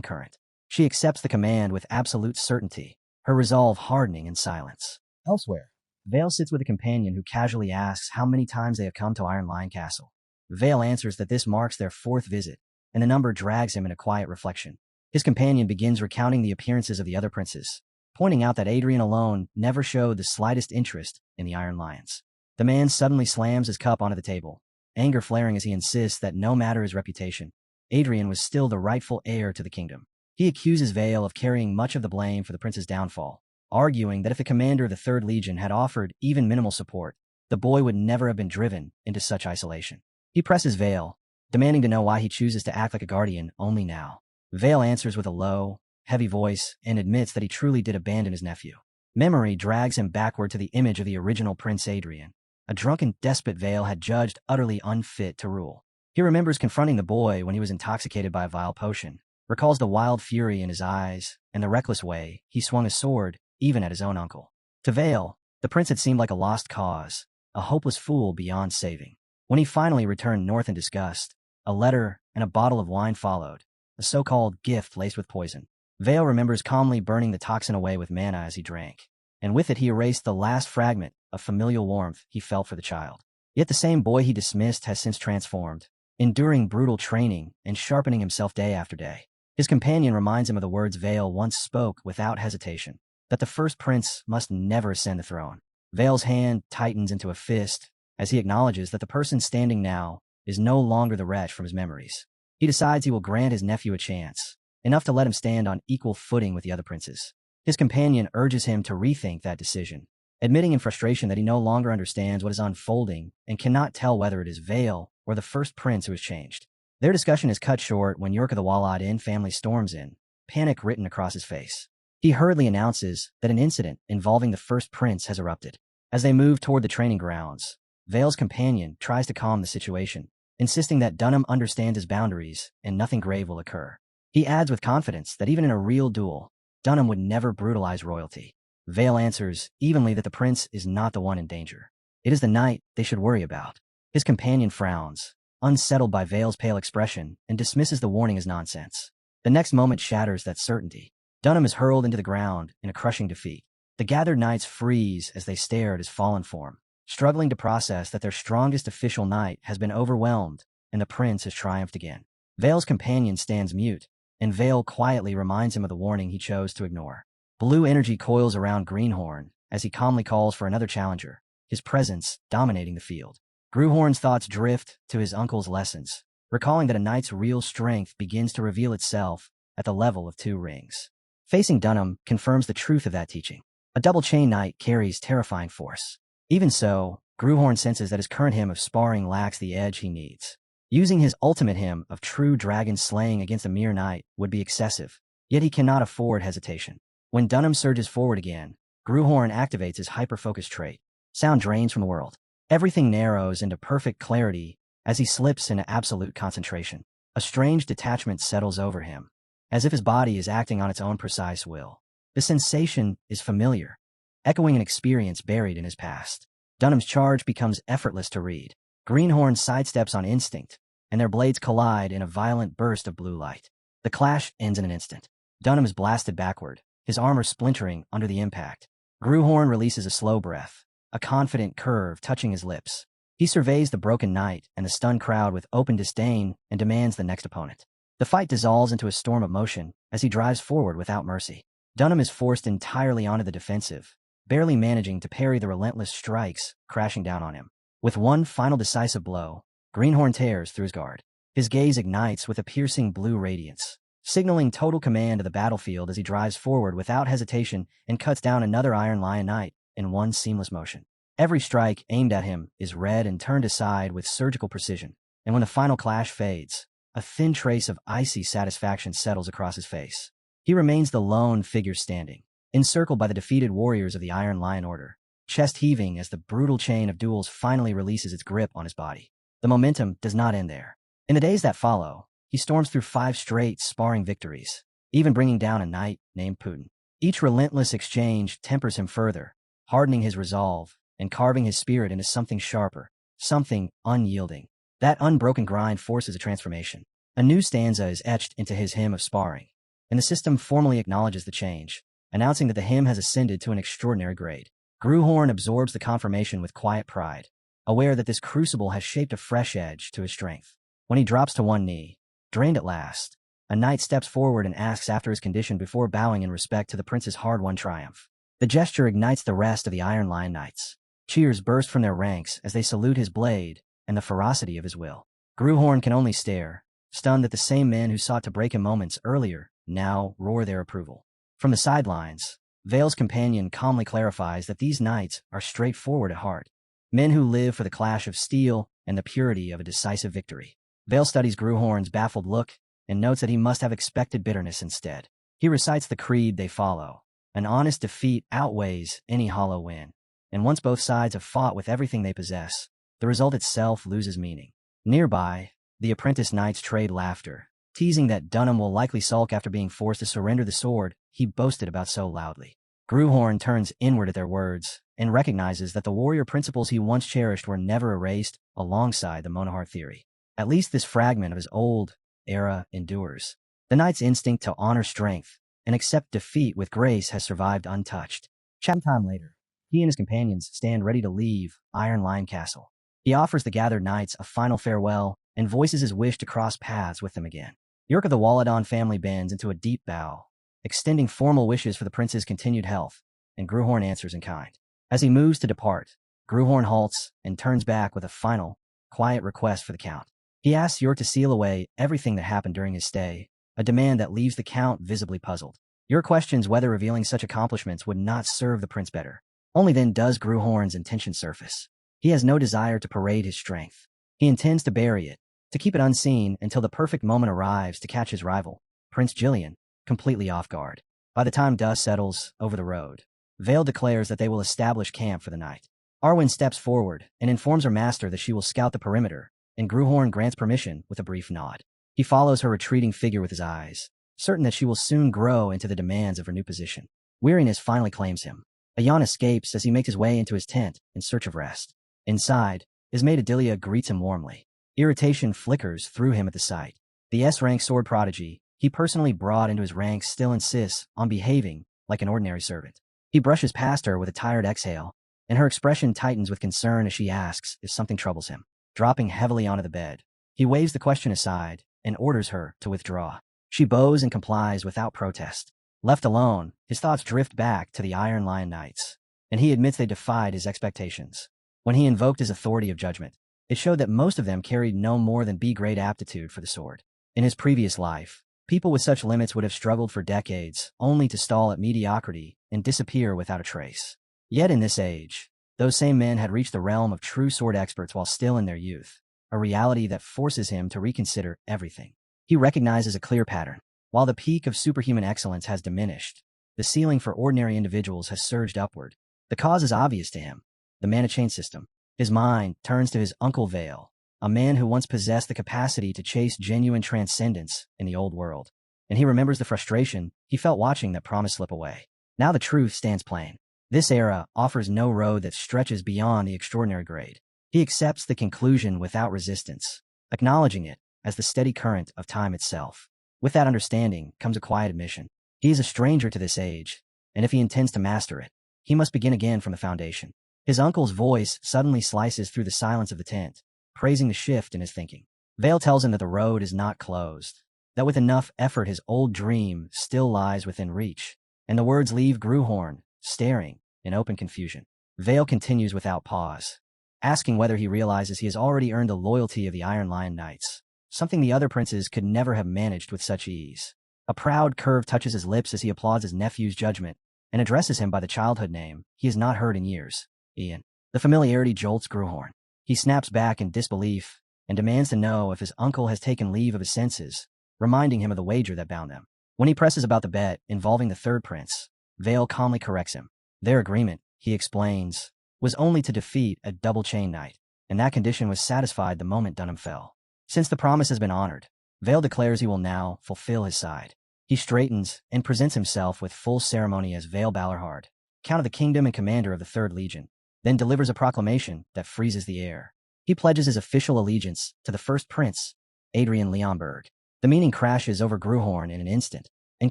current. She accepts the command with absolute certainty, her resolve hardening in silence. Elsewhere, Vale sits with a companion who casually asks how many times they have come to Iron Lion Castle. Vale answers that this marks their 4th visit, and the number drags him into quiet reflection. His companion begins recounting the appearances of the other princes, pointing out that Adrian alone never showed the slightest interest in the Iron Lions. The man suddenly slams his cup onto the table, anger flaring as he insists that no matter his reputation, Adrian was still the rightful heir to the kingdom. He accuses Vale of carrying much of the blame for the prince's downfall, arguing that if the commander of the 3rd Legion had offered even minimal support, the boy would never have been driven into such isolation. He presses Vale, demanding to know why he chooses to act like a guardian only now. Vale answers with a low, heavy voice and admits that he truly did abandon his nephew. Memory drags him backward to the image of the original Prince Adrian, a drunken despot Vale had judged utterly unfit to rule. He remembers confronting the boy when he was intoxicated by a vile potion, recalls the wild fury in his eyes and the reckless way he swung a sword even at his own uncle. To Vale, the prince had seemed like a lost cause, a hopeless fool beyond saving. When he finally returned north in disgust, a letter and a bottle of wine followed, a so-called gift laced with poison. Vale remembers calmly burning the toxin away with mana as he drank, and with it he erased the last fragment of familial warmth he felt for the child. Yet the same boy he dismissed has since transformed, enduring brutal training and sharpening himself day after day. His companion reminds him of the words Vale once spoke without hesitation, that the first prince must never ascend the throne. Vale's hand tightens into a fist as he acknowledges that the person standing now is no longer the wretch from his memories. He decides he will grant his nephew a chance, enough to let him stand on equal footing with the other princes. His companion urges him to rethink that decision, admitting in frustration that he no longer understands what is unfolding and cannot tell whether it is Vale or the first prince who has changed. Their discussion is cut short when York of the Wallad Inn family storms in, panic written across his face. He hurriedly announces that an incident involving the first prince has erupted. As they move toward the training grounds, Vale's companion tries to calm the situation, insisting that Dunham understands his boundaries and nothing grave will occur. He adds with confidence that even in a real duel, Dunham would never brutalize royalty. Vale answers evenly that the prince is not the one in danger. It is the knight they should worry about. His companion frowns, unsettled by Vale's pale expression, and dismisses the warning as nonsense. The next moment shatters that certainty. Dunham is hurled into the ground in a crushing defeat. The gathered knights freeze as they stare at his fallen form, struggling to process that their strongest official knight has been overwhelmed and the prince has triumphed again. Vale's companion stands mute, and Vale quietly reminds him of the warning he chose to ignore. Blue energy coils around Greenhorn as he calmly calls for another challenger, his presence dominating the field. Grewhorn's thoughts drift to his uncle's lessons, recalling that a knight's real strength begins to reveal itself at the level of 2 rings. Facing Dunham confirms the truth of that teaching. A double-chain knight carries terrifying force. Even so, Grewhorn senses that his current hymn of sparring lacks the edge he needs. Using his ultimate hymn of true dragon slaying against a mere knight would be excessive, yet he cannot afford hesitation. When Dunham surges forward again, Grewhorn activates his hyper-focus trait. Sound drains from the world. Everything narrows into perfect clarity as he slips into absolute concentration. A strange detachment settles over him, as if his body is acting on its own precise will. The sensation is familiar, echoing an experience buried in his past. Dunham's charge becomes effortless to read. Greenhorn sidesteps on instinct, and their blades collide in a violent burst of blue light. The clash ends in an instant. Dunham is blasted backward, his armor splintering under the impact. Grewhorn releases a slow breath, a confident curve touching his lips. He surveys the broken knight and the stunned crowd with open disdain and demands the next opponent. The fight dissolves into a storm of motion as he drives forward without mercy. Dunham is forced entirely onto the defensive, barely managing to parry the relentless strikes crashing down on him. With one final decisive blow, Greenhorn tears through his guard. His gaze ignites with a piercing blue radiance, signaling total command of the battlefield as he drives forward without hesitation and cuts down another Iron Lion knight in one seamless motion. Every strike aimed at him is read and turned aside with surgical precision, and when the final clash fades, a thin trace of icy satisfaction settles across his face. He remains the lone figure standing, encircled by the defeated warriors of the Iron Lion Order, chest heaving as the brutal chain of duels finally releases its grip on his body. The momentum does not end there. In the days that follow, he storms through 5 straight sparring victories, even bringing down a knight named Putin. Each relentless exchange tempers him further, hardening his resolve and carving his spirit into something sharper, something unyielding. That unbroken grind forces a transformation. A new stanza is etched into his hymn of sparring, and the system formally acknowledges the change, announcing that the hymn has ascended to an extraordinary grade. Grewhorn absorbs the confirmation with quiet pride, aware that this crucible has shaped a fresh edge to his strength. When he drops to one knee, drained at last, a knight steps forward and asks after his condition before bowing in respect to the prince's hard-won triumph. The gesture ignites the rest of the Iron Lion Knights. Cheers burst from their ranks as they salute his blade and the ferocity of his will. Grewhorn can only stare, stunned that the same men who sought to break him moments earlier now roar their approval. From the sidelines, Vale's companion calmly clarifies that these knights are straightforward at heart, men who live for the clash of steel and the purity of a decisive victory. Vale studies Grewhorn's baffled look and notes that he must have expected bitterness instead. He recites the creed they follow. An honest defeat outweighs any hollow win, and once both sides have fought with everything they possess, the result itself loses meaning. Nearby, the apprentice knights trade laughter, teasing that Dunham will likely sulk after being forced to surrender the sword he boasted about so loudly. Grewhorn turns inward at their words and recognizes that the warrior principles he once cherished were never erased alongside the Monahar theory. At least this fragment of his old era endures. The knight's instinct to honor strength and accept defeat with grace has survived untouched. Sometime later, he and his companions stand ready to leave Iron Lion Castle. He offers the gathered knights a final farewell and voices his wish to cross paths with them again. York of the Walladon family bends into a deep bow, extending formal wishes for the prince's continued health, and Grewhorn answers in kind. As he moves to depart, Grewhorn halts and turns back with a final, quiet request for the Count. He asks York to seal away everything that happened during his stay, a demand that leaves the Count visibly puzzled. York questions whether revealing such accomplishments would not serve the prince better. Only then does Grewhorn's intention surface. He has no desire to parade his strength. He intends to bury it, to keep it unseen until the perfect moment arrives to catch his rival, Prince Gillian, completely off guard. By the time dust settles over the road, Vale declares that they will establish camp for the night. Arwen steps forward and informs her master that she will scout the perimeter, and Grewhorn grants permission with a brief nod. He follows her retreating figure with his eyes, certain that she will soon grow into the demands of her new position. Weariness finally claims him. A yawn escapes as he makes his way into his tent in search of rest. Inside, his maid Adelia greets him warmly. Irritation flickers through him at the sight. The S-rank sword prodigy he personally brought into his ranks still insists on behaving like an ordinary servant. He brushes past her with a tired exhale, and her expression tightens with concern as she asks if something troubles him. Dropping heavily onto the bed, he waves the question aside and orders her to withdraw. She bows and complies without protest. Left alone, his thoughts drift back to the Iron Lion Knights, and he admits they defied his expectations. When he invoked his authority of judgment, it showed that most of them carried no more than B-grade aptitude for the sword. In his previous life, people with such limits would have struggled for decades, only to stall at mediocrity and disappear without a trace. Yet in this age, those same men had reached the realm of true sword experts while still in their youth, a reality that forces him to reconsider everything. He recognizes a clear pattern. While the peak of superhuman excellence has diminished, the ceiling for ordinary individuals has surged upward. The cause is obvious to him: the mana chain system. His mind turns to his uncle Vale, a man who once possessed the capacity to chase genuine transcendence in the old world. And he remembers the frustration he felt watching that promise slip away. Now the truth stands plain. This era offers no road that stretches beyond the extraordinary grade. He accepts the conclusion without resistance, acknowledging it as the steady current of time itself. With that understanding comes a quiet admission. He is a stranger to this age, and if he intends to master it, he must begin again from the foundation. His uncle's voice suddenly slices through the silence of the tent, praising the shift in his thinking. Vale tells him that the road is not closed, that with enough effort his old dream still lies within reach, and the words leave Gruhorn staring in open confusion. Vale continues without pause, asking whether he realizes he has already earned the loyalty of the Iron Lion Knights, something the other princes could never have managed with such ease. A proud curve touches his lips as he applauds his nephew's judgment and addresses him by the childhood name he has not heard in years: Ian. The familiarity jolts Gruhorn. He snaps back in disbelief and demands to know if his uncle has taken leave of his senses, reminding him of the wager that bound them. When he presses about the bet involving the third prince, Vale calmly corrects him. Their agreement, he explains, was only to defeat a double-chain knight, and that condition was satisfied the moment Dunham fell. Since the promise has been honored, Vale declares he will now fulfill his side. He straightens and presents himself with full ceremony as Vale Balorhard, Count of the Kingdom and commander of the Third Legion, then delivers a proclamation that freezes the air. He pledges his official allegiance to the first prince, Adrian Leonberg. The meaning crashes over Gruhorn in an instant, and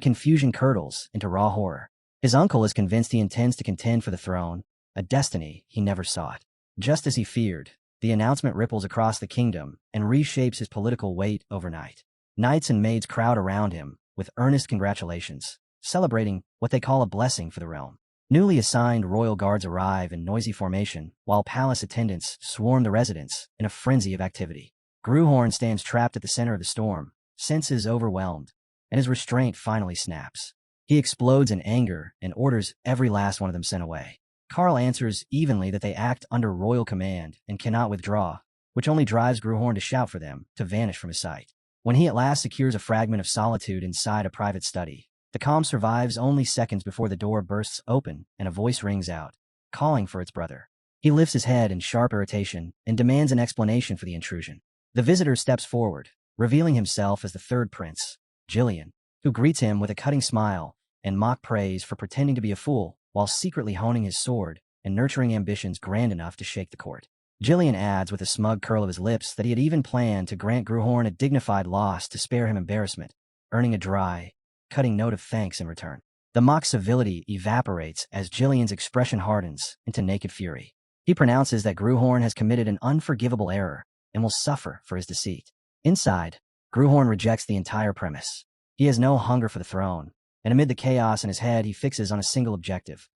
confusion curdles into raw horror. His uncle is convinced he intends to contend for the throne, a destiny he never sought. Just as he feared, the announcement ripples across the kingdom and reshapes his political weight overnight. Knights and maids crowd around him with earnest congratulations, celebrating what they call a blessing for the realm. Newly assigned royal guards arrive in noisy formation, while palace attendants swarm the residence in a frenzy of activity. Gruhorn stands trapped at the center of the storm, senses overwhelmed, and his restraint finally snaps. He explodes in anger and orders every last one of them sent away. Karl answers evenly that they act under royal command and cannot withdraw, which only drives Gruhorn to shout for them to vanish from his sight. When he at last secures a fragment of solitude inside a private study, the calm survives only seconds before the door bursts open and a voice rings out, calling for its brother. He lifts his head in sharp irritation and demands an explanation for the intrusion. The visitor steps forward, revealing himself as the third prince, Jillian, who greets him with a cutting smile and mock praise for pretending to be a fool while secretly honing his sword and nurturing ambitions grand enough to shake the court. Jillian adds with a smug curl of his lips that he had even planned to grant Gruhorn a dignified loss to spare him embarrassment, earning a dry, cutting note of thanks in return. The mock civility evaporates as Jillian's expression hardens into naked fury. He pronounces that Gruhorn has committed an unforgivable error and will suffer for his deceit. Inside, Gruhorn rejects the entire premise. He has no hunger for the throne, and amid the chaos in his head he fixes on a single objective: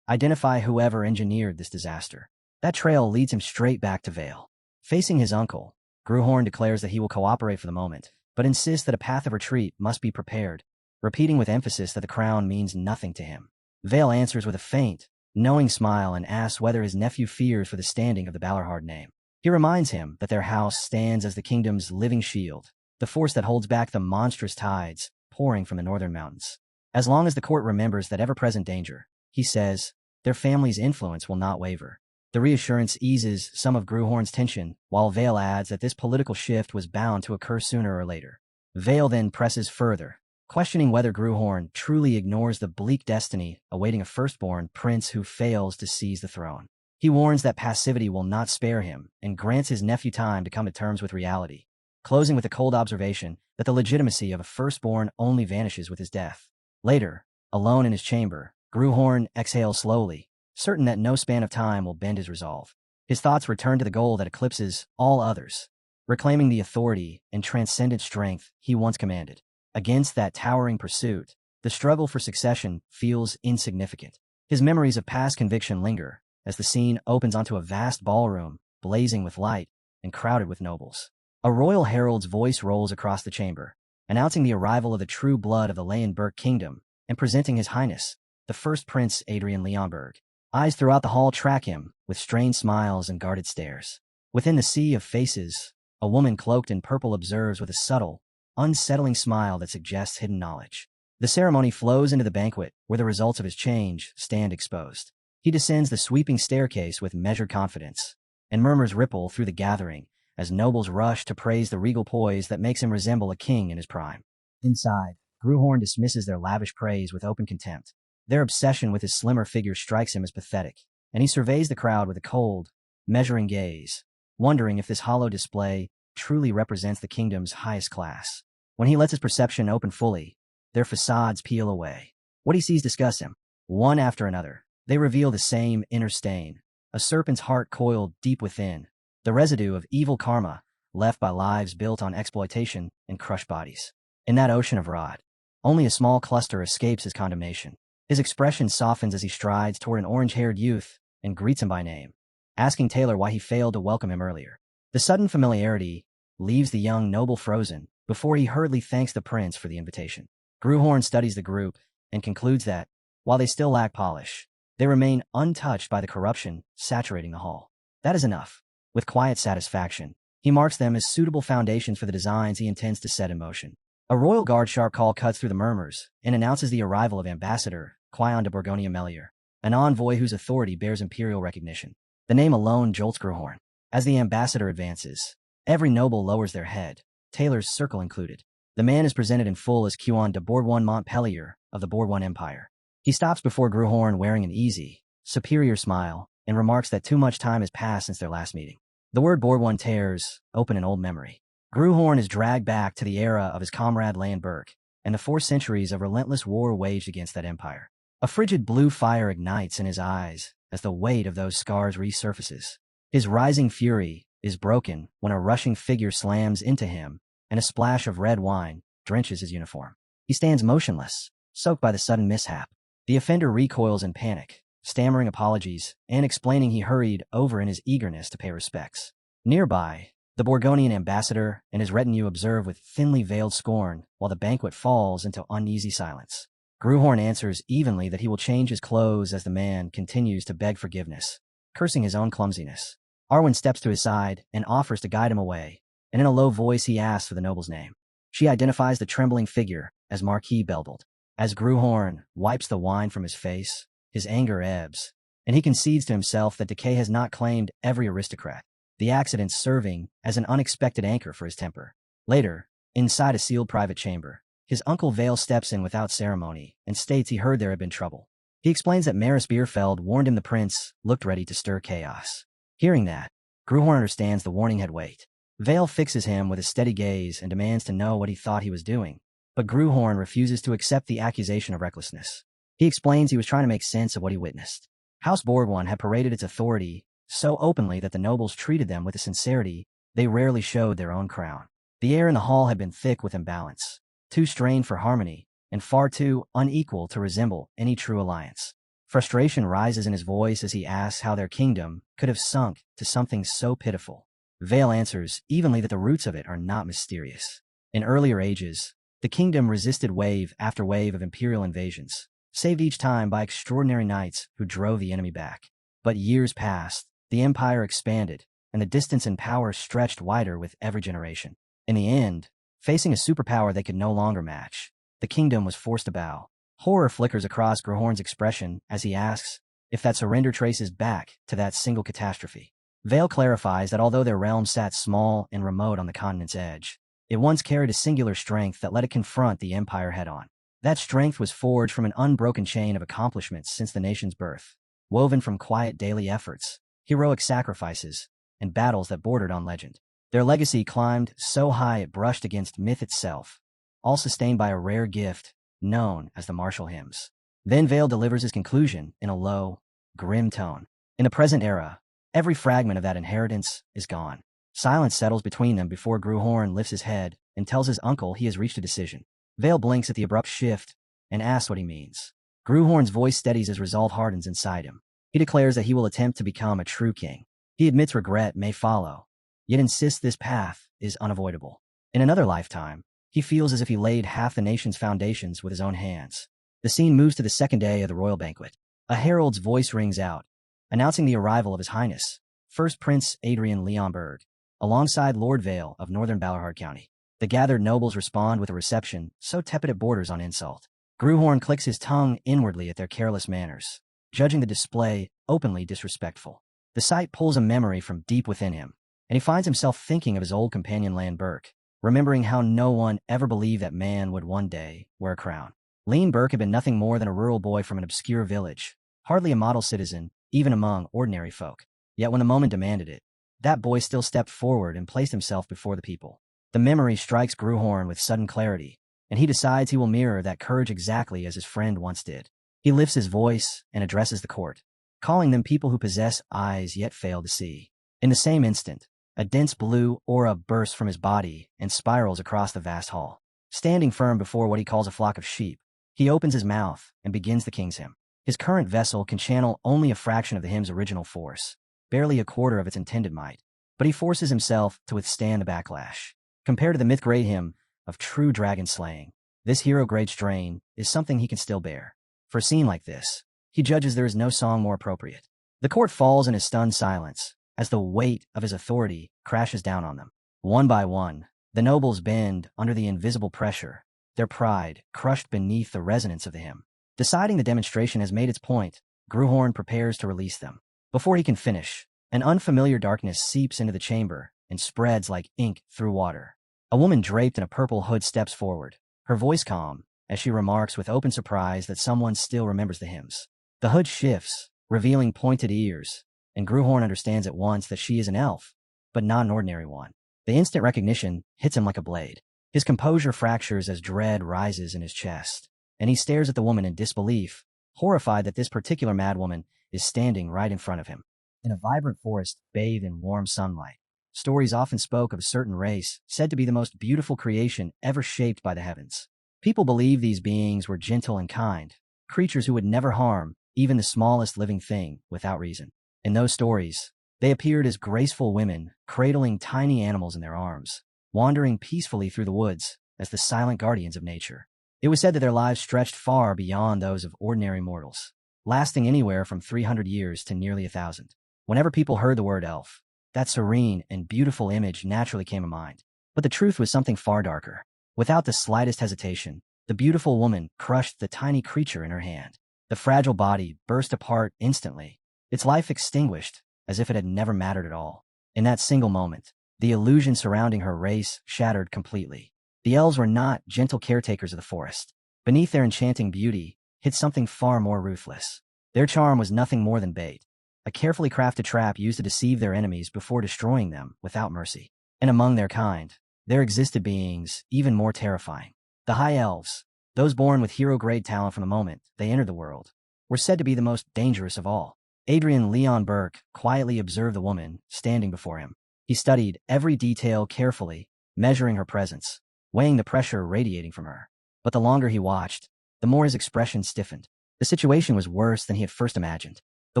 identify whoever engineered this disaster. That trail leads him straight back to Vale. Facing his uncle, Gruhorn declares that he will cooperate for the moment, but insists that a path of retreat must be prepared, repeating with emphasis that the crown means nothing to him. Vale answers with a faint, knowing smile and asks whether his nephew fears for the standing of the Balorhard name. He reminds him that their house stands as the kingdom's living shield, the force that holds back the monstrous tides pouring from the northern mountains. As long as the court remembers that ever-present danger, he says, their family's influence will not waver. The reassurance eases some of Gruhorn's tension, while Vale adds that this political shift was bound to occur sooner or later. Vale then presses further, questioning whether Gruhorn truly ignores the bleak destiny awaiting a firstborn prince who fails to seize the throne. He warns that passivity will not spare him and grants his nephew time to come to terms with reality, closing with a cold observation that the legitimacy of a firstborn only vanishes with his death. Later, alone in his chamber, Gruhorn exhales slowly, certain that no span of time will bend his resolve. His thoughts return to the goal that eclipses all others, reclaiming the authority and transcendent strength he once commanded. Against that towering pursuit, the struggle for succession feels insignificant. His memories of past conviction linger as the scene opens onto a vast ballroom, blazing with light and crowded with nobles. A royal herald's voice rolls across the chamber, announcing the arrival of the true blood of the Leyenberg kingdom and presenting His Highness, the first Prince Adrian Leonberg. Eyes throughout the hall track him, with strained smiles and guarded stares. Within the sea of faces, a woman cloaked in purple observes with a subtle, unsettling smile that suggests hidden knowledge. The ceremony flows into the banquet, where the results of his change stand exposed. He descends the sweeping staircase with measured confidence, and murmurs ripple through the gathering as nobles rush to praise the regal poise that makes him resemble a king in his prime. Inside, Gruhorn dismisses their lavish praise with open contempt. Their obsession with his slimmer figure strikes him as pathetic, and he surveys the crowd with a cold, measuring gaze, wondering if this hollow display truly represents the kingdom's highest class. When he lets his perception open fully, their facades peel away. What he sees disgusts him. One after another, they reveal the same inner stain, a serpent's heart coiled deep within, the residue of evil karma left by lives built on exploitation and crushed bodies. In that ocean of rot, only a small cluster escapes his condemnation. His expression softens as he strides toward an orange-haired youth and greets him by name, asking Taylor why he failed to welcome him earlier. The sudden familiarity leaves the young noble frozen before he hurriedly thanks the prince for the invitation. Gruhorn studies the group and concludes that, while they still lack polish, they remain untouched by the corruption saturating the hall. That is enough. With quiet satisfaction, he marks them as suitable foundations for the designs he intends to set in motion. A royal guard sharp call cuts through the murmurs and announces the arrival of Ambassador Quion de Borgonia Melior, an envoy whose authority bears imperial recognition. The name alone jolts Gruhorn. As the ambassador advances, every noble lowers their head, Taylor's circle included. The man is presented in full as Quion de Bourboin Montpellier of the Bourboin Empire. He stops before Gruhorn wearing an easy, superior smile and remarks that too much time has passed since their last meeting. The word Bourboin tears open an old memory. Gruhorn is dragged back to the era of his comrade Leyenberg and the 4 centuries of relentless war waged against that empire. A frigid blue fire ignites in his eyes as the weight of those scars resurfaces. His rising fury is broken when a rushing figure slams into him and a splash of red wine drenches his uniform. He stands motionless, soaked by the sudden mishap. The offender recoils in panic, stammering apologies and explaining he hurried over in his eagerness to pay respects. Nearby, the Bourgonian ambassador and his retinue observe with thinly veiled scorn while the banquet falls into uneasy silence. Gruhorn answers evenly that he will change his clothes as the man continues to beg forgiveness, cursing his own clumsiness. Arwen steps to his side and offers to guide him away, and in a low voice he asks for the noble's name. She identifies the trembling figure as Marquis Belbold. As Gruhorn wipes the wine from his face, his anger ebbs, and he concedes to himself that decay has not claimed every aristocrat, the accident serving as an unexpected anchor for his temper. Later, inside a sealed private chamber, his uncle Vale steps in without ceremony and states he heard there had been trouble. He explains that Maris Bierfeld warned him the prince looked ready to stir chaos. Hearing that, Gruhorn understands the warning had weight. Vale fixes him with a steady gaze and demands to know what he thought he was doing, but Gruhorn refuses to accept the accusation of recklessness. He explains he was trying to make sense of what he witnessed. House Bourboin had paraded its authority so openly that the nobles treated them with a sincerity they rarely showed their own crown. The air in the hall had been thick with imbalance, too strained for harmony, and far too unequal to resemble any true alliance. Frustration rises in his voice as he asks how their kingdom could have sunk to something so pitiful. Vale answers evenly that the roots of it are not mysterious. In earlier ages, the kingdom resisted wave after wave of imperial invasions, saved each time by extraordinary knights who drove the enemy back. But years passed, the empire expanded, and the distance in power stretched wider with every generation. In the end, facing a superpower they could no longer match, the kingdom was forced to bow. Horror flickers across Gruhorn's expression as he asks if that surrender traces back to that single catastrophe. Vale clarifies that although their realm sat small and remote on the continent's edge, it once carried a singular strength that let it confront the empire head-on. That strength was forged from an unbroken chain of accomplishments since the nation's birth, woven from quiet daily efforts, heroic sacrifices, and battles that bordered on legend. Their legacy climbed so high it brushed against myth itself, all sustained by a rare gift known as the martial hymns. Then Vale delivers his conclusion in a low, grim tone. In the present era, every fragment of that inheritance is gone. Silence settles between them before Gruhorn lifts his head and tells his uncle he has reached a decision. Vale blinks at the abrupt shift and asks what he means. Gruhorn's voice steadies as resolve hardens inside him. He declares that he will attempt to become a true king. He admits regret may follow, yet insists this path is unavoidable. In another lifetime, he feels as if he laid half the nation's foundations with his own hands. The scene moves to the second day of the royal banquet. A herald's voice rings out, announcing the arrival of His Highness, First Prince Adrian Leonberg, alongside Lord Vale of Northern Balahard County. The gathered nobles respond with a reception so tepid it borders on insult. Gruhorn clicks his tongue inwardly at their careless manners, judging the display openly disrespectful. The sight pulls a memory from deep within him, and he finds himself thinking of his old companion Lan Burke, remembering how no one ever believed that man would one day wear a crown. Lean Burke had been nothing more than a rural boy from an obscure village, hardly a model citizen, even among ordinary folk. Yet when the moment demanded it, that boy still stepped forward and placed himself before the people. The memory strikes Gruhorn with sudden clarity, and he decides he will mirror that courage exactly as his friend once did. He lifts his voice and addresses the court, calling them people who possess eyes yet fail to see. In the same instant, a dense blue aura bursts from his body and spirals across the vast hall. Standing firm before what he calls a flock of sheep, he opens his mouth and begins the king's hymn. His current vessel can channel only a fraction of the hymn's original force, barely a quarter of its intended might, but he forces himself to withstand the backlash. Compared to the myth-grade hymn of true dragon slaying, this hero-grade strain is something he can still bear. For a scene like this, he judges there is no song more appropriate. The court falls in a stunned silence as the weight of his authority crashes down on them. One by one, the nobles bend under the invisible pressure, their pride crushed beneath the resonance of the hymn. Deciding the demonstration has made its point, Gruhorn prepares to release them. Before he can finish, an unfamiliar darkness seeps into the chamber and spreads like ink through water. A woman draped in a purple hood steps forward, her voice calm, as she remarks with open surprise that someone still remembers the hymns. The hood shifts, revealing pointed ears, and Gruhorn understands at once that she is an elf, but not an ordinary one. The instant recognition hits him like a blade. His composure fractures as dread rises in his chest, and he stares at the woman in disbelief, horrified that this particular madwoman is standing right in front of him. In a vibrant forest bathed in warm sunlight, stories often spoke of a certain race said to be the most beautiful creation ever shaped by the heavens. People believed these beings were gentle and kind, creatures who would never harm even the smallest living thing without reason. In those stories, they appeared as graceful women cradling tiny animals in their arms, wandering peacefully through the woods as the silent guardians of nature. It was said that their lives stretched far beyond those of ordinary mortals, lasting anywhere from 300 years to nearly 1,000. Whenever people heard the word elf, that serene and beautiful image naturally came to mind. But the truth was something far darker. Without the slightest hesitation, the beautiful woman crushed the tiny creature in her hand. The fragile body burst apart instantly, its life extinguished as if it had never mattered at all. In that single moment, the illusion surrounding her race shattered completely. The elves were not gentle caretakers of the forest. Beneath their enchanting beauty hid something far more ruthless. Their charm was nothing more than bait, a carefully crafted trap used to deceive their enemies before destroying them without mercy. And among their kind, there existed beings even more terrifying. The High Elves, those born with hero-grade talent from the moment they entered the world, were said to be the most dangerous of all. Adrian Leon Burke quietly observed the woman standing before him. He studied every detail carefully, measuring her presence, weighing the pressure radiating from her. But the longer he watched, the more his expression stiffened. The situation was worse than he had first imagined. The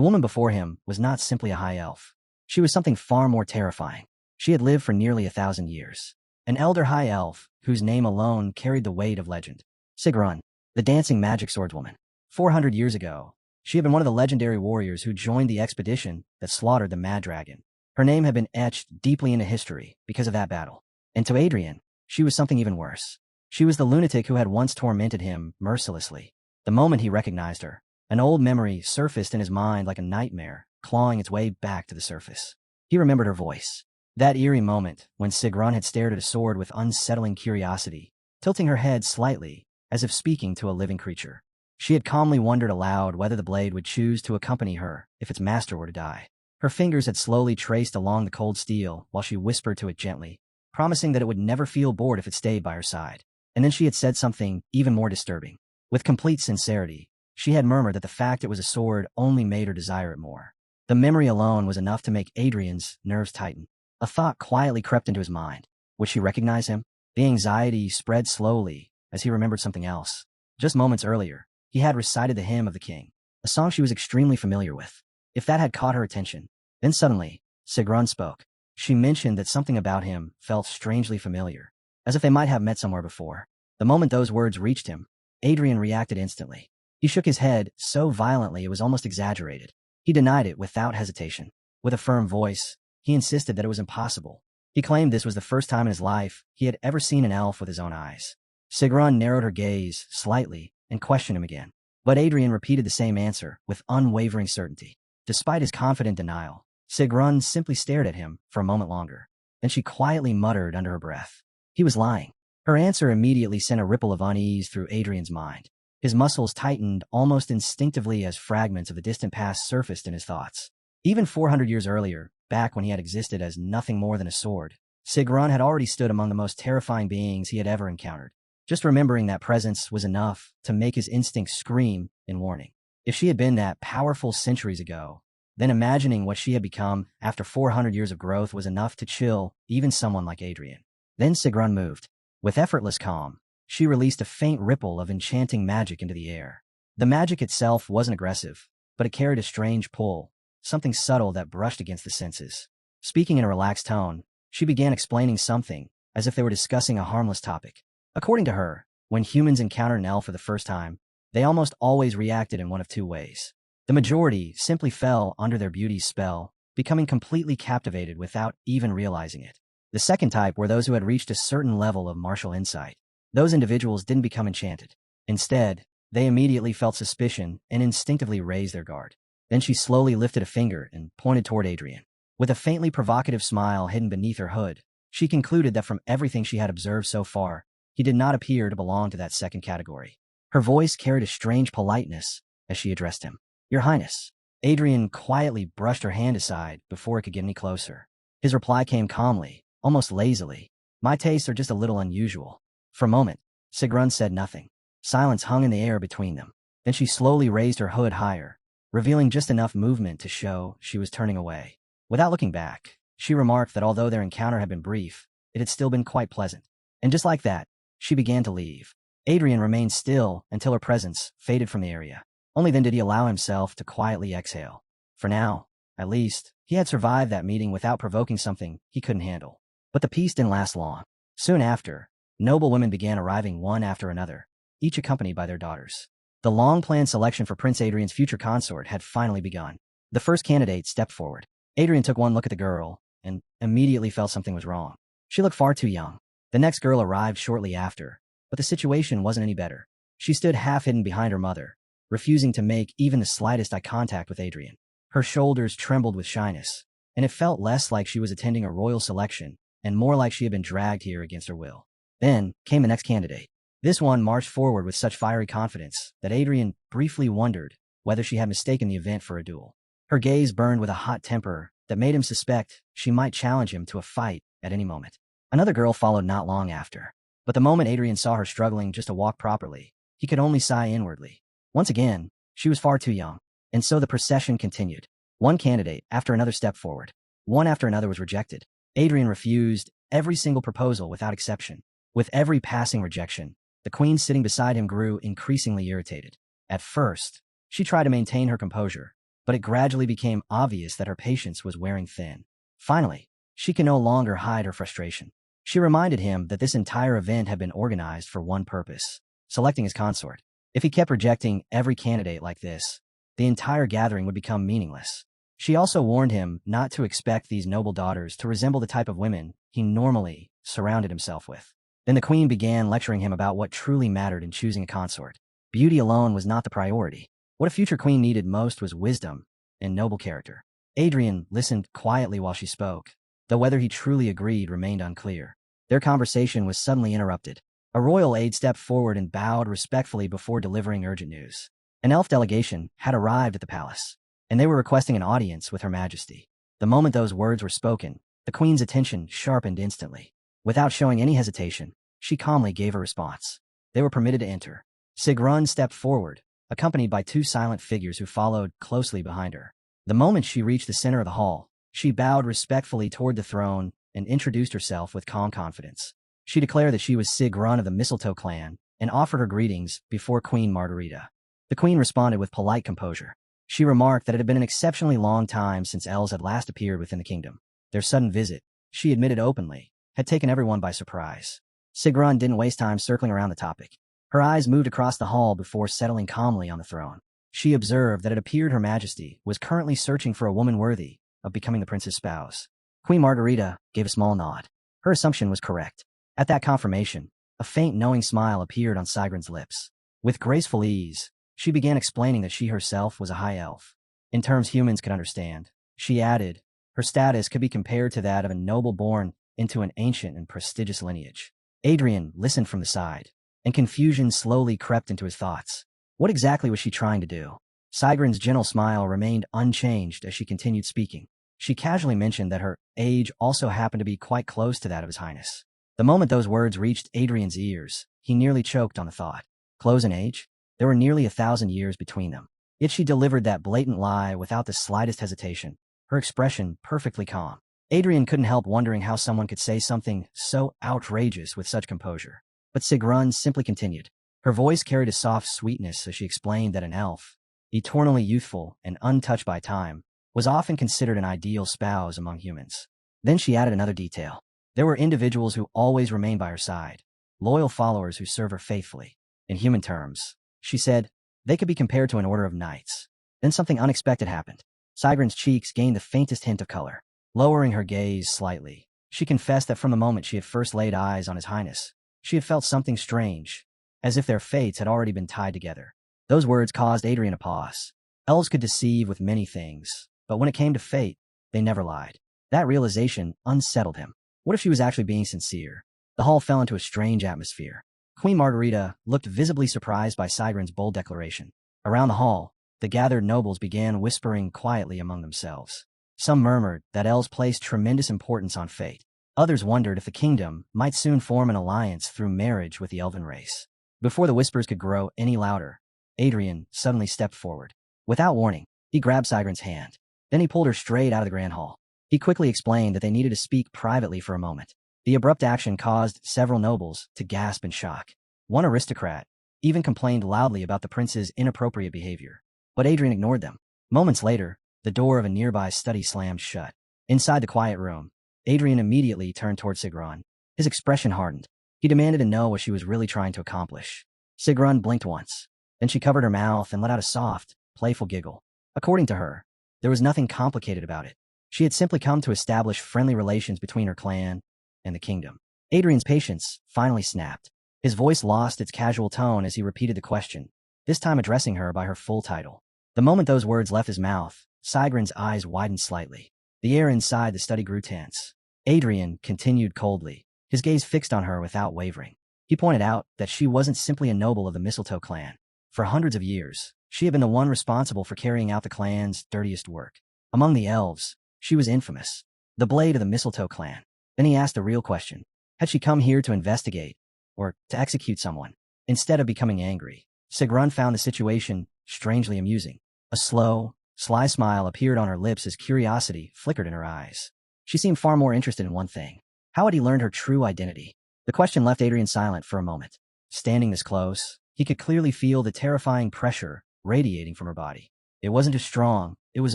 woman before him was not simply a high elf. She was something far more terrifying. She had lived for nearly 1,000 years. An elder high elf whose name alone carried the weight of legend. Sigrun, the dancing magic swordswoman. 400 years ago, she had been one of the legendary warriors who joined the expedition that slaughtered the Mad Dragon. Her name had been etched deeply into history because of that battle. And to Adrian, she was something even worse. She was the lunatic who had once tormented him mercilessly. The moment he recognized her, an old memory surfaced in his mind like a nightmare, clawing its way back to the surface. He remembered her voice. That eerie moment when Sigrun had stared at a sword with unsettling curiosity, tilting her head slightly, as if speaking to a living creature. She had calmly wondered aloud whether the blade would choose to accompany her if its master were to die. Her fingers had slowly traced along the cold steel while she whispered to it gently, promising that it would never feel bored if it stayed by her side. And then she had said something even more disturbing. With complete sincerity, She had murmured that the fact it was a sword only made her desire it more. The memory alone was enough to make Adrian's nerves tighten. A thought quietly crept into his mind. Would she recognize him? The anxiety spread slowly as he remembered something else. Just moments earlier, he had recited the hymn of the king, a song she was extremely familiar with. If that had caught her attention. Then suddenly, Sigrun spoke. She mentioned that something about him felt strangely familiar, as if they might have met somewhere before. The moment those words reached him, Adrian reacted instantly. He shook his head so violently it was almost exaggerated. He denied it without hesitation. With a firm voice, he insisted that it was impossible. He claimed this was the first time in his life he had ever seen an elf with his own eyes. Sigrun narrowed her gaze slightly and questioned him again. But Adrian repeated the same answer with unwavering certainty. Despite his confident denial, Sigrun simply stared at him for a moment longer. Then she quietly muttered under her breath. He was lying. Her answer immediately sent a ripple of unease through Adrian's mind. His muscles tightened almost instinctively as fragments of the distant past surfaced in his thoughts. Even 400 years earlier, back when he had existed as nothing more than a sword, Sigrun had already stood among the most terrifying beings he had ever encountered. Just remembering that presence was enough to make his instincts scream in warning. If she had been that powerful centuries ago, then imagining what she had become after 400 years of growth was enough to chill even someone like Adrian. Then Sigrun moved. With effortless calm, she released a faint ripple of enchanting magic into the air. The magic itself wasn't aggressive, but it carried a strange pull, something subtle that brushed against the senses. Speaking in a relaxed tone, she began explaining something, as if they were discussing a harmless topic. According to her, when humans encountered an elf for the first time, they almost always reacted in one of two ways. The majority simply fell under their beauty's spell, becoming completely captivated without even realizing it. The second type were those who had reached a certain level of martial insight. Those individuals didn't become enchanted. Instead, they immediately felt suspicion and instinctively raised their guard. Then she slowly lifted a finger and pointed toward Adrian. With a faintly provocative smile hidden beneath her hood, she concluded that from everything she had observed so far, he did not appear to belong to that second category. Her voice carried a strange politeness as she addressed him. Your Highness. Adrian quietly brushed her hand aside before it could get any closer. His reply came calmly, almost lazily. My tastes are just a little unusual. For a moment, Sigrun said nothing. Silence hung in the air between them. Then she slowly raised her hood higher, revealing just enough movement to show she was turning away. Without looking back, she remarked that although their encounter had been brief, it had still been quite pleasant. And just like that, she began to leave. Adrian remained still until her presence faded from the area. Only then did he allow himself to quietly exhale. For now, at least, he had survived that meeting without provoking something he couldn't handle. But the peace didn't last long. Soon after, noble women began arriving one after another, each accompanied by their daughters. The long-planned selection for Prince Adrian's future consort had finally begun. The first candidate stepped forward. Adrian took one look at the girl and immediately felt something was wrong. She looked far too young. The next girl arrived shortly after, but the situation wasn't any better. She stood half-hidden behind her mother, refusing to make even the slightest eye contact with Adrian. Her shoulders trembled with shyness, and it felt less like she was attending a royal selection and more like she had been dragged here against her will. Then came the next candidate. This one marched forward with such fiery confidence that Adrian briefly wondered whether she had mistaken the event for a duel. Her gaze burned with a hot temper that made him suspect she might challenge him to a fight at any moment. Another girl followed not long after, but the moment Adrian saw her struggling just to walk properly, he could only sigh inwardly. Once again, she was far too young, and so the procession continued. One candidate after another stepped forward. One after another was rejected. Adrian refused every single proposal without exception. With every passing rejection, the queen sitting beside him grew increasingly irritated. At first, she tried to maintain her composure, but it gradually became obvious that her patience was wearing thin. Finally, she could no longer hide her frustration. She reminded him that this entire event had been organized for one purpose: selecting his consort. If he kept rejecting every candidate like this, the entire gathering would become meaningless. She also warned him not to expect these noble daughters to resemble the type of women he normally surrounded himself with. Then the queen began lecturing him about what truly mattered in choosing a consort. Beauty alone was not the priority. What a future queen needed most was wisdom and noble character. Adrian listened quietly while she spoke, though whether he truly agreed remained unclear. Their conversation was suddenly interrupted. A royal aide stepped forward and bowed respectfully before delivering urgent news. An elf delegation had arrived at the palace, and they were requesting an audience with Her Majesty. The moment those words were spoken, the queen's attention sharpened instantly. Without showing any hesitation, she calmly gave a response. They were permitted to enter. Sigrun stepped forward, accompanied by two silent figures who followed closely behind her. The moment she reached the center of the hall, she bowed respectfully toward the throne and introduced herself with calm confidence. She declared that she was Sigrun of the Mistletoe clan and offered her greetings before Queen Margarita. The queen responded with polite composure. She remarked that it had been an exceptionally long time since elves had last appeared within the kingdom. Their sudden visit, she admitted openly, had taken everyone by surprise. Sigrun didn't waste time circling around the topic. Her eyes moved across the hall before settling calmly on the throne. She observed that it appeared Her Majesty was currently searching for a woman worthy of becoming the prince's spouse. Queen Margarita gave a small nod. Her assumption was correct. At that confirmation, a faint knowing smile appeared on Sigrun's lips. With graceful ease, she began explaining that she herself was a high elf. In terms humans could understand, she added, her status could be compared to that of a noble born into an ancient and prestigious lineage. Adrian listened from the side, and confusion slowly crept into his thoughts. What exactly was she trying to do? Sigrun's gentle smile remained unchanged as she continued speaking. She casually mentioned that her age also happened to be quite close to that of His Highness. The moment those words reached Adrian's ears, he nearly choked on the thought. Close in age? There were nearly 1,000 years between them. Yet she delivered that blatant lie without the slightest hesitation, her expression perfectly calm. Adrian couldn't help wondering how someone could say something so outrageous with such composure. But Sigrun simply continued. Her voice carried a soft sweetness as she explained that an elf, eternally youthful and untouched by time, was often considered an ideal spouse among humans. Then she added another detail. There were individuals who always remained by her side, loyal followers who serve her faithfully. In human terms, she said, they could be compared to an order of knights. Then something unexpected happened. Sigrun's cheeks gained the faintest hint of color. Lowering her gaze slightly, she confessed that from the moment she had first laid eyes on His Highness, she had felt something strange, as if their fates had already been tied together. Those words caused Adrian a pause. Elves could deceive with many things, but when it came to fate, they never lied. That realization unsettled him. What if she was actually being sincere? The hall fell into a strange atmosphere. Queen Margarita looked visibly surprised by Sigrun's bold declaration. Around the hall, the gathered nobles began whispering quietly among themselves. Some murmured that elves placed tremendous importance on fate. Others wondered if the kingdom might soon form an alliance through marriage with the elven race. Before the whispers could grow any louder, Adrian suddenly stepped forward. Without warning, he grabbed Sigrun's hand. Then he pulled her straight out of the grand hall. He quickly explained that they needed to speak privately for a moment. The abrupt action caused several nobles to gasp in shock. One aristocrat even complained loudly about the prince's inappropriate behavior. But Adrian ignored them. Moments later, the door of a nearby study slammed shut. Inside the quiet room, Adrian immediately turned toward Sigrun. His expression hardened. He demanded to know what she was really trying to accomplish. Sigrun blinked once. Then she covered her mouth and let out a soft, playful giggle. According to her, there was nothing complicated about it. She had simply come to establish friendly relations between her clan and the kingdom. Adrian's patience finally snapped. His voice lost its casual tone as he repeated the question, this time addressing her by her full title. The moment those words left his mouth, Sigrun's eyes widened slightly. The air inside the study grew tense. Adrian continued coldly, his gaze fixed on her without wavering. He pointed out that she wasn't simply a noble of the Mistletoe clan. For hundreds of years, she had been the one responsible for carrying out the clan's dirtiest work. Among the elves, she was infamous, the blade of the Mistletoe clan. Then he asked the real question. Had she come here to investigate, or to execute someone? Instead of becoming angry, Sigrun found the situation strangely amusing. A slow, sly smile appeared on her lips as curiosity flickered in her eyes. She seemed far more interested in one thing. How had he learned her true identity? The question left Adrian silent for a moment. Standing this close, he could clearly feel the terrifying pressure radiating from her body. It wasn't just strong, it was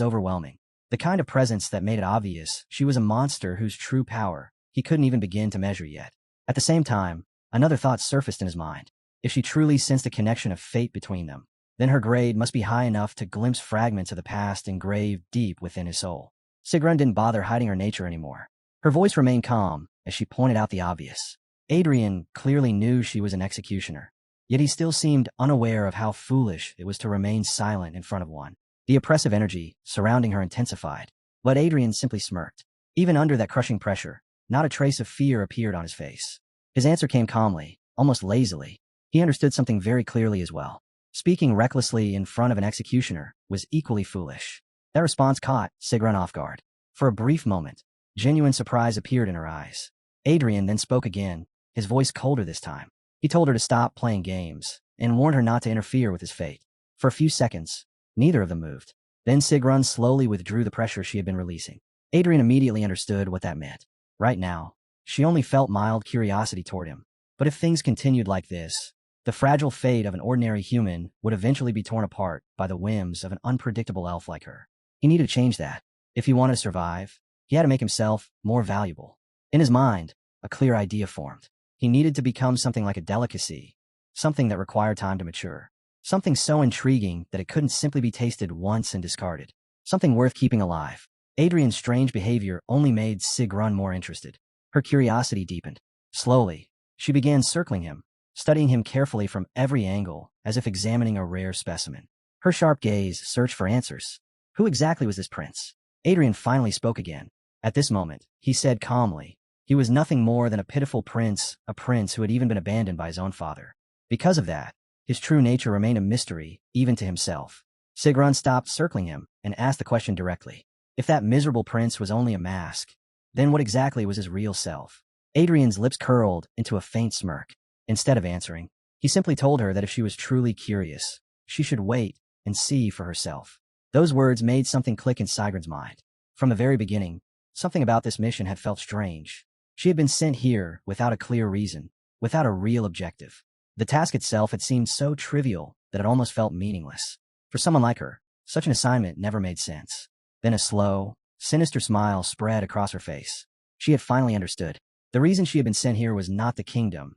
overwhelming. The kind of presence that made it obvious she was a monster whose true power he couldn't even begin to measure yet. At the same time, another thought surfaced in his mind. If she truly sensed a connection of fate between them, then her grade must be high enough to glimpse fragments of the past engraved deep within his soul. Sigrun didn't bother hiding her nature anymore. Her voice remained calm as she pointed out the obvious. Adrian clearly knew she was an executioner, yet he still seemed unaware of how foolish it was to remain silent in front of one. The oppressive energy surrounding her intensified, but Adrian simply smirked. Even under that crushing pressure, not a trace of fear appeared on his face. His answer came calmly, almost lazily. He understood something very clearly as well. Speaking recklessly in front of an executioner was equally foolish. That response caught Sigrun off guard. For a brief moment, genuine surprise appeared in her eyes. Adrian then spoke again, his voice colder this time. He told her to stop playing games and warned her not to interfere with his fate. For a few seconds, neither of them moved. Then Sigrun slowly withdrew the pressure she had been releasing. Adrian immediately understood what that meant. Right now, she only felt mild curiosity toward him. But if things continued like this, the fragile fate of an ordinary human would eventually be torn apart by the whims of an unpredictable elf like her. He needed to change that. If he wanted to survive, he had to make himself more valuable. In his mind, a clear idea formed. He needed to become something like a delicacy, something that required time to mature. Something so intriguing that it couldn't simply be tasted once and discarded. Something worth keeping alive. Adrian's strange behavior only made Sigrun more interested. Her curiosity deepened. Slowly, she began circling him, studying him carefully from every angle, as if examining a rare specimen. Her sharp gaze searched for answers. Who exactly was this prince? Adrian finally spoke again. At this moment, he said calmly, he was nothing more than a pitiful prince, a prince who had even been abandoned by his own father. Because of that, his true nature remained a mystery, even to himself. Sigrun stopped circling him and asked the question directly. If that miserable prince was only a mask, then what exactly was his real self? Adrian's lips curled into a faint smirk. Instead of answering, he simply told her that if she was truly curious, she should wait and see for herself. Those words made something click in Sigrun's mind. From the very beginning, something about this mission had felt strange. She had been sent here without a clear reason, without a real objective. The task itself had seemed so trivial that it almost felt meaningless. For someone like her, such an assignment never made sense. Then a slow, sinister smile spread across her face. She had finally understood. The reason she had been sent here was not the kingdom,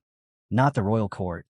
not the royal court,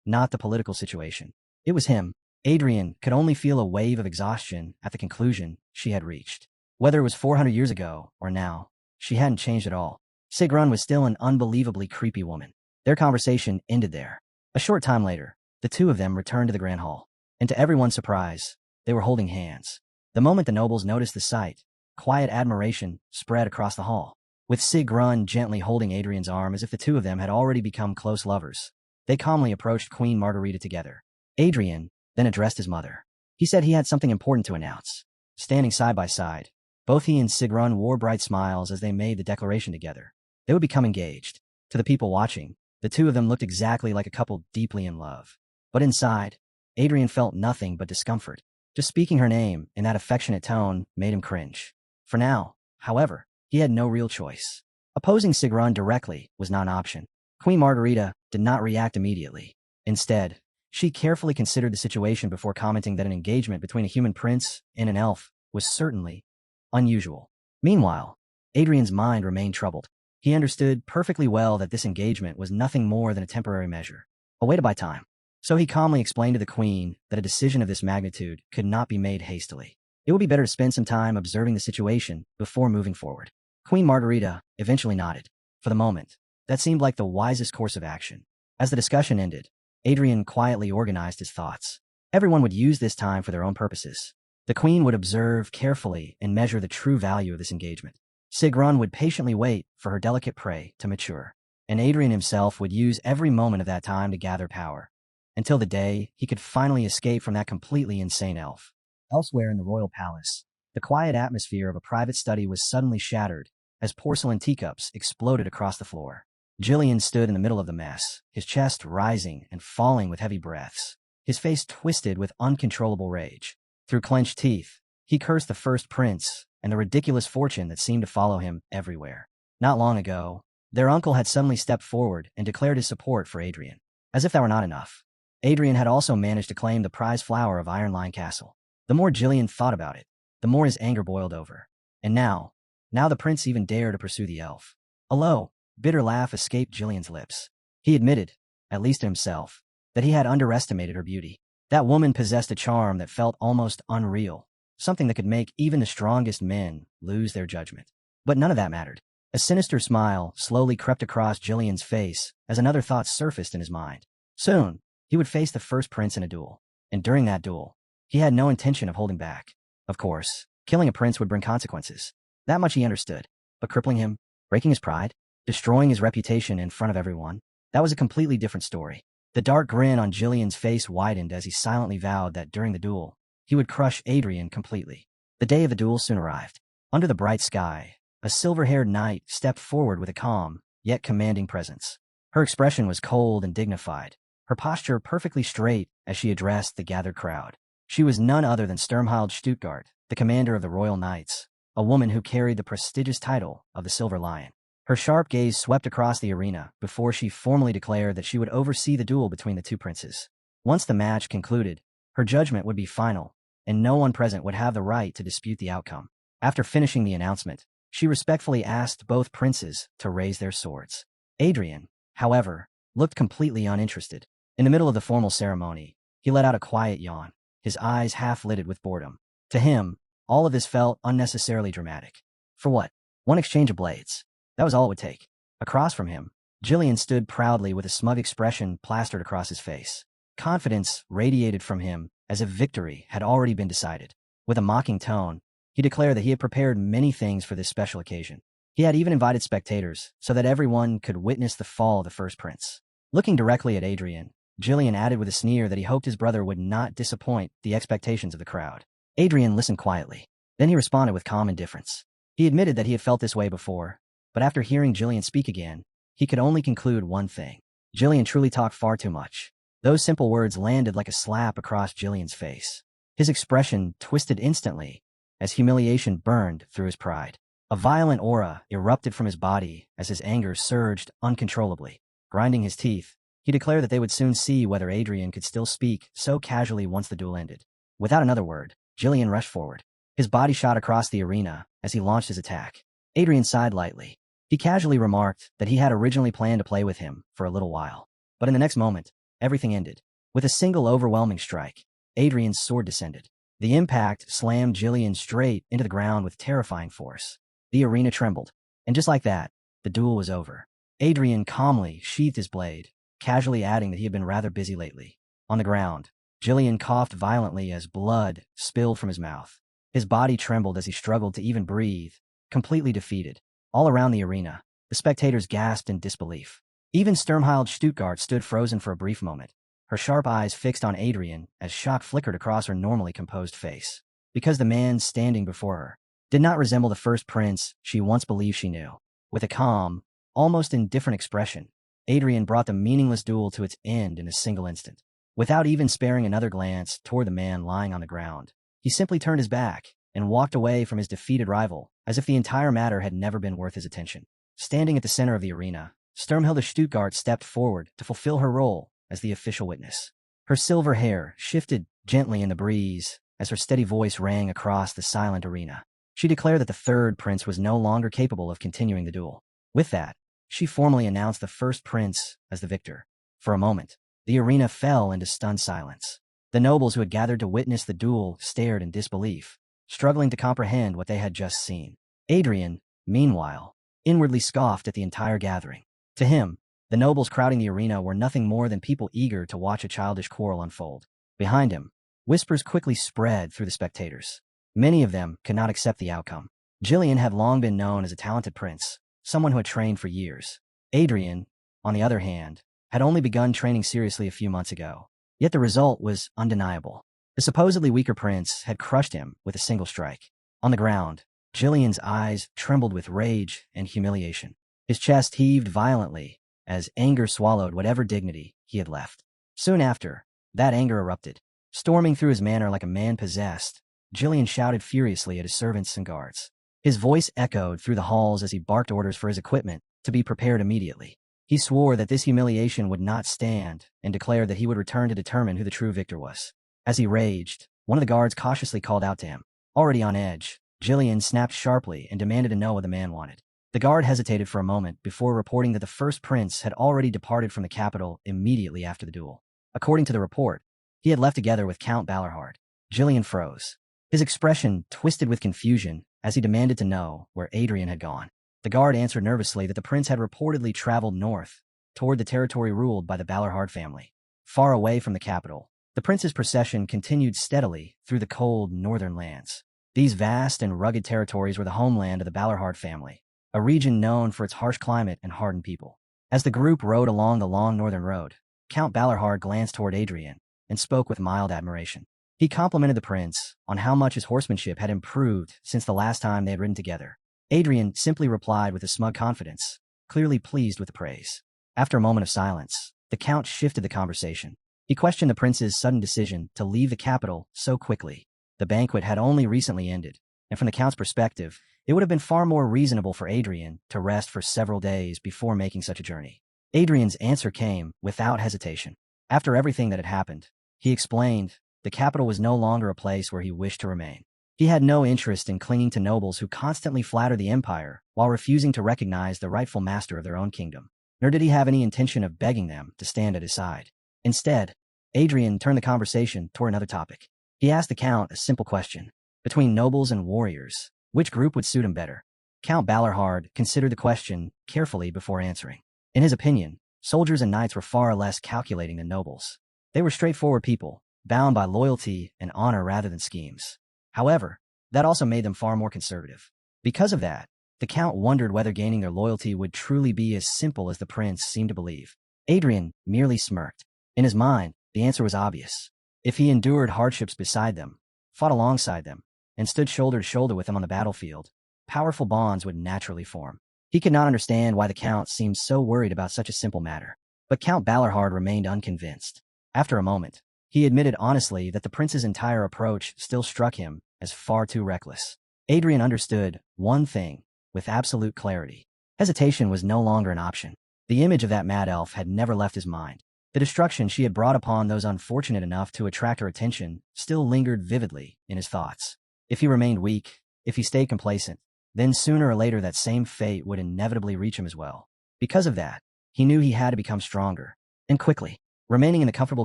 not the political situation. It was him. Adrian could only feel a wave of exhaustion at the conclusion she had reached. Whether it was 400 years ago or now, she hadn't changed at all. Sigrun was still an unbelievably creepy woman. Their conversation ended there. A short time later, the two of them returned to the Grand Hall, and to everyone's surprise, they were holding hands. The moment the nobles noticed the sight, quiet admiration spread across the hall. With Sigrun gently holding Adrian's arm as if the two of them had already become close lovers, they calmly approached Queen Margarita together. Adrian then addressed his mother. He said he had something important to announce. Standing side by side, both he and Sigrun wore bright smiles as they made the declaration together. They would become engaged. To the people watching, the two of them looked exactly like a couple deeply in love. But inside, Adrian felt nothing but discomfort. Just speaking her name in that affectionate tone made him cringe. For now, however, he had no real choice. Opposing Sigrun directly was not an option. Queen Margarita did not react immediately. Instead, she carefully considered the situation before commenting that an engagement between a human prince and an elf was certainly unusual. Meanwhile, Adrian's mind remained troubled. He understood perfectly well that this engagement was nothing more than a temporary measure, a way to buy time. So he calmly explained to the queen that a decision of this magnitude could not be made hastily. It would be better to spend some time observing the situation before moving forward. Queen Margarita eventually nodded. For the moment, that seemed like the wisest course of action. As the discussion ended, Adrian quietly organized his thoughts. Everyone would use this time for their own purposes. The queen would observe carefully and measure the true value of this engagement. Sigrun would patiently wait for her delicate prey to mature, and Adrian himself would use every moment of that time to gather power, until the day he could finally escape from that completely insane elf. Elsewhere in the royal palace, the quiet atmosphere of a private study was suddenly shattered as porcelain teacups exploded across the floor. Jillian stood in the middle of the mess, his chest rising and falling with heavy breaths, his face twisted with uncontrollable rage. Through clenched teeth, he cursed the first prince and the ridiculous fortune that seemed to follow him everywhere. Not long ago, their uncle had suddenly stepped forward and declared his support for Adrian. As if that were not enough, Adrian had also managed to claim the prize flower of Ironline Castle. The more Jillian thought about it, the more his anger boiled over. And now the prince even dared to pursue the elf. A low, bitter laugh escaped Jillian's lips. He admitted, at least to himself, that he had underestimated her beauty. That woman possessed a charm that felt almost unreal, something that could make even the strongest men lose their judgment. But none of that mattered. A sinister smile slowly crept across Jillian's face as another thought surfaced in his mind. Soon, he would face the first prince in a duel. And during that duel, he had no intention of holding back. Of course, killing a prince would bring consequences. That much he understood. But crippling him, breaking his pride, destroying his reputation in front of everyone, that was a completely different story. The dark grin on Jillian's face widened as he silently vowed that during the duel, he would crush Adrian completely. The day of the duel soon arrived. Under the bright sky, a silver-haired knight stepped forward with a calm, yet commanding presence. Her expression was cold and dignified, her posture perfectly straight as she addressed the gathered crowd. She was none other than Sturmhilde Stuttgart, the commander of the Royal Knights, a woman who carried the prestigious title of the Silver Lion. Her sharp gaze swept across the arena before she formally declared that she would oversee the duel between the two princes. Once the match concluded, her judgment would be final, and no one present would have the right to dispute the outcome. After finishing the announcement, she respectfully asked both princes to raise their swords. Adrian, however, looked completely uninterested. In the middle of the formal ceremony, he let out a quiet yawn, his eyes half-lidded with boredom. To him, all of this felt unnecessarily dramatic. For what? One exchange of blades. That was all it would take. Across from him, Jillian stood proudly with a smug expression plastered across his face. Confidence radiated from him as if victory had already been decided. With a mocking tone, he declared that he had prepared many things for this special occasion. He had even invited spectators so that everyone could witness the fall of the first prince. Looking directly at Adrian, Jillian added with a sneer that he hoped his brother would not disappoint the expectations of the crowd. Adrian listened quietly. Then he responded with calm indifference. He admitted that he had felt this way before, but after hearing Jillian speak again, he could only conclude one thing. Jillian truly talked far too much. Those simple words landed like a slap across Jillian's face. His expression twisted instantly as humiliation burned through his pride. A violent aura erupted from his body as his anger surged uncontrollably. Grinding his teeth, he declared that they would soon see whether Adrian could still speak so casually once the duel ended. Without another word, Jillian rushed forward. His body shot across the arena as he launched his attack. Adrian sighed lightly. He casually remarked that he had originally planned to play with him for a little while. But in the next moment, everything ended. With a single overwhelming strike, Adrian's sword descended. The impact slammed Jillian straight into the ground with terrifying force. The arena trembled, and just like that, the duel was over. Adrian calmly sheathed his blade, casually adding that he had been rather busy lately. On the ground, Jillian coughed violently as blood spilled from his mouth. His body trembled as he struggled to even breathe, completely defeated. All around the arena, the spectators gasped in disbelief. Even Sturmhilde Stuttgart stood frozen for a brief moment, her sharp eyes fixed on Adrian as shock flickered across her normally composed face. Because the man standing before her did not resemble the first prince she once believed she knew. With a calm, almost indifferent expression, Adrian brought the meaningless duel to its end in a single instant. Without even sparing another glance toward the man lying on the ground, he simply turned his back and walked away from his defeated rival as if the entire matter had never been worth his attention. Standing at the center of the arena, Sturmhilde Stuttgart stepped forward to fulfill her role as the official witness. Her silver hair shifted gently in the breeze as her steady voice rang across the silent arena. She declared that the third prince was no longer capable of continuing the duel. With that, she formally announced the first prince as the victor. For a moment, the arena fell into stunned silence. The nobles who had gathered to witness the duel stared in disbelief, struggling to comprehend what they had just seen. Adrian, meanwhile, inwardly scoffed at the entire gathering. To him, the nobles crowding the arena were nothing more than people eager to watch a childish quarrel unfold. Behind him, whispers quickly spread through the spectators. Many of them could not accept the outcome. Jillian had long been known as a talented prince, someone who had trained for years. Adrian, on the other hand, had only begun training seriously a few months ago. Yet the result was undeniable. The supposedly weaker prince had crushed him with a single strike. On the ground, Jillian's eyes trembled with rage and humiliation. His chest heaved violently as anger swallowed whatever dignity he had left. Soon after, that anger erupted. Storming through his manor like a man possessed, Jillian shouted furiously at his servants and guards. His voice echoed through the halls as he barked orders for his equipment to be prepared immediately. He swore that this humiliation would not stand and declared that he would return to determine who the true victor was. As he raged, one of the guards cautiously called out to him. Already on edge, Jillian snapped sharply and demanded to know what the man wanted. The guard hesitated for a moment before reporting that the first prince had already departed from the capital immediately after the duel. According to the report, he had left together with Count Ballarhard. Jillian froze. His expression twisted with confusion as he demanded to know where Adrian had gone. The guard answered nervously that the prince had reportedly traveled north, toward the territory ruled by the Ballarhard family. Far away from the capital, the prince's procession continued steadily through the cold northern lands. These vast and rugged territories were the homeland of the Ballarhard family, a region known for its harsh climate and hardened people. As the group rode along the long northern road, Count Ballarhard glanced toward Adrian and spoke with mild admiration. He complimented the prince on how much his horsemanship had improved since the last time they had ridden together. Adrian simply replied with a smug confidence, clearly pleased with the praise. After a moment of silence, the count shifted the conversation. He questioned the prince's sudden decision to leave the capital so quickly. The banquet had only recently ended, and from the count's perspective, it would have been far more reasonable for Adrian to rest for several days before making such a journey. Adrian's answer came without hesitation. After everything that had happened, he explained, the capital was no longer a place where he wished to remain. He had no interest in clinging to nobles who constantly flatter the empire while refusing to recognize the rightful master of their own kingdom. Nor did he have any intention of begging them to stand at his side. Instead, Adrian turned the conversation toward another topic. He asked the Count a simple question. Between nobles and warriors, which group would suit him better? Count Balerhard considered the question carefully before answering. In his opinion, soldiers and knights were far less calculating than nobles. They were straightforward people, bound by loyalty and honor rather than schemes. However, that also made them far more conservative. Because of that, the Count wondered whether gaining their loyalty would truly be as simple as the prince seemed to believe. Adrian merely smirked. In his mind, the answer was obvious. If he endured hardships beside them, fought alongside them, and stood shoulder to shoulder with them on the battlefield, powerful bonds would naturally form. He could not understand why the Count seemed so worried about such a simple matter. But Count Balerhard remained unconvinced. After a moment, he admitted honestly that the prince's entire approach still struck him as far too reckless. Adrian understood one thing with absolute clarity. Hesitation was no longer an option. The image of that mad elf had never left his mind. The destruction she had brought upon those unfortunate enough to attract her attention still lingered vividly in his thoughts. If he remained weak, if he stayed complacent, then sooner or later that same fate would inevitably reach him as well. Because of that, he knew he had to become stronger, and quickly. Remaining in the comfortable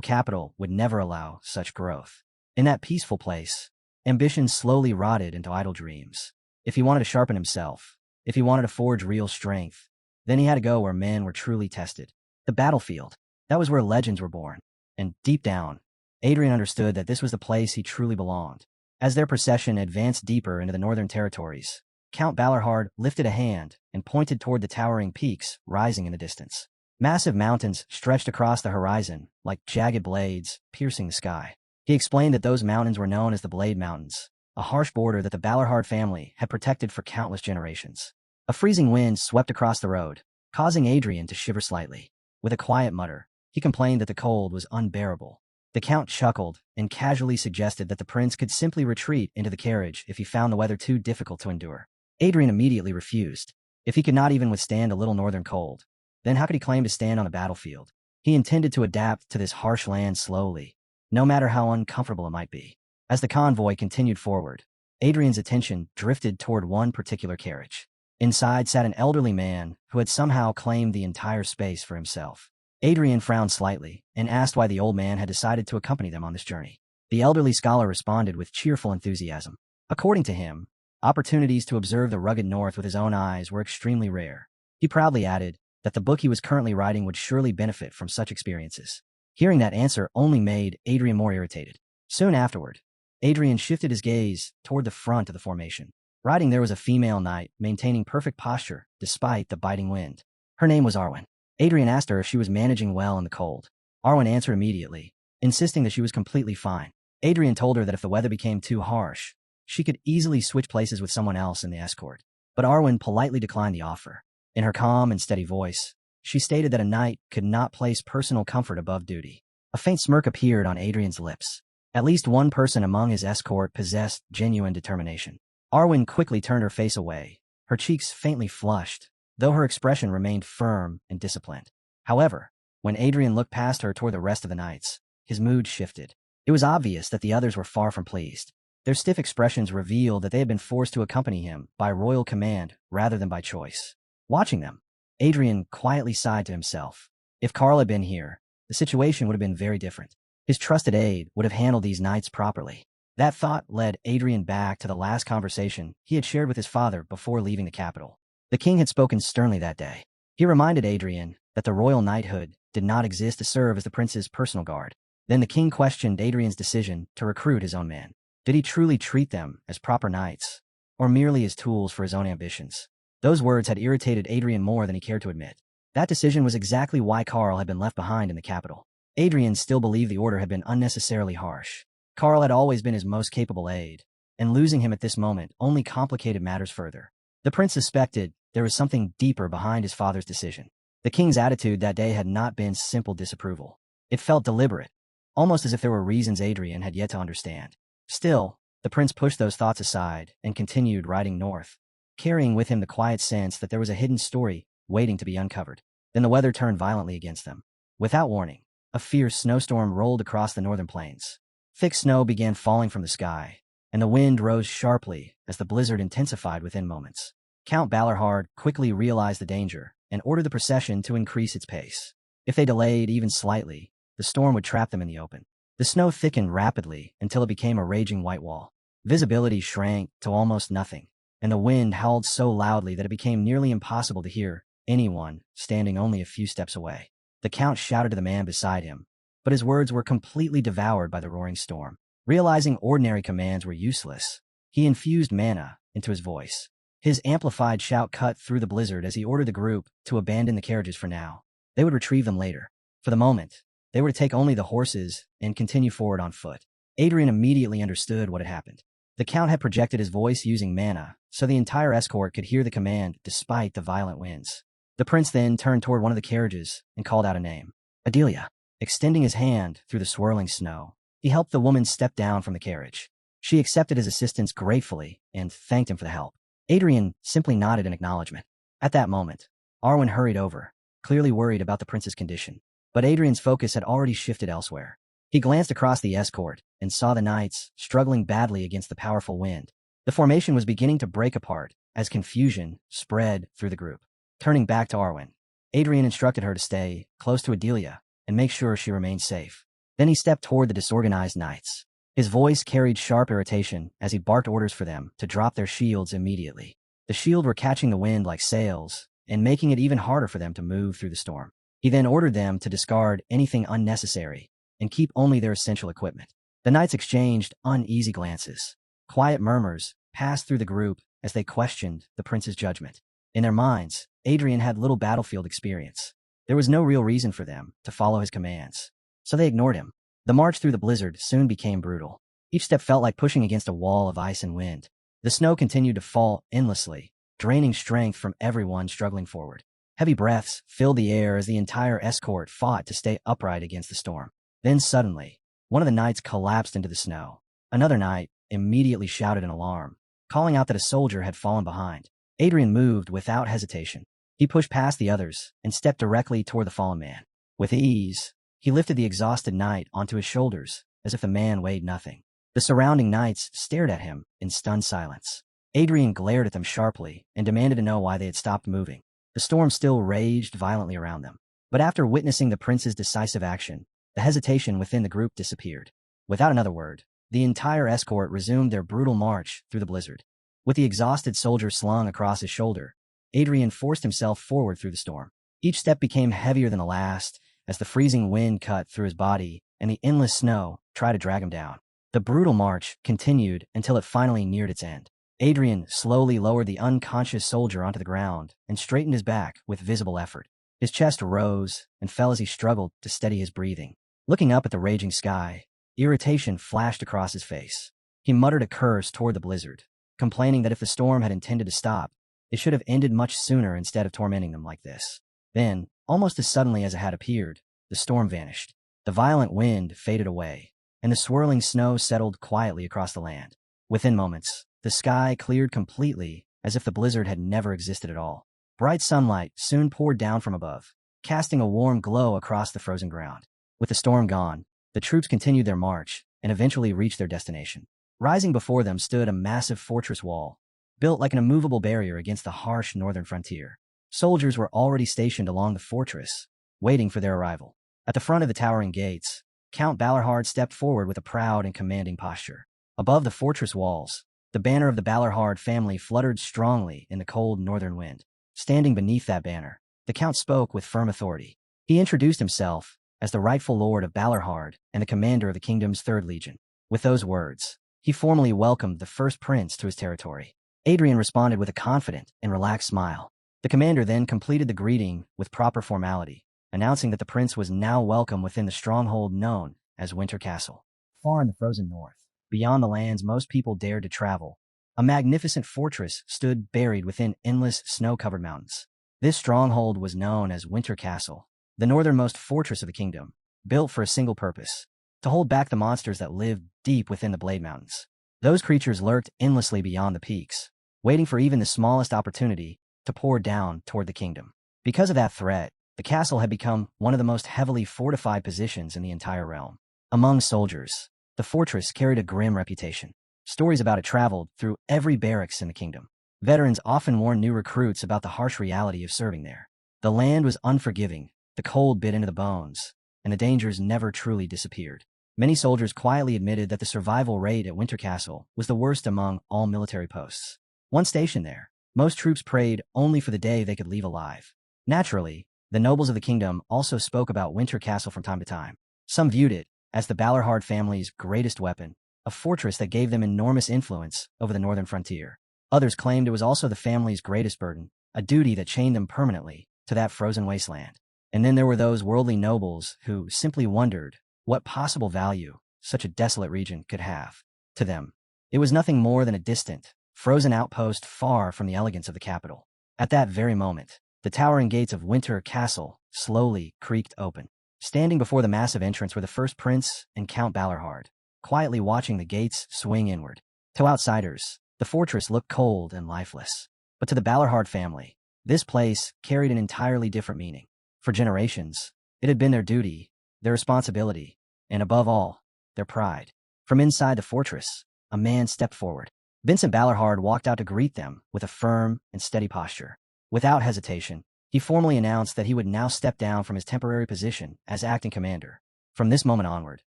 capital would never allow such growth. In that peaceful place, ambition slowly rotted into idle dreams. If he wanted to sharpen himself, if he wanted to forge real strength, then he had to go where men were truly tested. The battlefield. That was where legends were born. And deep down, Adrian understood that this was the place he truly belonged. As their procession advanced deeper into the northern territories, Count Balerhard lifted a hand and pointed toward the towering peaks rising in the distance. Massive mountains stretched across the horizon like jagged blades piercing the sky. He explained that those mountains were known as the Blade Mountains, a harsh border that the Balerhard family had protected for countless generations. A freezing wind swept across the road, causing Adrian to shiver slightly. With a quiet mutter, he complained that the cold was unbearable. The Count chuckled and casually suggested that the prince could simply retreat into the carriage if he found the weather too difficult to endure. Adrian immediately refused. If he could not even withstand a little northern cold, then how could he claim to stand on the battlefield? He intended to adapt to this harsh land slowly, no matter how uncomfortable it might be. As the convoy continued forward, Adrian's attention drifted toward one particular carriage. Inside sat an elderly man who had somehow claimed the entire space for himself. Adrian frowned slightly and asked why the old man had decided to accompany them on this journey. The elderly scholar responded with cheerful enthusiasm. According to him, opportunities to observe the rugged north with his own eyes were extremely rare. He proudly added that the book he was currently writing would surely benefit from such experiences. Hearing that answer only made Adrian more irritated. Soon afterward, Adrian shifted his gaze toward the front of the formation. Riding there was a female knight maintaining perfect posture despite the biting wind. Her name was Arwen. Adrian asked her if she was managing well in the cold. Arwen answered immediately, insisting that she was completely fine. Adrian told her that if the weather became too harsh, she could easily switch places with someone else in the escort. But Arwen politely declined the offer. In her calm and steady voice, she stated that a knight could not place personal comfort above duty. A faint smirk appeared on Adrian's lips. At least one person among his escort possessed genuine determination. Arwen quickly turned her face away, her cheeks faintly flushed, though her expression remained firm and disciplined. However, when Adrian looked past her toward the rest of the knights, his mood shifted. It was obvious that the others were far from pleased. Their stiff expressions revealed that they had been forced to accompany him by royal command rather than by choice. Watching them, Adrian quietly sighed to himself. If Carl had been here, the situation would have been very different. His trusted aide would have handled these knights properly. That thought led Adrian back to the last conversation he had shared with his father before leaving the capital. The king had spoken sternly that day. He reminded Adrian that the royal knighthood did not exist to serve as the prince's personal guard. Then the king questioned Adrian's decision to recruit his own men. Did he truly treat them as proper knights, or merely as tools for his own ambitions? Those words had irritated Adrian more than he cared to admit. That decision was exactly why Carl had been left behind in the capital. Adrian still believed the order had been unnecessarily harsh. Carl had always been his most capable aide, and losing him at this moment only complicated matters further. The prince suspected there was something deeper behind his father's decision. The king's attitude that day had not been simple disapproval. It felt deliberate, almost as if there were reasons Adrian had yet to understand. Still, the prince pushed those thoughts aside and continued riding north, carrying with him the quiet sense that there was a hidden story waiting to be uncovered. Then the weather turned violently against them. Without warning, a fierce snowstorm rolled across the northern plains. Thick snow began falling from the sky, and the wind rose sharply as the blizzard intensified within moments. Count Balarhard quickly realized the danger and ordered the procession to increase its pace. If they delayed even slightly, the storm would trap them in the open. The snow thickened rapidly until it became a raging white wall. Visibility shrank to almost nothing, and the wind howled so loudly that it became nearly impossible to hear anyone standing only a few steps away. The count shouted to the man beside him, but his words were completely devoured by the roaring storm. Realizing ordinary commands were useless, he infused mana into his voice. His amplified shout cut through the blizzard as he ordered the group to abandon the carriages for now. They would retrieve them later. For the moment, they were to take only the horses and continue forward on foot. Adrian immediately understood what had happened. The count had projected his voice using mana, so the entire escort could hear the command despite the violent winds. The prince then turned toward one of the carriages and called out a name. Adelia. Extending his hand through the swirling snow, he helped the woman step down from the carriage. She accepted his assistance gratefully and thanked him for the help. Adrian simply nodded in acknowledgement. At that moment, Arwen hurried over, clearly worried about the prince's condition. But Adrian's focus had already shifted elsewhere. He glanced across the escort and saw the knights struggling badly against the powerful wind. The formation was beginning to break apart as confusion spread through the group. Turning back to Arwen, Adrian instructed her to stay close to Adelia and make sure she remained safe. Then he stepped toward the disorganized knights. His voice carried sharp irritation as he barked orders for them to drop their shields immediately. The shields were catching the wind like sails and making it even harder for them to move through the storm. He then ordered them to discard anything unnecessary and keep only their essential equipment. The knights exchanged uneasy glances. Quiet murmurs passed through the group as they questioned the prince's judgment. In their minds, Adrian had little battlefield experience. There was no real reason for them to follow his commands, so they ignored him. The march through the blizzard soon became brutal. Each step felt like pushing against a wall of ice and wind. The snow continued to fall endlessly, draining strength from everyone struggling forward. Heavy breaths filled the air as the entire escort fought to stay upright against the storm. Then suddenly, one of the knights collapsed into the snow. Another knight immediately shouted in alarm, calling out that a soldier had fallen behind. Adrian moved without hesitation. He pushed past the others and stepped directly toward the fallen man. With ease, he lifted the exhausted knight onto his shoulders as if the man weighed nothing. The surrounding knights stared at him in stunned silence. Adrian glared at them sharply and demanded to know why they had stopped moving. The storm still raged violently around them. But after witnessing the prince's decisive action, the hesitation within the group disappeared. Without another word, the entire escort resumed their brutal march through the blizzard. With the exhausted soldier slung across his shoulder, Adrian forced himself forward through the storm. Each step became heavier than the last as the freezing wind cut through his body and the endless snow tried to drag him down. The brutal march continued until it finally neared its end. Adrian slowly lowered the unconscious soldier onto the ground and straightened his back with visible effort. His chest rose and fell as he struggled to steady his breathing. Looking up at the raging sky, irritation flashed across his face. He muttered a curse toward the blizzard, complaining that if the storm had intended to stop, it should have ended much sooner instead of tormenting them like this. Then, almost as suddenly as it had appeared, the storm vanished. The violent wind faded away, and the swirling snow settled quietly across the land. Within moments, the sky cleared completely as if the blizzard had never existed at all. Bright sunlight soon poured down from above, casting a warm glow across the frozen ground. With the storm gone, the troops continued their march and eventually reached their destination. Rising before them stood a massive fortress wall, built like an immovable barrier against the harsh northern frontier. Soldiers were already stationed along the fortress, waiting for their arrival. At the front of the towering gates, Count Balarhard stepped forward with a proud and commanding posture. Above the fortress walls, the banner of the Balarhard family fluttered strongly in the cold northern wind. Standing beneath that banner, the Count spoke with firm authority. He introduced himself as the rightful lord of Balarhard and the commander of the kingdom's 3rd Legion. With those words, he formally welcomed the first prince to his territory. Adrian responded with a confident and relaxed smile. The commander then completed the greeting with proper formality, announcing that the prince was now welcome within the stronghold known as Winter Castle. Far in the frozen north, beyond the lands most people dared to travel, a magnificent fortress stood buried within endless snow-covered mountains. This stronghold was known as Winter Castle, the northernmost fortress of the kingdom, built for a single purpose: to hold back the monsters that lived deep within the Blade Mountains. Those creatures lurked endlessly beyond the peaks, waiting for even the smallest opportunity to pour down toward the kingdom. Because of that threat, the castle had become one of the most heavily fortified positions in the entire realm. Among soldiers, the fortress carried a grim reputation. Stories about it traveled through every barracks in the kingdom. Veterans often warned new recruits about the harsh reality of serving there. The land was unforgiving, the cold bit into the bones, and the dangers never truly disappeared. Many soldiers quietly admitted that the survival rate at Winter Castle was the worst among all military posts. Once stationed there, most troops prayed only for the day they could leave alive. Naturally, the nobles of the kingdom also spoke about Winter Castle from time to time. Some viewed it as the Balorhard family's greatest weapon, a fortress that gave them enormous influence over the northern frontier. Others claimed it was also the family's greatest burden, a duty that chained them permanently to that frozen wasteland. And then there were those worldly nobles who simply wondered what possible value such a desolate region could have. To them, it was nothing more than a distant, frozen outpost far from the elegance of the capital. At that very moment, the towering gates of Winter Castle slowly creaked open. Standing before the massive entrance were the first prince and Count Balorhard, quietly watching the gates swing inward. To outsiders, the fortress looked cold and lifeless. But to the Balorhard family, this place carried an entirely different meaning. For generations, it had been their duty, their responsibility, and above all, their pride. From inside the fortress, a man stepped forward. Vincent Balorhard walked out to greet them with a firm and steady posture. Without hesitation, he formally announced that he would now step down from his temporary position as acting commander. From this moment onward,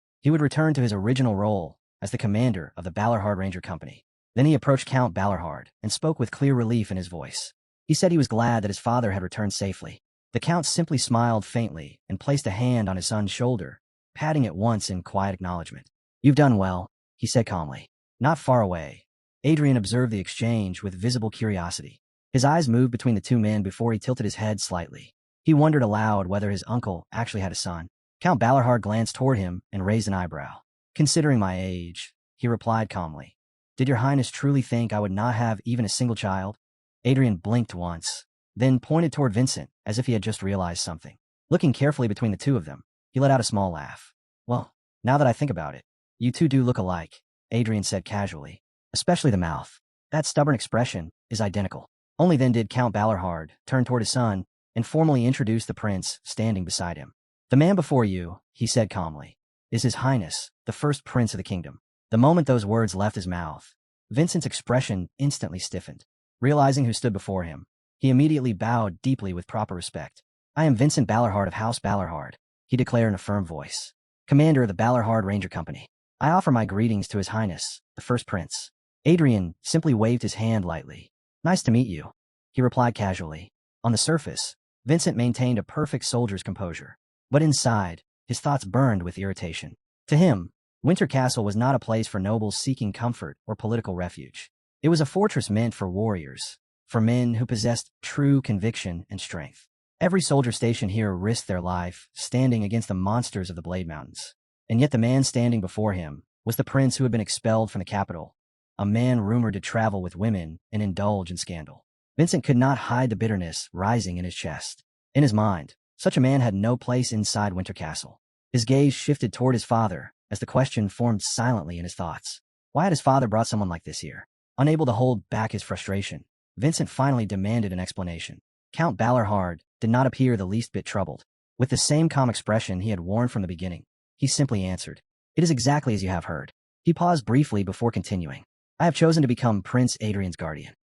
he would return to his original role as the commander of the Balorhard Ranger Company. Then he approached Count Balorhard and spoke with clear relief in his voice. He said he was glad that his father had returned safely. The Count simply smiled faintly and placed a hand on his son's shoulder, patting it once in quiet acknowledgement. "You've done well," he said calmly. Not far away, Adrian observed the exchange with visible curiosity. His eyes moved between the two men before he tilted his head slightly. He wondered aloud whether his uncle actually had a son. Count Balorhard glanced toward him and raised an eyebrow. "Considering my age," he replied calmly. "Did your highness truly think I would not have even a single child?" Adrian blinked once, then pointed toward Vincent as if he had just realized something. Looking carefully between the two of them, he let out a small laugh. "Well, now that I think about it, you two do look alike," Adrian said casually. "Especially the mouth. That stubborn expression is identical." Only then did Count Balorhard turn toward his son and formally introduce the prince standing beside him. "The man before you," he said calmly, "is His Highness, the first prince of the kingdom." The moment those words left his mouth, Vincent's expression instantly stiffened. Realizing who stood before him, he immediately bowed deeply with proper respect. "I am Vincent Balorhard of House Balorhard," he declared in a firm voice, "commander of the Balorhard Ranger Company. I offer my greetings to His Highness, the first prince." Adrian simply waved his hand lightly. "Nice to meet you," he replied casually. On the surface, Vincent maintained a perfect soldier's composure. But inside, his thoughts burned with irritation. To him, Winter Castle was not a place for nobles seeking comfort or political refuge. It was a fortress meant for warriors, for men who possessed true conviction and strength. Every soldier stationed here risked their life, standing against the monsters of the Blade Mountains. And yet the man standing before him was the prince who had been expelled from the capital, a man rumored to travel with women and indulge in scandal. Vincent could not hide the bitterness rising in his chest. In his mind, such a man had no place inside Winter Castle. His gaze shifted toward his father as the question formed silently in his thoughts. Why had his father brought someone like this here? Unable to hold back his frustration, Vincent finally demanded an explanation. Count Balorhard did not appear the least bit troubled. With the same calm expression he had worn from the beginning, he simply answered, "It is exactly as you have heard." He paused briefly before continuing. "I have chosen to become Prince Adrian's guardian."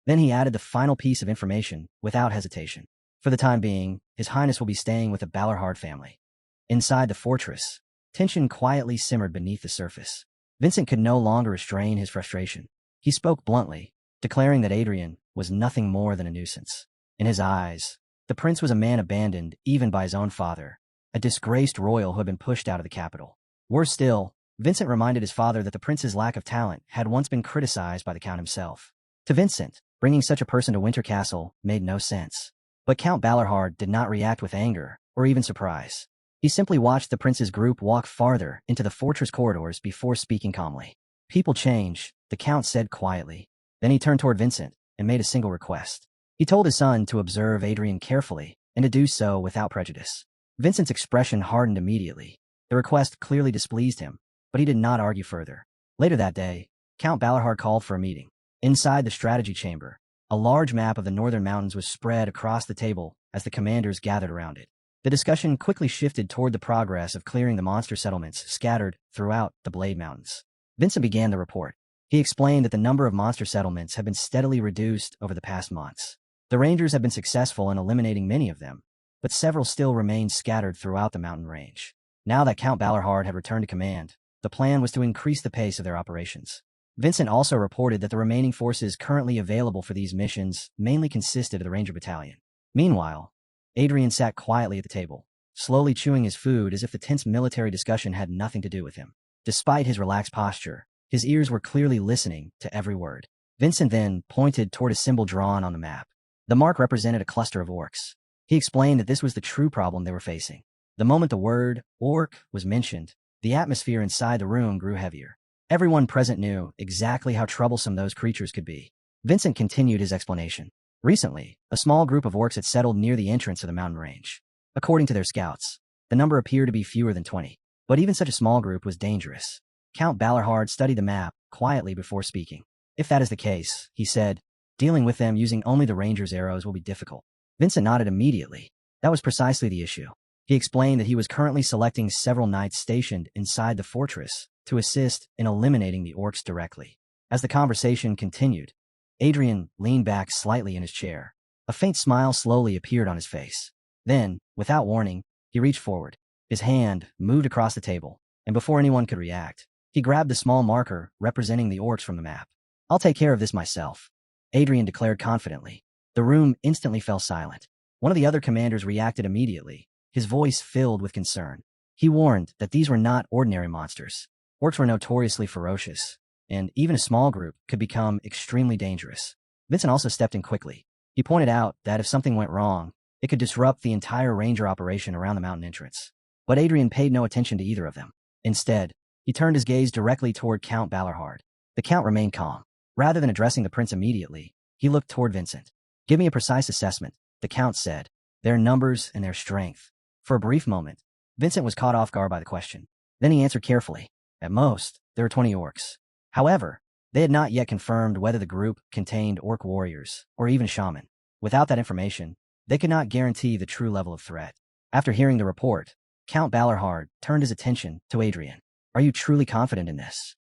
Then he added the final piece of information without hesitation. "For the time being, His Highness will be staying with the Balorhard family." Inside the fortress, tension quietly simmered beneath the surface. Vincent could no longer restrain his frustration. He spoke bluntly, declaring that Adrian was nothing more than a nuisance. In his eyes, the prince was a man abandoned even by his own father, a disgraced royal who had been pushed out of the capital. Worse still, Vincent reminded his father that the prince's lack of talent had once been criticized by the count himself. To Vincent, bringing such a person to Winter Castle made no sense. But Count Balorhard did not react with anger or even surprise. He simply watched the prince's group walk farther into the fortress corridors before speaking calmly. "People change," the count said quietly. Then he turned toward Vincent and made a single request. He told his son to observe Adrian carefully and to do so without prejudice. Vincent's expression hardened immediately. The request clearly displeased him, but he did not argue further. Later that day, Count Balarhard called for a meeting. Inside the strategy chamber, a large map of the northern mountains was spread across the table as the commanders gathered around it. The discussion quickly shifted toward the progress of clearing the monster settlements scattered throughout the Blade Mountains. Vincent began the report. He explained that the number of monster settlements had been steadily reduced over the past months. The Rangers had been successful in eliminating many of them, but several still remained scattered throughout the mountain range. Now that Count Balarhard had returned to command, the plan was to increase the pace of their operations. Vincent also reported that the remaining forces currently available for these missions mainly consisted of the Ranger Battalion. Meanwhile, Adrian sat quietly at the table, slowly chewing his food as if the tense military discussion had nothing to do with him. Despite his relaxed posture, his ears were clearly listening to every word. Vincent then pointed toward a symbol drawn on the map. The mark represented a cluster of orcs. He explained that this was the true problem they were facing. The moment the word orc was mentioned, the atmosphere inside the room grew heavier. Everyone present knew exactly how troublesome those creatures could be. Vincent continued his explanation. Recently, a small group of orcs had settled near the entrance of the mountain range. According to their scouts, the number appeared to be fewer than 20. But even such a small group was dangerous. Count Balarhard studied the map quietly before speaking. If that is the case, he said, dealing with them using only the Ranger's arrows will be difficult. Vincent nodded immediately. That was precisely the issue. He explained that he was currently selecting several knights stationed inside the fortress to assist in eliminating the orcs directly. As the conversation continued, Adrian leaned back slightly in his chair. A faint smile slowly appeared on his face. Then, without warning, he reached forward. His hand moved across the table, and before anyone could react, he grabbed the small marker representing the orcs from the map. "I'll take care of this myself," Adrian declared confidently. The room instantly fell silent. One of the other commanders reacted immediately, his voice filled with concern. He warned that these were not ordinary monsters. Orcs were notoriously ferocious, and even a small group could become extremely dangerous. Vincent also stepped in quickly. He pointed out that if something went wrong, it could disrupt the entire ranger operation around the mountain entrance. But Adrian paid no attention to either of them. Instead, he turned his gaze directly toward Count Balarhard. The Count remained calm. Rather than addressing the prince immediately, he looked toward Vincent. "Give me a precise assessment," the Count said. "Their numbers and their strength." For a brief moment, Vincent was caught off guard by the question. Then he answered carefully. "At most, there are 20 orcs." However, they had not yet confirmed whether the group contained orc warriors or even shaman. Without that information, they could not guarantee the true level of threat. After hearing the report, Count Balarhard turned his attention to Adrian. "Are you truly confident in this?"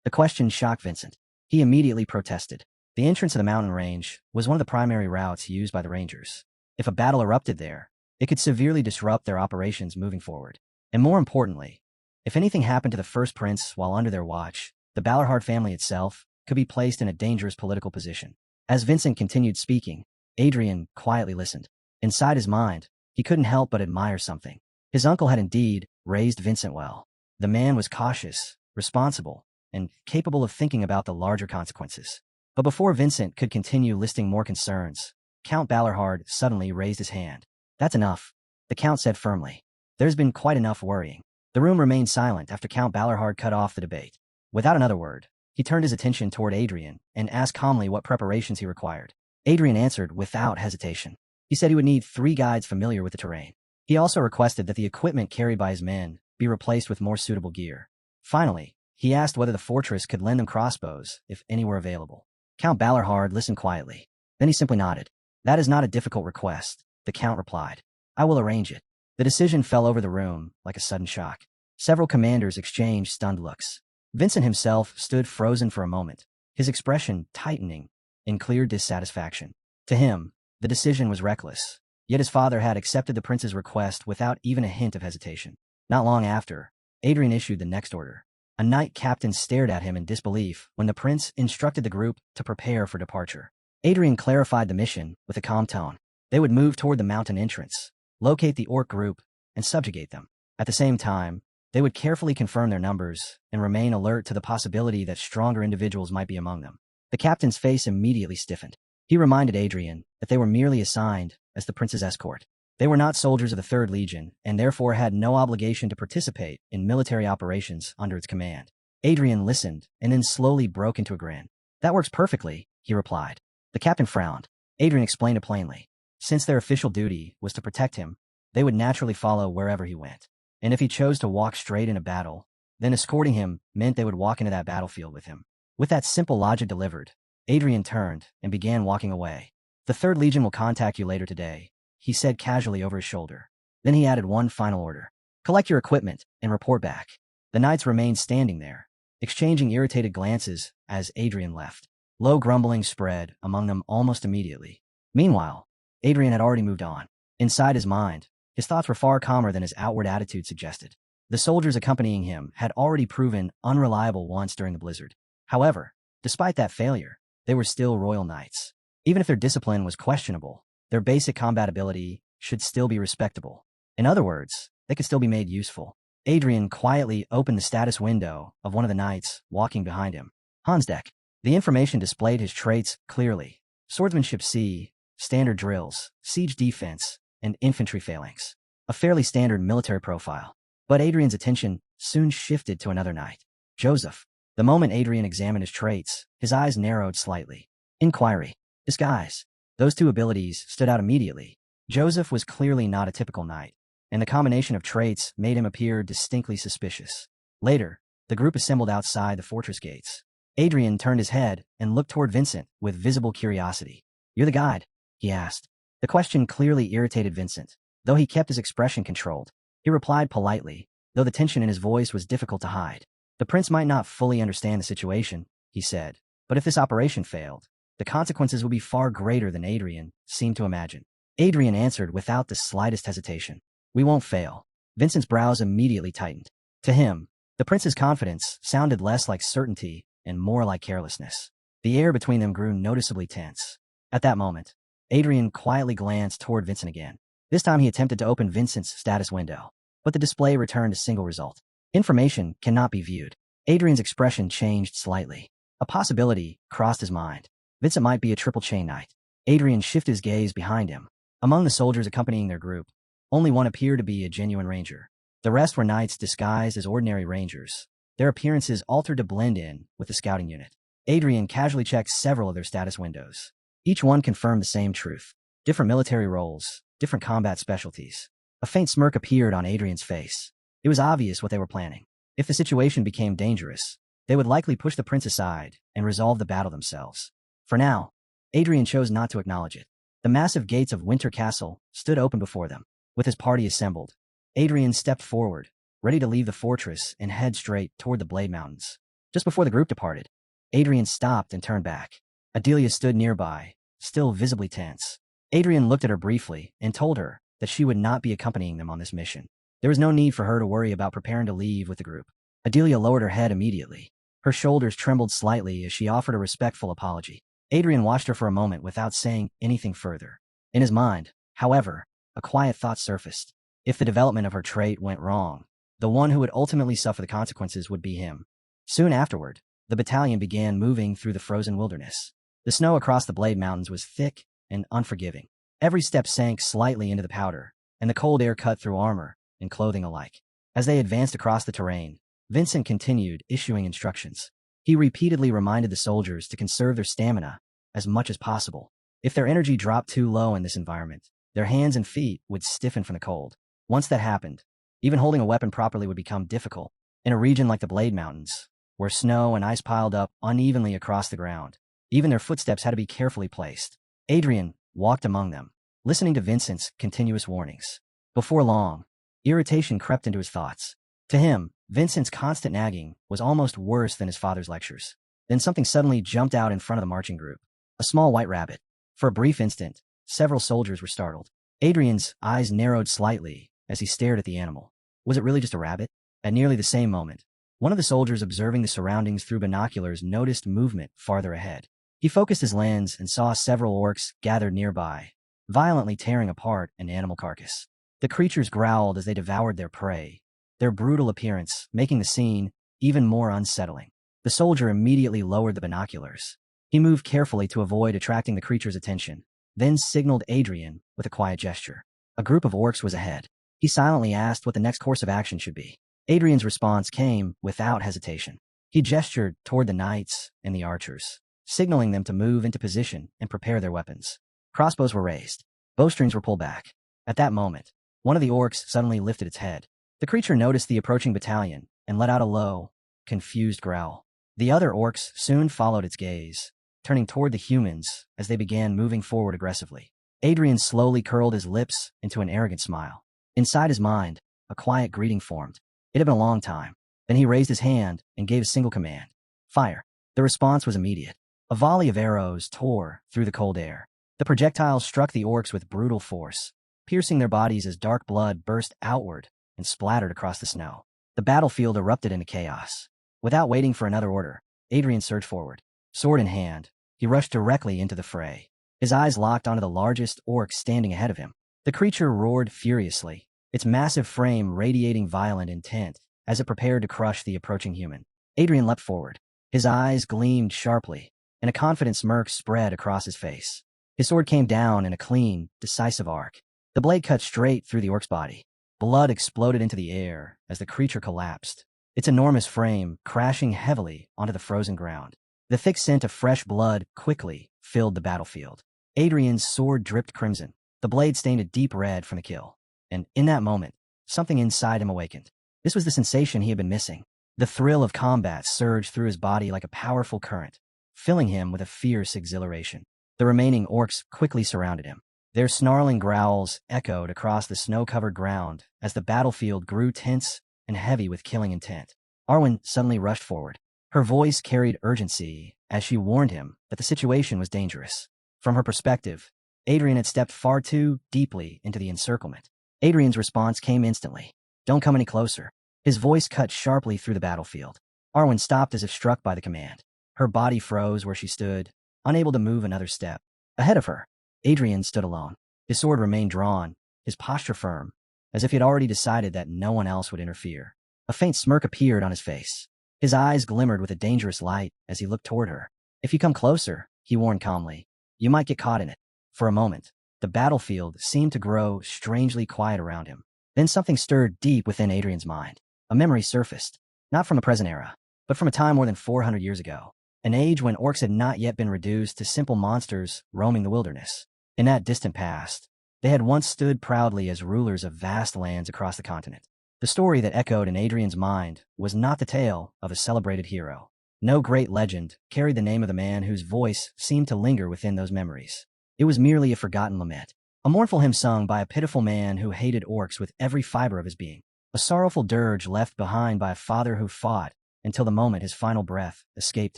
The question shocked Vincent. He immediately protested. The entrance of the mountain range was one of the primary routes used by the Rangers. If a battle erupted there, it could severely disrupt their operations moving forward. And more importantly, if anything happened to the first prince while under their watch, the Balarhard family itself could be placed in a dangerous political position. As Vincent continued speaking, Adrian quietly listened. Inside his mind, he couldn't help but admire something. His uncle had indeed raised Vincent well. The man was cautious, responsible, and capable of thinking about the larger consequences. But before Vincent could continue listing more concerns, Count Balarhard suddenly raised his hand. "That's enough," the Count said firmly. "There's been quite enough worrying." The room remained silent after Count Balarhard cut off the debate. Without another word, he turned his attention toward Adrian and asked calmly what preparations he required. Adrian answered without hesitation. He said he would need 3 guides familiar with the terrain. He also requested that the equipment carried by his men be replaced with more suitable gear. Finally, he asked whether the fortress could lend them crossbows if any were available. Count Balarhard listened quietly. Then he simply nodded. "That is not a difficult request," the Count replied. "I will arrange it." The decision fell over the room like a sudden shock. Several commanders exchanged stunned looks. Vincent himself stood frozen for a moment, his expression tightening in clear dissatisfaction. To him, the decision was reckless, yet his father had accepted the prince's request without even a hint of hesitation. Not long after, Adrian issued the next order. A knight captain stared at him in disbelief when the prince instructed the group to prepare for departure. Adrian clarified the mission with a calm tone. They would move toward the mountain entrance, locate the orc group, and subjugate them. At the same time, they would carefully confirm their numbers and remain alert to the possibility that stronger individuals might be among them. The captain's face immediately stiffened. He reminded Adrian that they were merely assigned as the prince's escort. They were not soldiers of the 3rd Legion and therefore had no obligation to participate in military operations under its command. Adrian listened and then slowly broke into a grin. "That works perfectly," he replied. The captain frowned. Adrian explained it plainly. Since their official duty was to protect him, they would naturally follow wherever he went. and if he chose to walk straight into battle, then escorting him meant they would walk into that battlefield with him. With that simple logic delivered, Adrian turned and began walking away. "The 3rd Legion will contact you later today," he said casually over his shoulder. Then he added one final order. "Collect your equipment and report back." The knights remained standing there, exchanging irritated glances as Adrian left. Low grumbling spread among them almost immediately. Meanwhile, Adrian had already moved on. Inside his mind, his thoughts were far calmer than his outward attitude suggested. The soldiers accompanying him had already proven unreliable once during the blizzard. However, despite that failure, they were still royal knights. Even if their discipline was questionable, their basic combat ability should still be respectable. In other words, they could still be made useful. Adrian quietly opened the status window of one of the knights walking behind him. Hansdeck. The information displayed his traits clearly. Swordsmanship C, standard drills, siege defense, and infantry phalanx. A fairly standard military profile. But Adrian's attention soon shifted to another knight. Joseph. The moment Adrian examined his traits, his eyes narrowed slightly. Inquiry. Disguise. Those two abilities stood out immediately. Joseph was clearly not a typical knight, and the combination of traits made him appear distinctly suspicious. Later, the group assembled outside the fortress gates. Adrian turned his head and looked toward Vincent with visible curiosity. "You're the guide?" he asked. The question clearly irritated Vincent. Though he kept his expression controlled, he replied politely, though the tension in his voice was difficult to hide. "The prince might not fully understand the situation," he said, "but if this operation failed, the consequences would be far greater than Adrian seemed to imagine." Adrian answered without the slightest hesitation. "We won't fail." Vincent's brows immediately tightened. To him, the prince's confidence sounded less like certainty and more like carelessness. The air between them grew noticeably tense. At that moment, Adrian quietly glanced toward Vincent again. This time he attempted to open Vincent's status window, but the display returned a single result. Information cannot be viewed. Adrian's expression changed slightly. A possibility crossed his mind. Vincent might be a triple chain knight. Adrian shifted his gaze behind him. Among the soldiers accompanying their group, only one appeared to be a genuine ranger. The rest were knights disguised as ordinary rangers, their appearances altered to blend in with the scouting unit. Adrian casually checked several of their status windows. Each one confirmed the same truth. Different military roles, different combat specialties. A faint smirk appeared on Adrian's face. It was obvious what they were planning. If the situation became dangerous, they would likely push the prince aside and resolve the battle themselves. For now, Adrian chose not to acknowledge it. The massive gates of Winter Castle stood open before them. With his party assembled, Adrian stepped forward, ready to leave the fortress and head straight toward the Blade Mountains. Just before the group departed, Adrian stopped and turned back. Adelia stood nearby, still visibly tense. Adrian looked at her briefly and told her that she would not be accompanying them on this mission. There was no need for her to worry about preparing to leave with the group. Adelia lowered her head immediately. Her shoulders trembled slightly as she offered a respectful apology. Adrian watched her for a moment without saying anything further. In his mind, however, a quiet thought surfaced. If the development of her trait went wrong, the one who would ultimately suffer the consequences would be him. Soon afterward, the battalion began moving through the frozen wilderness. The snow across the Blade Mountains was thick and unforgiving. Every step sank slightly into the powder, and the cold air cut through armor and clothing alike. As they advanced across the terrain, Vincent continued issuing instructions. He repeatedly reminded the soldiers to conserve their stamina as much as possible. If their energy dropped too low in this environment, their hands and feet would stiffen from the cold. Once that happened, even holding a weapon properly would become difficult. In a region like the Blade Mountains, where snow and ice piled up unevenly across the ground, even their footsteps had to be carefully placed. Adrian walked among them, listening to Vincent's continuous warnings. Before long, irritation crept into his thoughts. To him, Vincent's constant nagging was almost worse than his father's lectures. Then something suddenly jumped out in front of the marching group. A small white rabbit. For a brief instant, several soldiers were startled. Adrian's eyes narrowed slightly as he stared at the animal. Was it really just a rabbit? At nearly the same moment, one of the soldiers observing the surroundings through binoculars noticed movement farther ahead. He focused his lens and saw several orcs gathered nearby, violently tearing apart an animal carcass. The creatures growled as they devoured their prey, their brutal appearance making the scene even more unsettling. The soldier immediately lowered the binoculars. He moved carefully to avoid attracting the creature's attention, then signaled Adrian with a quiet gesture. A group of orcs was ahead. He silently asked what the next course of action should be. Adrian's response came without hesitation. He gestured toward the knights and the archers, signaling them to move into position and prepare their weapons. Crossbows were raised. Bowstrings were pulled back. At that moment, one of the orcs suddenly lifted its head. The creature noticed the approaching battalion and let out a low, confused growl. The other orcs soon followed its gaze, turning toward the humans as they began moving forward aggressively. Adrian slowly curled his lips into an arrogant smile. Inside his mind, a quiet greeting formed. It had been a long time. Then he raised his hand and gave a single command. Fire. The response was immediate. A volley of arrows tore through the cold air. The projectiles struck the orcs with brutal force, piercing their bodies as dark blood burst outward and splattered across the snow. The battlefield erupted into chaos. Without waiting for another order, Adrian surged forward. Sword in hand, he rushed directly into the fray. His eyes locked onto the largest orc standing ahead of him. The creature roared furiously, its massive frame radiating violent intent as it prepared to crush the approaching human. Adrian leapt forward. His eyes gleamed sharply, and a confident smirk spread across his face. His sword came down in a clean, decisive arc. The blade cut straight through the orc's body. Blood exploded into the air as the creature collapsed, its enormous frame crashing heavily onto the frozen ground. The thick scent of fresh blood quickly filled the battlefield. Adrian's sword dripped crimson. The blade stained a deep red from the kill. And in that moment, something inside him awakened. This was the sensation he had been missing. The thrill of combat surged through his body like a powerful current, filling him with a fierce exhilaration. The remaining orcs quickly surrounded him. Their snarling growls echoed across the snow-covered ground as the battlefield grew tense and heavy with killing intent. Arwen suddenly rushed forward. Her voice carried urgency as she warned him that the situation was dangerous. From her perspective, Adrian had stepped far too deeply into the encirclement. Adrian's response came instantly. Don't come any closer. His voice cut sharply through the battlefield. Arwen stopped as if struck by the command. Her body froze where she stood, unable to move another step. Ahead of her, Adrian stood alone. His sword remained drawn, his posture firm, as if he had already decided that no one else would interfere. A faint smirk appeared on his face. His eyes glimmered with a dangerous light as he looked toward her. If you come closer, he warned calmly, you might get caught in it. For a moment, the battlefield seemed to grow strangely quiet around him. Then something stirred deep within Adrian's mind. A memory surfaced, not from a present era, but from a time more than 400 years ago. An age when orcs had not yet been reduced to simple monsters roaming the wilderness. In that distant past, they had once stood proudly as rulers of vast lands across the continent. The story that echoed in Adrian's mind was not the tale of a celebrated hero. No great legend carried the name of the man whose voice seemed to linger within those memories. It was merely a forgotten lament, a mournful hymn sung by a pitiful man who hated orcs with every fiber of his being, a sorrowful dirge left behind by a father who fought until the moment his final breath escaped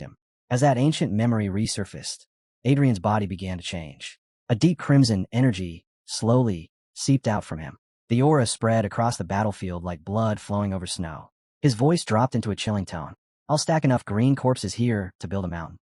him. As that ancient memory resurfaced, Adrian's body began to change. A deep crimson energy slowly seeped out from him. The aura spread across the battlefield like blood flowing over snow. His voice dropped into a chilling tone. I'll stack enough green corpses here to build a mountain.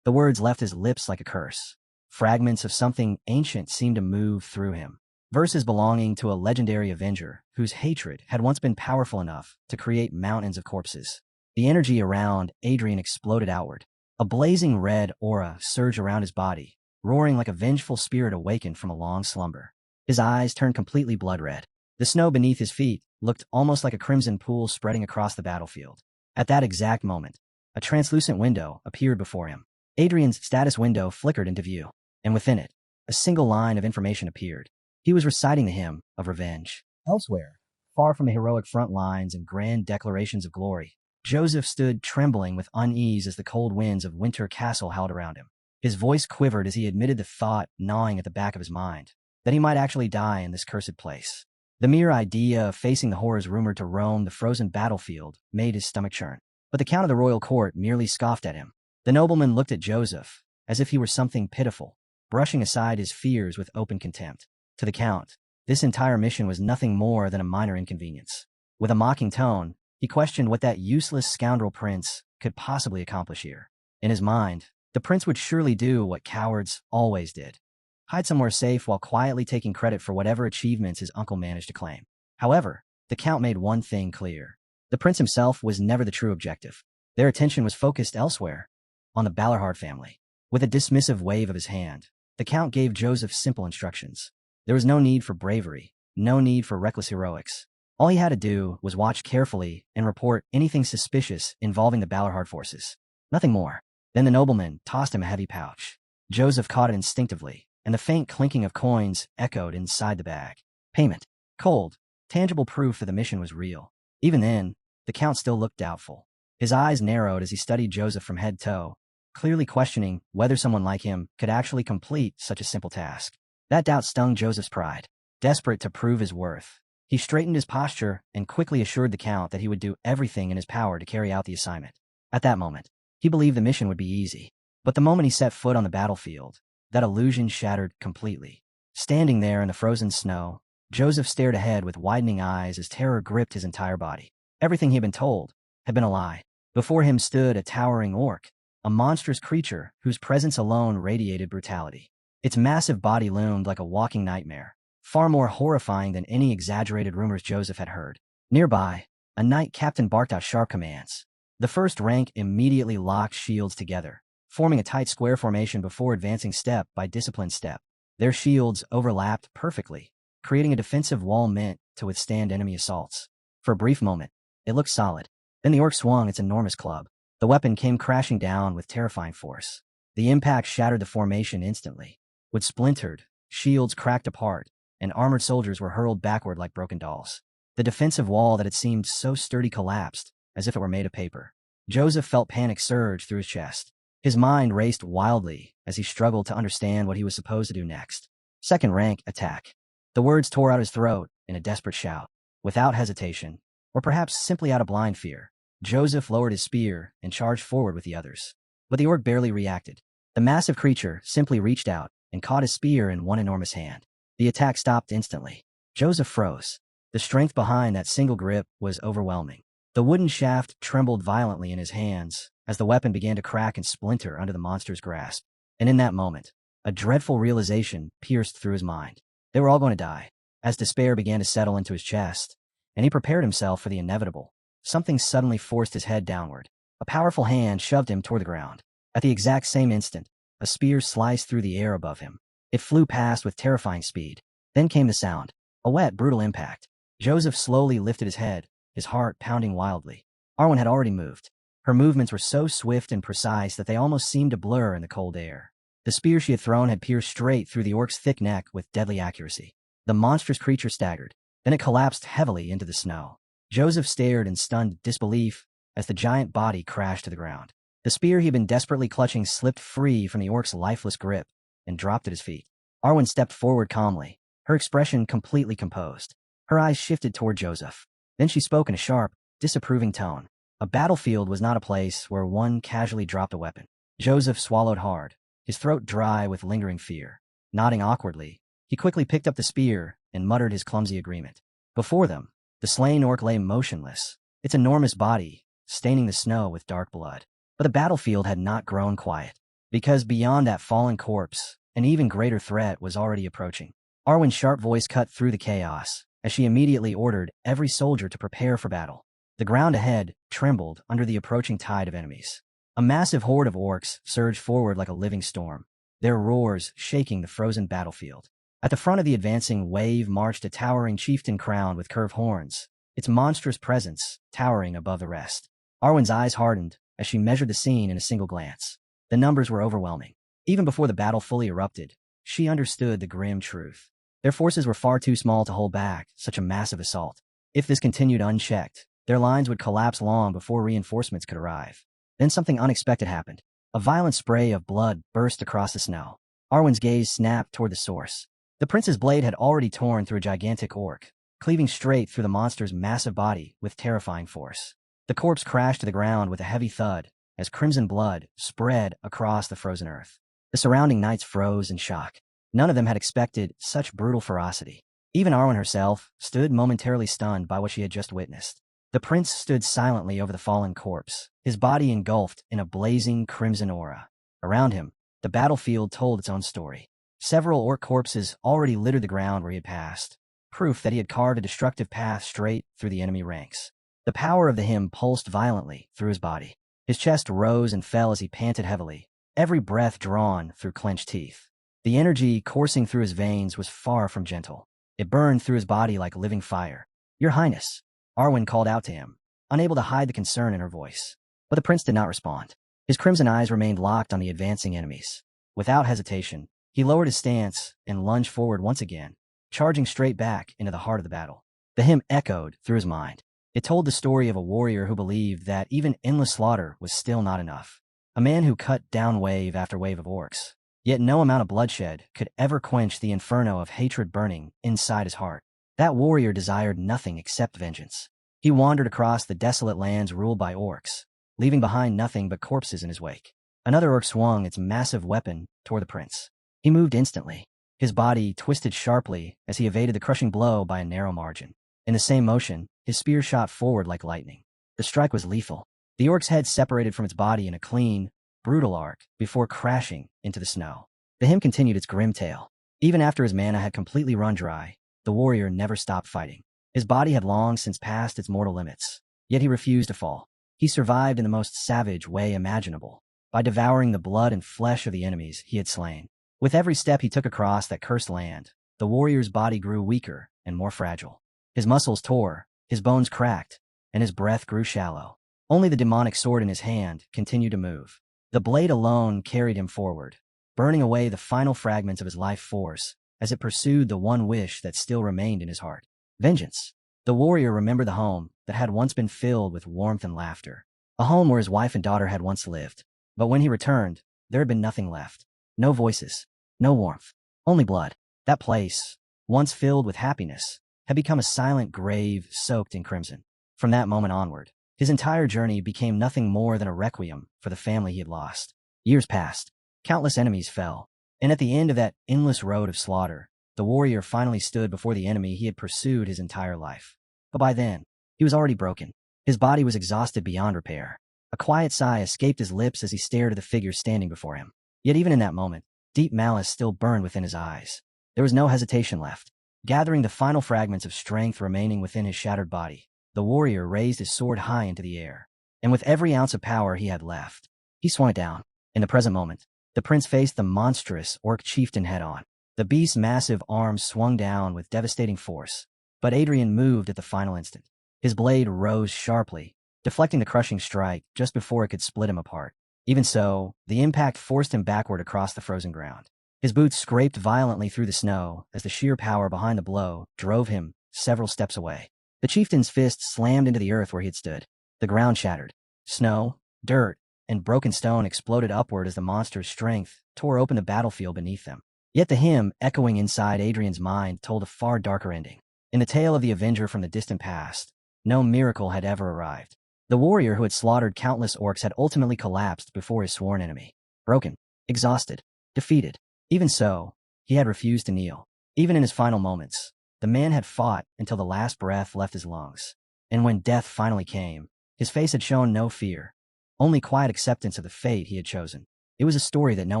The words left his lips like a curse. Fragments of something ancient seemed to move through him. Verses belonging to a legendary avenger whose hatred had once been powerful enough to create mountains of corpses. The energy around Adrian exploded outward. A blazing red aura surged around his body, roaring like a vengeful spirit awakened from a long slumber. His eyes turned completely blood red. The snow beneath his feet looked almost like a crimson pool spreading across the battlefield. At that exact moment, a translucent window appeared before him. Adrian's status window flickered into view, and within it, a single line of information appeared. He was reciting the hymn of revenge. Elsewhere, far from the heroic front lines and grand declarations of glory, Joseph stood trembling with unease as the cold winds of Winter Castle howled around him. His voice quivered as he admitted the thought gnawing at the back of his mind, that he might actually die in this cursed place. The mere idea of facing the horrors rumored to roam the frozen battlefield made his stomach churn. But the Count of the royal court merely scoffed at him. The nobleman looked at Joseph as if he were something pitiful, brushing aside his fears with open contempt. To the Count, this entire mission was nothing more than a minor inconvenience. With a mocking tone, he questioned what that useless scoundrel prince could possibly accomplish here. In his mind, the prince would surely do what cowards always did. Hide somewhere safe while quietly taking credit for whatever achievements his uncle managed to claim. However, the Count made one thing clear. The prince himself was never the true objective. Their attention was focused elsewhere, on the Ballarhard family. With a dismissive wave of his hand, the Count gave Joseph simple instructions. There was no need for bravery, no need for reckless heroics. All he had to do was watch carefully and report anything suspicious involving the Ballarhard forces. Nothing more. Then the nobleman tossed him a heavy pouch. Joseph caught it instinctively, and the faint clinking of coins echoed inside the bag. Payment. Cold, tangible proof that the mission was real. Even then, the Count still looked doubtful. His eyes narrowed as he studied Joseph from head to toe, clearly questioning whether someone like him could actually complete such a simple task. That doubt stung Joseph's pride. Desperate to prove his worth, he straightened his posture and quickly assured the Count that he would do everything in his power to carry out the assignment. At that moment, he believed the mission would be easy. But the moment he set foot on the battlefield, that illusion shattered completely. Standing there in the frozen snow, Joseph stared ahead with widening eyes as terror gripped his entire body. Everything he had been told had been a lie. Before him stood a towering orc, a monstrous creature whose presence alone radiated brutality. Its massive body loomed like a walking nightmare, far more horrifying than any exaggerated rumors Joseph had heard. Nearby, a knight captain barked out sharp commands. The first rank immediately locked shields together, forming a tight square formation before advancing step by disciplined step. Their shields overlapped perfectly, creating a defensive wall meant to withstand enemy assaults. For a brief moment, it looked solid. Then the orc swung its enormous club. The weapon came crashing down with terrifying force. The impact shattered the formation instantly. Wood splintered, shields cracked apart, and armored soldiers were hurled backward like broken dolls. The defensive wall that had seemed so sturdy collapsed, as if it were made of paper. Joseph felt panic surge through his chest. His mind raced wildly as he struggled to understand what he was supposed to do next. Second rank, attack. The words tore out his throat in a desperate shout. Without hesitation, or perhaps simply out of blind fear, Joseph lowered his spear and charged forward with the others. But the orc barely reacted. The massive creature simply reached out and caught his spear in one enormous hand. The attack stopped instantly. Joseph froze. The strength behind that single grip was overwhelming. The wooden shaft trembled violently in his hands as the weapon began to crack and splinter under the monster's grasp. And in that moment, a dreadful realization pierced through his mind. They were all going to die. As despair began to settle into his chest, and he prepared himself for the inevitable, something suddenly forced his head downward. A powerful hand shoved him toward the ground. At the exact same instant, a spear sliced through the air above him. It flew past with terrifying speed. Then came the sound. A wet, brutal impact. Joseph slowly lifted his head, his heart pounding wildly. Arwen had already moved. Her movements were so swift and precise that they almost seemed to blur in the cold air. The spear she had thrown had pierced straight through the orc's thick neck with deadly accuracy. The monstrous creature staggered. Then it collapsed heavily into the snow. Joseph stared in stunned disbelief as the giant body crashed to the ground. The spear he had been desperately clutching slipped free from the orc's lifeless grip and dropped at his feet. Arwen stepped forward calmly, her expression completely composed. Her eyes shifted toward Joseph. Then she spoke in a sharp, disapproving tone. A battlefield was not a place where one casually dropped a weapon. Joseph swallowed hard, his throat dry with lingering fear. Nodding awkwardly, he quickly picked up the spear and muttered his clumsy agreement. Before them, the slain orc lay motionless, its enormous body staining the snow with dark blood. But the battlefield had not grown quiet, because beyond that fallen corpse, an even greater threat was already approaching. Arwen's sharp voice cut through the chaos as she immediately ordered every soldier to prepare for battle. The ground ahead trembled under the approaching tide of enemies. A massive horde of orcs surged forward like a living storm, their roars shaking the frozen battlefield. At the front of the advancing wave marched a towering chieftain crowned with curved horns, its monstrous presence towering above the rest. Arwen's eyes hardened as she measured the scene in a single glance. The numbers were overwhelming. Even before the battle fully erupted, she understood the grim truth. Their forces were far too small to hold back such a massive assault. If this continued unchecked, their lines would collapse long before reinforcements could arrive. Then something unexpected happened. A violent spray of blood burst across the snow. Arwen's gaze snapped toward the source. The prince's blade had already torn through a gigantic orc, cleaving straight through the monster's massive body with terrifying force. The corpse crashed to the ground with a heavy thud as crimson blood spread across the frozen earth. The surrounding knights froze in shock. None of them had expected such brutal ferocity. Even Arwen herself stood momentarily stunned by what she had just witnessed. The prince stood silently over the fallen corpse, his body engulfed in a blazing crimson aura. Around him, the battlefield told its own story. Several orc corpses already littered the ground where he had passed, proof that he had carved a destructive path straight through the enemy ranks. The power of the hymn pulsed violently through his body. His chest rose and fell as he panted heavily, every breath drawn through clenched teeth. The energy coursing through his veins was far from gentle. It burned through his body like living fire. "Your Highness," Arwen called out to him, unable to hide the concern in her voice. But the prince did not respond. His crimson eyes remained locked on the advancing enemies. Without hesitation, he lowered his stance and lunged forward once again, charging straight back into the heart of the battle. The hymn echoed through his mind. It told the story of a warrior who believed that even endless slaughter was still not enough. A man who cut down wave after wave of orcs. Yet no amount of bloodshed could ever quench the inferno of hatred burning inside his heart. That warrior desired nothing except vengeance. He wandered across the desolate lands ruled by orcs, leaving behind nothing but corpses in his wake. Another orc swung its massive weapon toward the prince. He moved instantly. His body twisted sharply as he evaded the crushing blow by a narrow margin. In the same motion, his spear shot forward like lightning. The strike was lethal. The orc's head separated from its body in a clean, brutal arc before crashing into the snow. The hymn continued its grim tale. Even after his mana had completely run dry, the warrior never stopped fighting. His body had long since passed its mortal limits, yet he refused to fall. He survived in the most savage way imaginable, by devouring the blood and flesh of the enemies he had slain. With every step he took across that cursed land, the warrior's body grew weaker and more fragile. His muscles tore, his bones cracked, and his breath grew shallow. Only the demonic sword in his hand continued to move. The blade alone carried him forward, burning away the final fragments of his life force as it pursued the one wish that still remained in his heart. Vengeance. The warrior remembered the home that had once been filled with warmth and laughter. A home where his wife and daughter had once lived. But when he returned, there had been nothing left. No voices, no warmth, only blood. That place, once filled with happiness, had become a silent grave soaked in crimson. From that moment onward, his entire journey became nothing more than a requiem for the family he had lost. Years passed. Countless enemies fell. And at the end of that endless road of slaughter, the warrior finally stood before the enemy he had pursued his entire life. But by then, he was already broken. His body was exhausted beyond repair. A quiet sigh escaped his lips as he stared at the figure standing before him. Yet even in that moment, deep malice still burned within his eyes. There was no hesitation left. Gathering the final fragments of strength remaining within his shattered body, the warrior raised his sword high into the air. And with every ounce of power he had left, he swung it down. In the present moment, the prince faced the monstrous orc chieftain head-on. The beast's massive arms swung down with devastating force, but Adrian moved at the final instant. His blade rose sharply, deflecting the crushing strike just before it could split him apart. Even so, the impact forced him backward across the frozen ground. His boots scraped violently through the snow as the sheer power behind the blow drove him several steps away. The chieftain's fist slammed into the earth where he had stood. The ground shattered. Snow, dirt, and broken stone exploded upward as the monster's strength tore open the battlefield beneath them. Yet the hymn, echoing inside Adrian's mind, told a far darker ending. In the tale of the Avenger from the distant past, no miracle had ever arrived. The warrior who had slaughtered countless orcs had ultimately collapsed before his sworn enemy. Broken, exhausted, defeated. Even so, he had refused to kneel. Even in his final moments, the man had fought until the last breath left his lungs. And when death finally came, his face had shown no fear, only quiet acceptance of the fate he had chosen. It was a story that no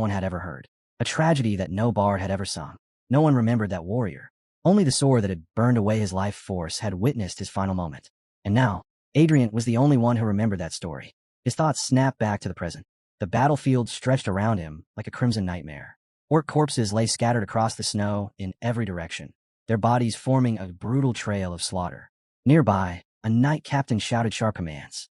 one had ever heard. A tragedy that no bard had ever sung. No one remembered that warrior. Only the sword that had burned away his life force had witnessed his final moment. And now, Adrian was the only one who remembered that story. His thoughts snapped back to the present. The battlefield stretched around him like a crimson nightmare. Orc corpses lay scattered across the snow in every direction, their bodies forming a brutal trail of slaughter. Nearby, a knight captain shouted sharp commands.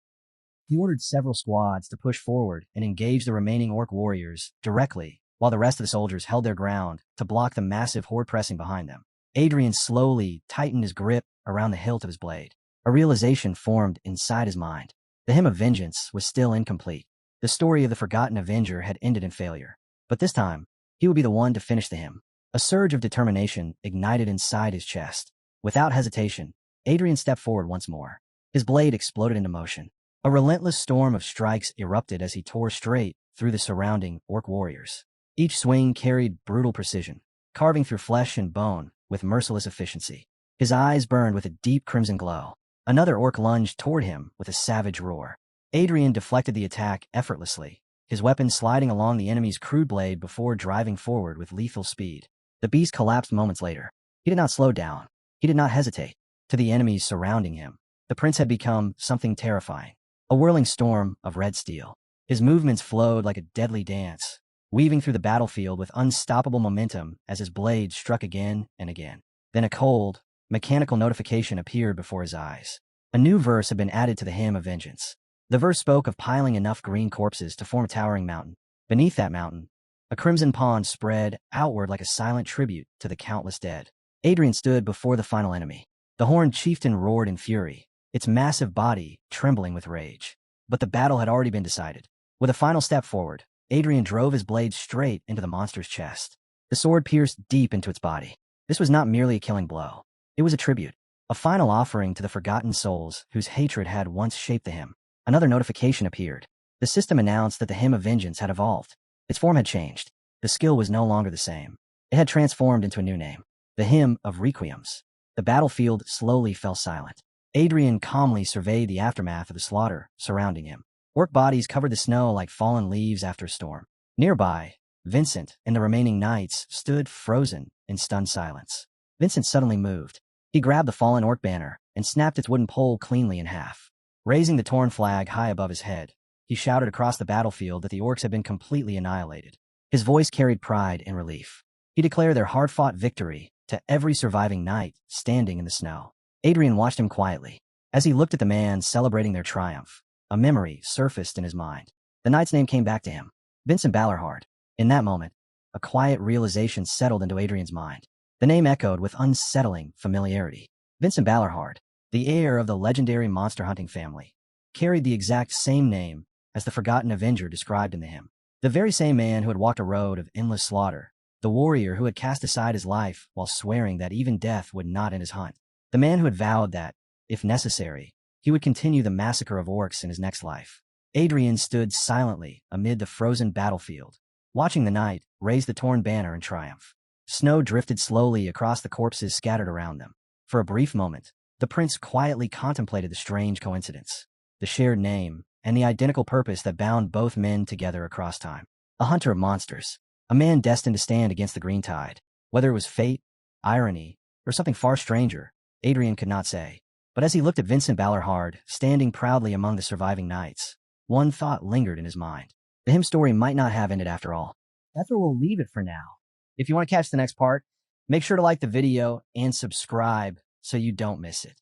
He ordered several squads to push forward and engage the remaining orc warriors directly, while the rest of the soldiers held their ground to block the massive horde pressing behind them. Adrian slowly tightened his grip around the hilt of his blade. A realization formed inside his mind. The hymn of vengeance was still incomplete. The story of the forgotten avenger had ended in failure. But this time, he would be the one to finish the hymn. A surge of determination ignited inside his chest. Without hesitation, Adrian stepped forward once more. His blade exploded into motion. A relentless storm of strikes erupted as he tore straight through the surrounding orc warriors. Each swing carried brutal precision, carving through flesh and bone with merciless efficiency. His eyes burned with a deep crimson glow. Another orc lunged toward him with a savage roar. Adrian deflected the attack effortlessly, his weapon sliding along the enemy's crude blade before driving forward with lethal speed. The beast collapsed moments later. He did not slow down. He did not hesitate. To the enemies surrounding him, the prince had become something terrifying. A whirling storm of red steel. His movements flowed like a deadly dance, weaving through the battlefield with unstoppable momentum as his blade struck again and again. Then a cold, mechanical notification appeared before his eyes. A new verse had been added to the hymn of vengeance. The verse spoke of piling enough green corpses to form a towering mountain. Beneath that mountain, a crimson pond spread outward like a silent tribute to the countless dead. Adrian stood before the final enemy. The horned chieftain roared in fury, its massive body trembling with rage. But the battle had already been decided. With a final step forward, Adrian drove his blade straight into the monster's chest. The sword pierced deep into its body. This was not merely a killing blow. It was a tribute, a final offering to the forgotten souls whose hatred had once shaped the hymn. Another notification appeared. The system announced that the hymn of vengeance had evolved. Its form had changed. The skill was no longer the same. It had transformed into a new name, the hymn of requiems. The battlefield slowly fell silent. Adrian calmly surveyed the aftermath of the slaughter surrounding him. Orc bodies covered the snow like fallen leaves after a storm. Nearby, Vincent and the remaining knights stood frozen in stunned silence. Vincent suddenly moved. He grabbed the fallen orc banner and snapped its wooden pole cleanly in half. Raising the torn flag high above his head, he shouted across the battlefield that the orcs had been completely annihilated. His voice carried pride and relief. He declared their hard-fought victory to every surviving knight standing in the snow. Adrian watched him quietly. As he looked at the man celebrating their triumph, a memory surfaced in his mind. The knight's name came back to him, Vincent Balorhard. In that moment, a quiet realization settled into Adrian's mind. The name echoed with unsettling familiarity. Vincent Balorhard, the heir of the legendary monster hunting family, carried the exact same name as the forgotten avenger described in the hymn. The very same man who had walked a road of endless slaughter, the warrior who had cast aside his life while swearing that even death would not end his hunt. The man who had vowed that, if necessary, he would continue the massacre of orcs in his next life. Adrian stood silently amid the frozen battlefield, watching the knight raise the torn banner in triumph. Snow drifted slowly across the corpses scattered around them. For a brief moment, the prince quietly contemplated the strange coincidence, the shared name, and the identical purpose that bound both men together across time. A hunter of monsters, a man destined to stand against the green tide. Whether it was fate, irony, or something far stranger, Adrian could not say. But as he looked at Vincent Balorhard standing proudly among the surviving knights, one thought lingered in his mind. The hymn story might not have ended after all. That's where we'll leave it for now. If you want to catch the next part, make sure to like the video and subscribe so you don't miss it.